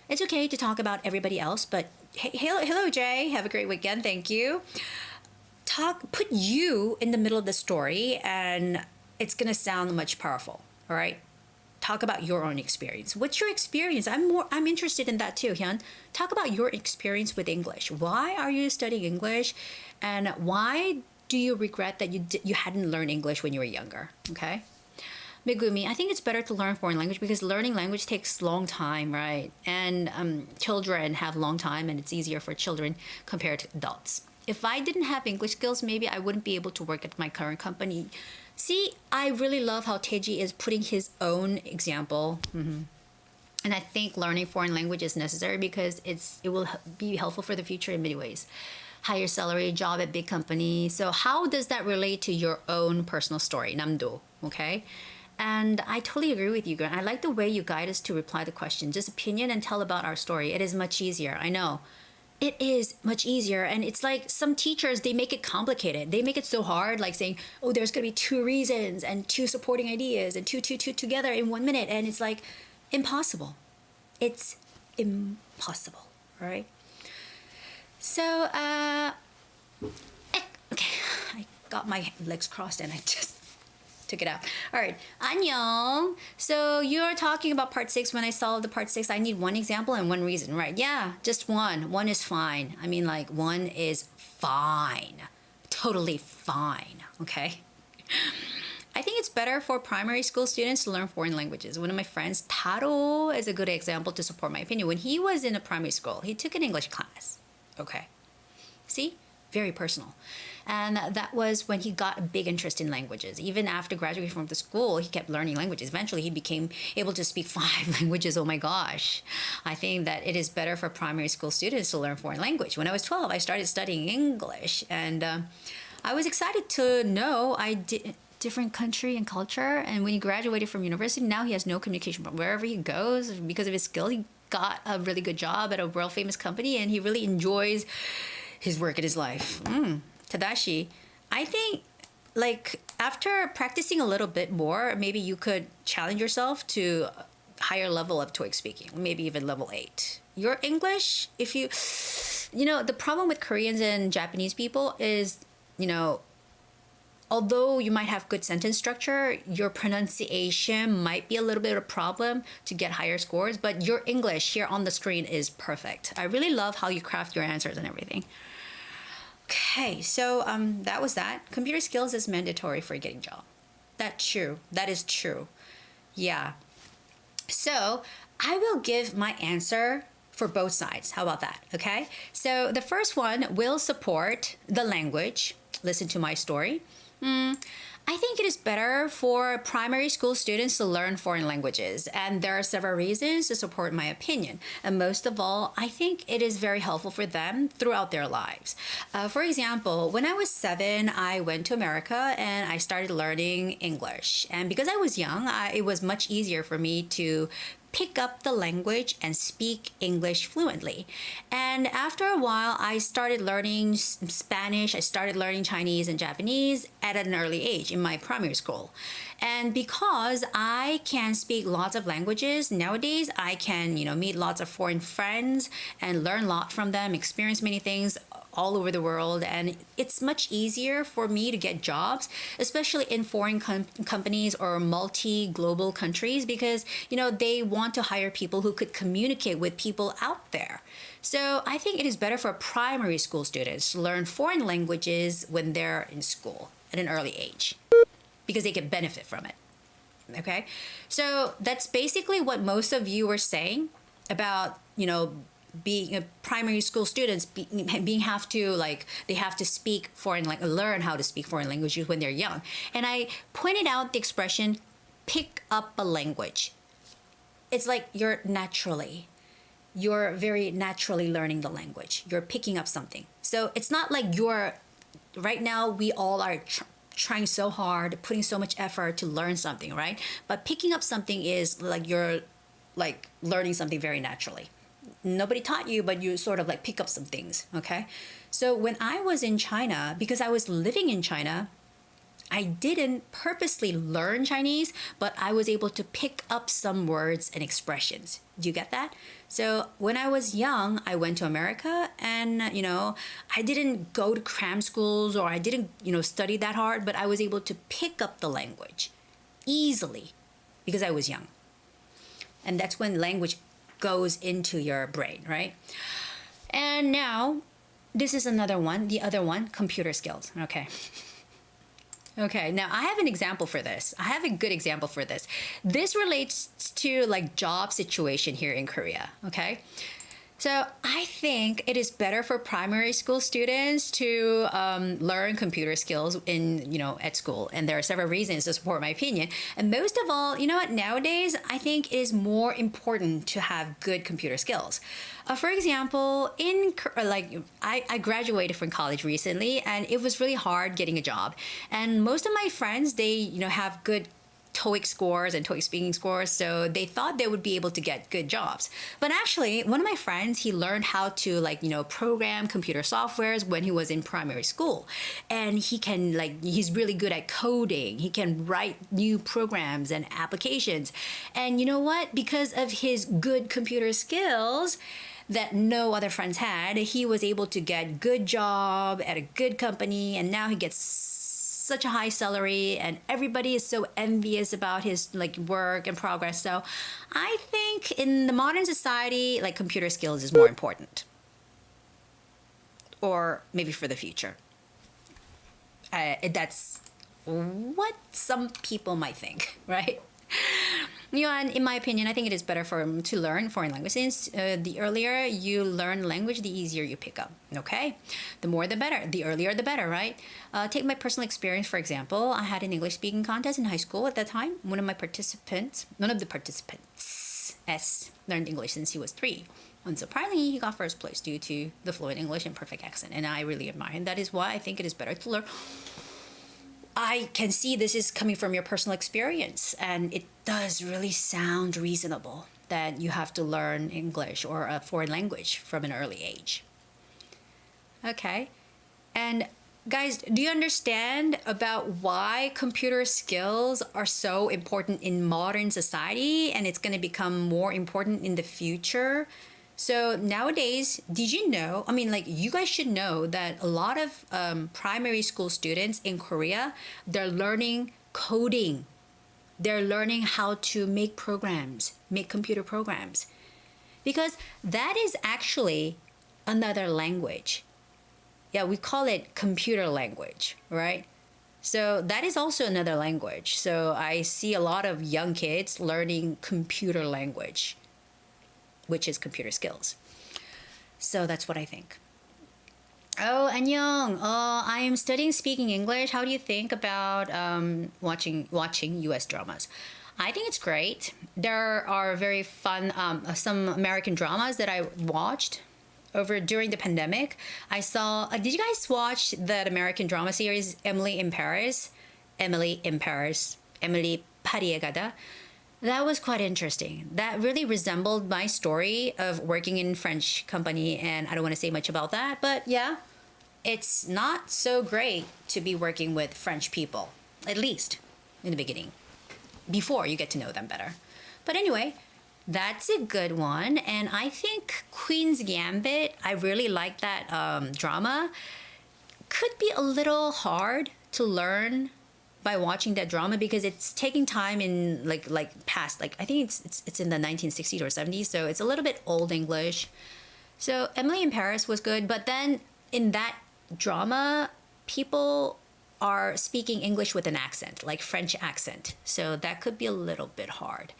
It's okay to talk about everybody else, but hey, hello Jay, have a great weekend, thank you. Put you in the middle of the story, and it's gonna sound much powerful. All right, talk about your own experience. What's your experience? I'm interested in that too, Hyun. Talk about your experience with English. Why are you studying English, and why do you regret that you hadn't learned English when you were younger? Okay. Megumi, I think it's better to learn foreign language because learning language takes long time, right? And children have long time, and it's easier for children compared to adults. If I didn't have English skills, maybe I wouldn't be able to work at my current company. See, I really love how Teji is putting his own example. And I think learning foreign language is necessary because it will be helpful for the future in many ways. Higher salary, job at big company. So how does that relate to your own personal story? Namdo, okay? And I totally agree with you, Grant. I like the way you guide us to reply the question. Just opinion and tell about our story. It is much easier. I know. It is much easier. And it's like some teachers, they make it complicated. They make it so hard, like saying, oh, there's going to be 2 reasons and 2 supporting ideas and two together in 1 minute. And it's like impossible. It's impossible, right? So, okay, I got my legs crossed and I just took it out. All right, 안녕. So you're talking about part 6. When I solve the part 6, I need 1 example and 1 reason, right? Yeah, just 1. 1 is fine. I mean, like 1 is fine, totally fine, okay? I think it's better for primary school students to learn foreign languages. One of my friends, Taro, is a good example to support my opinion. When he was in a primary school, he took an English class. Okay. See? Very personal. And that was when he got a big interest in languages. Even after graduating from the school, he kept learning languages. Eventually, he became able to speak 5 languages. Oh my gosh. I think that it is better for primary school students to learn foreign language. When I was 12, I started studying English. And I was excited to know I did different country and culture. And when he graduated from university, now he has no communication. But wherever he goes, because of his skill, he got a really good job at a world famous company, and he really enjoys his work in his life. Tadashi, I think like after practicing a little bit more, maybe you could challenge yourself to a higher level of TOEIC speaking, maybe even level 8. Your English, if the problem with Koreans and Japanese people is, although you might have good sentence structure, your pronunciation might be a little bit of a problem to get higher scores, but your English here on the screen is perfect. I really love how you craft your answers and everything. Okay, so that was that. Computer skills is mandatory for getting a job. That's true. That is true. Yeah. So I will give my answer for both sides. How about that? Okay. So the first one will support the language. Listen to my story. I think it is better for primary school students to learn foreign languages, and there are several reasons to support my opinion. And most of all, I think it is very helpful for them throughout their lives. For example, when I was 7, I went to America and I started learning English. And because I was young, it was much easier for me to pick up the language and speak English fluently. And after a while, I started learning Spanish, I started learning Chinese and Japanese at an early age in my primary school. And because I can speak lots of languages nowadays, I can, meet lots of foreign friends and learn a lot from them, experience many things all over the world, and it's much easier for me to get jobs, especially in foreign companies or multi-global countries, because they want to hire people who could communicate with people out there. So I think it is better for primary school students to learn foreign languages when they're in school at an early age, because they can benefit from it. Okay, so that's basically what most of you were saying about being a primary school students being have to like they have to speak foreign like learn how to speak foreign languages when they're young. And I pointed out the expression pick up a language. It's like you're very naturally learning the language. You're picking up something. So it's not like right now we all are trying so hard, putting so much effort to learn something, right? But picking up something is like you're like learning something very naturally. Nobody taught you, but you sort of like pick up some things, okay? So when I was in China, because I was living in China, I didn't purposely learn Chinese, but I was able to pick up some words and expressions. Do you get that? So when I was young, I went to America and, I didn't go to cram schools or I didn't, study that hard, but I was able to pick up the language easily because I was young. And that's when language goes into your brain, right? And now, this is another one, the other one, computer skills, okay? Okay, now I have an example for this. I have a good example for this. This relates to like job situation here in Korea, okay? So I think it is better for primary school students to learn computer skills at school. And there are several reasons to support my opinion. And most of all, you know what, nowadays, I think it is more important to have good computer skills. For example, I graduated from college recently and it was really hard getting a job. And most of my friends, they, have good TOEIC scores and TOEIC speaking scores, so they thought they would be able to get good jobs. But actually, one of my friends, he learned how to program computer softwares when he was in primary school. And he's really good at coding. He can write new programs and applications. And you know what? Because of his good computer skills that no other friends had, he was able to get good job at a good company, and now he gets such a high salary and everybody is so envious about his work and progress. So I think in the modern society, computer skills is more important, or maybe for the future. That's what some people might think, right? And in my opinion, I think it is better to learn foreign language since the earlier you learn language, the easier you pick up, okay? The more the better. The earlier the better, right? Take my personal experience, for example. I had an English speaking contest in high school at that time. One of the participants, learned English since he was 3. And surprisingly, he got first place due to the fluent English and perfect accent. And I really admire him. That is why I think it is better to learn. I can see this is coming from your personal experience, and it does really sound reasonable that you have to learn English or a foreign language from an early age. Okay, and guys, do you understand about why computer skills are so important in modern society and it's going to become more important in the future? So nowadays, did you know, you guys should know that a lot of primary school students in Korea, they're learning coding. They're learning how to make computer programs. Because that is actually another language. Yeah, we call it computer language, right? So that is also another language. So I see a lot of young kids learning computer language, which is computer skills. So that's what I think. Oh, 안녕. I am studying speaking English. How do you think about watching US dramas? I think it's great. There are very fun, some American dramas that I watched during the pandemic. I saw, did you guys watch that American drama series, Emily in Paris? Emily 파리에 가다. That was quite interesting. That really resembled my story of working in French company, and I don't want to say much about that, but yeah, it's not so great to be working with French people, at least in the beginning, before you get to know them better. But anyway, that's a good one, and I think Queen's Gambit, I really like that drama. Could be a little hard to learn by watching that drama because it's taking time in past, I think it's in the 1960s or 70s, so it's a little bit old English. So Emily in Paris was good, but then in that drama, people are speaking English with an accent, like French accent. So that could be a little bit hard.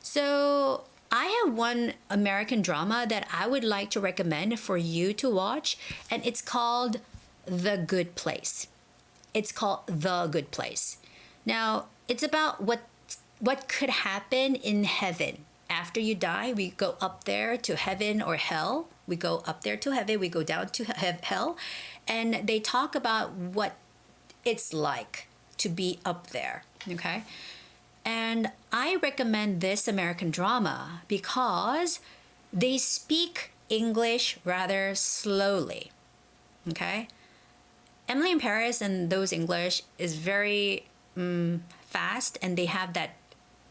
So I have one American drama that I would like to recommend for you to watch, and it's called The Good Place. It's called The Good Place. Now, it's about what could happen in heaven. After you die, we go up there to heaven or hell. We go up there to heaven, we go down to hell, and they talk about what it's like to be up there, okay? And I recommend this American drama because they speak English rather slowly, okay? Emily in Paris and those English is very fast, and they have that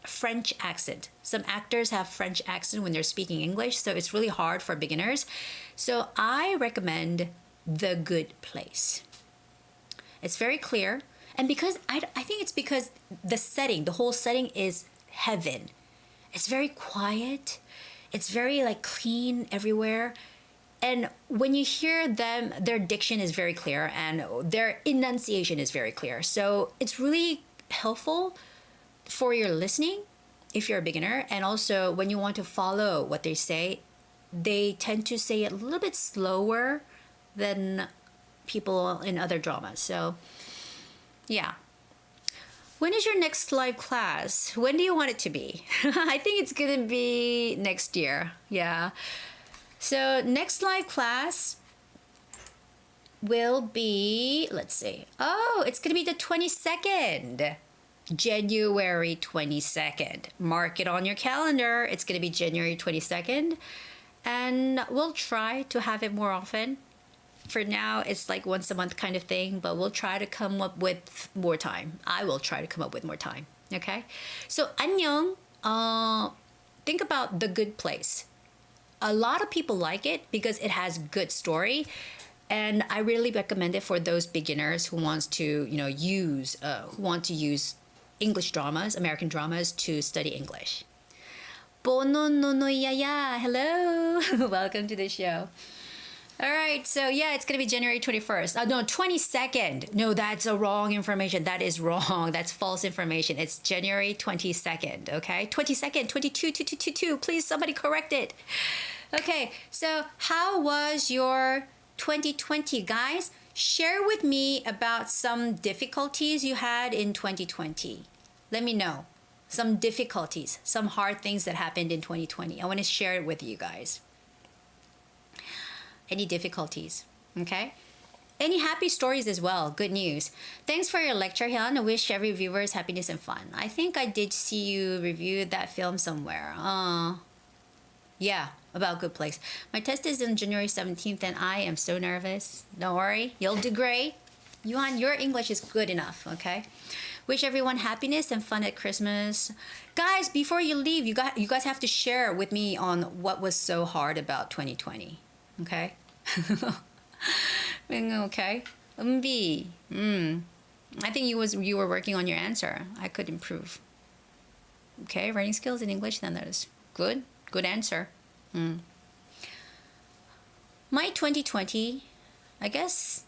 French accent. Some actors have French accent when they're speaking English, so it's really hard for beginners. So I recommend The Good Place. It's very clear. And because I think it's because the whole setting is heaven. It's very quiet. It's very like clean everywhere. And when you hear them, their diction is very clear and their enunciation is very clear. So it's really helpful for your listening if you're a beginner. And also when you want to follow what they say, they tend to say it a little bit slower than people in other dramas. So yeah. When is your next live class? When do you want it to be? I think it's gonna be next year. Yeah. So next live class will be, let's see. Oh, it's gonna be the 22nd. January 22nd. Mark it on your calendar. It's gonna be January 22nd. And we'll try to have it more often. For now, it's like once a month kind of thing, but we'll try to come up with more time. I will try to come up with more time. Okay? So, 안녕. Think about The Good Place. A lot of people like it because it has good story. And I really recommend it for those beginners who wants to, use English dramas, American dramas to study English. Bonononoyaya. Hello. Welcome to the show. All right, so yeah, it's going to be January 21st. No, 22nd. No, that's a wrong information. That is wrong. That's false information. It's January 22nd, okay? 22nd, 22. Please, somebody correct it. Okay, so how was your 2020, guys? Share with me about some difficulties you had in 2020. Let me know. Some difficulties, some hard things that happened in 2020. I want to share it with you guys. Any difficulties, okay? Any happy stories as well, good news. Thanks for your lecture, Hyun. I wish every viewer's happiness and fun. I think I did see you review that film somewhere. Yeah, about Good Place. My test is on January 17th and I am so nervous. Don't worry, you'll do great. Yuan, your English is good enough, okay? Wish everyone happiness and fun at Christmas. Guys, before you leave, you guys have to share with me on what was so hard about 2020, okay? Okay. I think you were working on your answer. I could improve. Okay, writing skills in English, then that is good. Good answer. My 2020, I guess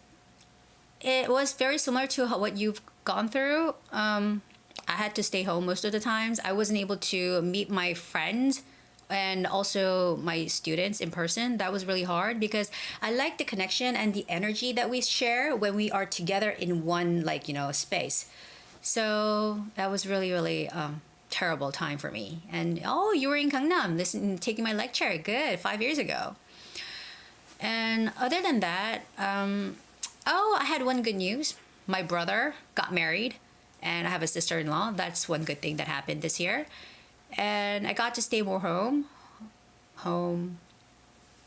it was very similar to what you've gone through. I had to stay home most of the times. I wasn't able to meet my friends and also my students in person. That was really hard because I like the connection and the energy that we share when we are together in one space. So that was really, really terrible time for me. And you were in Gangnam taking my lecture. Good, 5 years ago. And other than that, I had one good news. My brother got married and I have a sister-in-law. That's one good thing that happened this year. And I got to stay more home,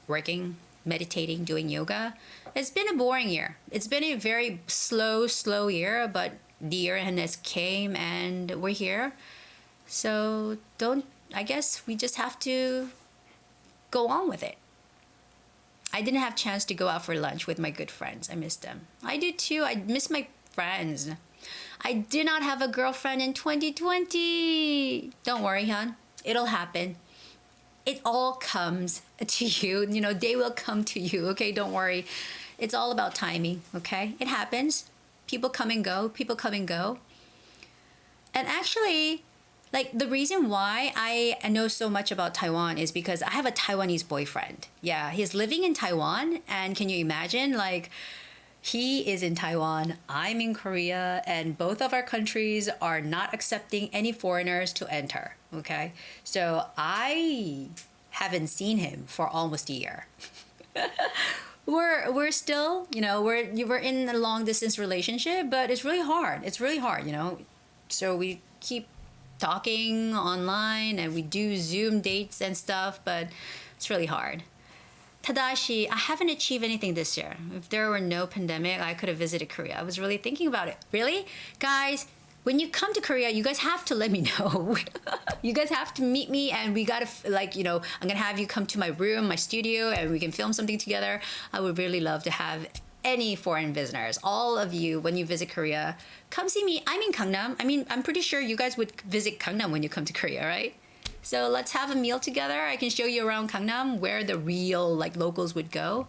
working, meditating, doing yoga. It's been a boring year. It's been a very slow year, but the year has came and we're here. So I guess we just have to go on with it. I didn't have a chance to go out for lunch with my good friends. I miss them. I do too. I miss my friends. I did not have a girlfriend in 2020. Don't worry, hon. It'll happen. It all comes to you. They will come to you, okay? Don't worry. It's all about timing, okay? It happens. People come and go. And actually, Like the reason why I know so much about Taiwan is because I have a Taiwanese boyfriend. Yeah, he's living in Taiwan, and can you imagine, like, he is in Taiwan, I'm in Korea, and both of our countries are not accepting any foreigners to enter. Okay, so I haven't seen him for almost a year. We're still, we're in a long distance relationship, but it's really hard. It's really hard, So we keep talking online and we do Zoom dates and stuff, but it's really hard. Tadashi, I haven't achieved anything this year. If there were no pandemic, I could have visited Korea. I was really thinking about it. Really? Guys, when you come to Korea, you guys have to let me know. You guys have to meet me, and we gotta, I'm gonna have you come to my room, my studio, and we can film something together. I would really love to have any foreign visitors, all of you, when you visit Korea, come see me. I'm in Gangnam. I mean, I'm pretty sure you guys would visit Gangnam when you come to Korea, right? So let's have a meal together. I can show you around Gangnam where the real locals would go.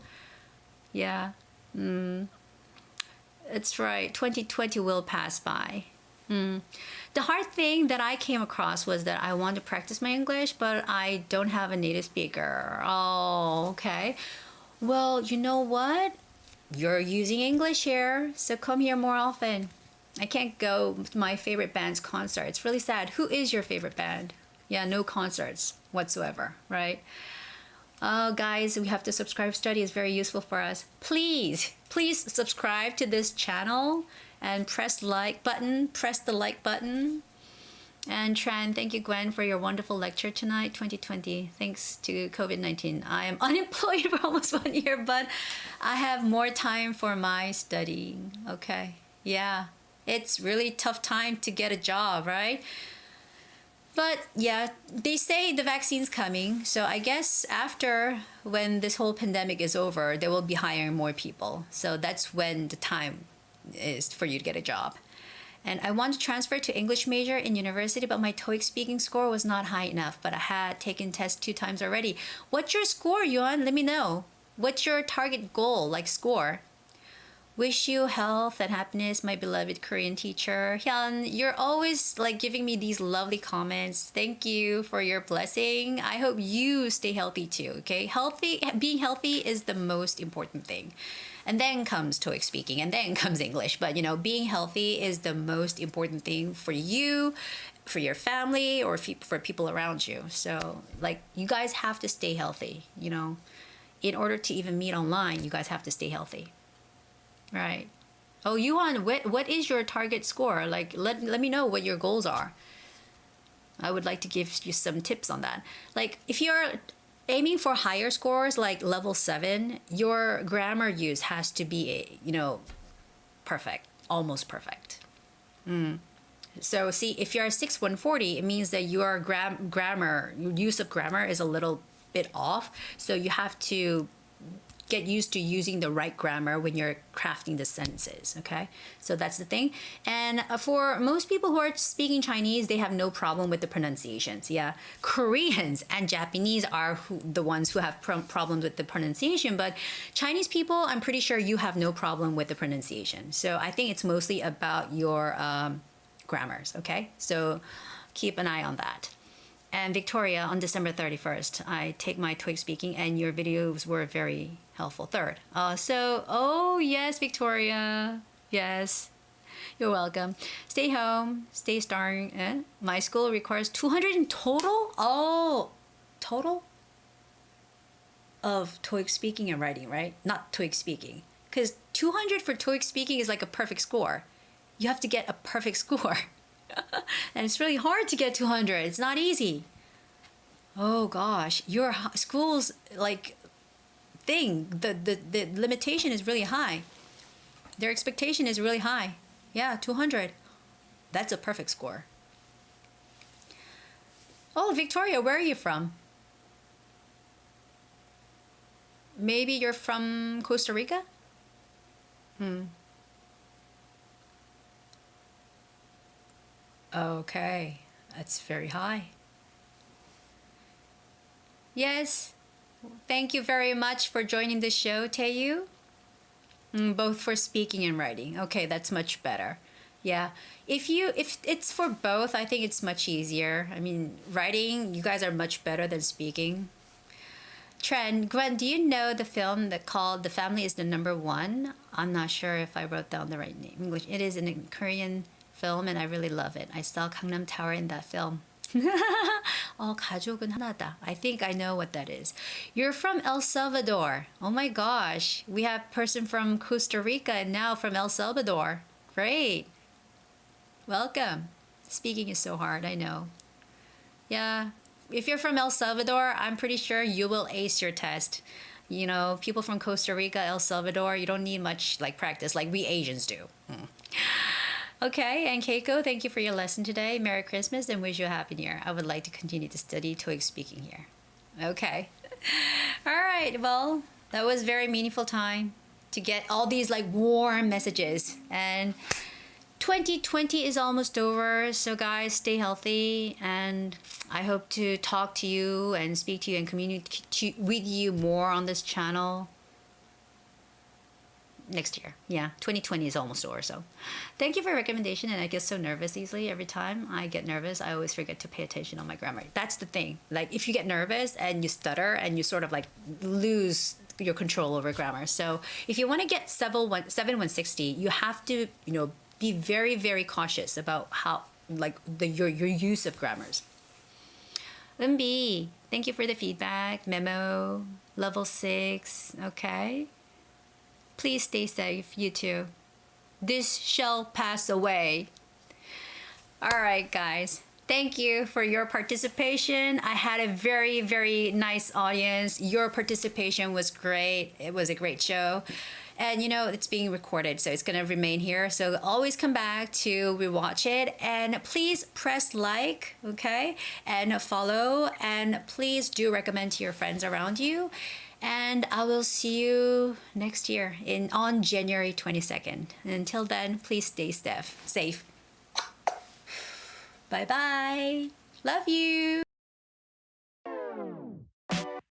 Yeah. That's right. 2020 will pass by. The hard thing that I came across was that I want to practice my English, but I don't have a native speaker. Oh, okay. Well, you know what? You're using English here, so come here more often. I can't go to my favorite band's concert. It's really sad. Who is your favorite band? Yeah, no concerts whatsoever, right? Oh, guys, we have to subscribe. Study is very useful for us. Please subscribe to this channel and press the like button. And Tran, thank you, Gwen, for your wonderful lecture tonight, 2020. Thanks to COVID-19. I am unemployed for almost 1 year, but I have more time for my studying. Okay, yeah. It's really tough time to get a job, right? But yeah, they say the vaccine's coming. So I guess after, when this whole pandemic is over, they will be hiring more people. So that's when the time is for you to get a job. And I want to transfer to English major in university, but my TOEIC speaking score was not high enough, but I had taken tests 2 times already. What's your score, Yuan? Let me know. What's your target goal, score? Wish you health and happiness, my beloved Korean teacher. Hyun, you're always giving me these lovely comments. Thank you for your blessing. I hope you stay healthy too, okay? Being healthy is the most important thing. And then comes TOEIC speaking, and then comes English. But, being healthy is the most important thing for you, for your family, or for people around you. So, you guys have to stay healthy, In order to even meet online, you guys have to stay healthy. Right. Oh, Yuan, what is your target score? Let me know what your goals are. I would like to give you some tips on that. If you're aiming for higher scores, like level 7, your grammar use has to be, perfect, almost perfect. So see, if you're a 6-140, it means that your use of grammar is a little bit off. So you have to get used to using the right grammar when you're crafting the sentences, okay? So that's the thing. And for most people who are speaking Chinese, they have no problem with the pronunciations, yeah. Koreans and Japanese are the ones who have problems with the pronunciation, but Chinese people, I'm pretty sure you have no problem with the pronunciation. So I think it's mostly about your grammars, okay? So keep an eye on that. And Victoria, on December 31st, I take my TOEIC speaking, and your videos were very helpful. 3rd. Oh yes, Victoria. Yes. You're welcome. Stay home. Stay strong. My school requires 200 in total? Oh, total? Of TOEIC speaking and writing, right? Not TOEIC speaking. Because 200 for TOEIC speaking is like a perfect score. You have to get a perfect score. And it's really hard to get 200. It's not easy. Oh gosh, your school's thing, the limitation is really high. Their expectation is really high. Yeah, 200. That's a perfect score. Oh, Victoria, where are you from? Maybe you're from Costa Rica? Okay, that's very high. Yes, thank you very much for joining the show, Taeyu. Both for speaking and writing. Okay, that's much better. Yeah. If it's for both, I think it's much easier. I mean, writing, you guys are much better than speaking. Gwen, do you know the film that called The Family is the Number One? I'm not sure if I wrote down the right name. English. It is a Korean film and I really love it. I saw Gangnam Tower in that film. 가족은 하나다. I think I know what that is. You're from El Salvador. Oh my gosh. We have a person from Costa Rica and now from El Salvador. Great. Welcome. Speaking is so hard, I know. Yeah. If you're from El Salvador, I'm pretty sure you will ace your test. You know, people from Costa Rica, El Salvador, you don't need much like practice like we Asians do. Okay, and Keiko, thank you for your lesson today. Merry Christmas and wish you a Happy New Year. I would like to continue to study TOEIC speaking here. Okay. All right, well, that was very meaningful time to get all these like warm messages. And 2020 is almost over, so guys, stay healthy. And I hope to talk to you and speak to you and communicate with you more on this channel next year. Yeah, 2020 is almost over, so thank you for your recommendation. And I get so nervous easily. Every time I get nervous, I always forget to pay attention on my grammar. That's the thing. Like if you get nervous and you stutter and you sort of like lose your control over grammar. So if you want to get 7160, you have to, you know, be very, very cautious about how like your use of grammars. Limbi, thank you for the feedback. Memo, level 6, okay? Please stay safe, you too. This shall pass away. All right, guys. Thank you for your participation. I had a very, very nice audience. Your participation was great. It was a great show. And you know, it's being recorded, so it's gonna remain here. So always come back to rewatch it. And please press like, okay? And follow. And please do recommend to your friends around you. And I will see you next year on January 22nd. And until then, please stay safe. Bye-bye. Love you.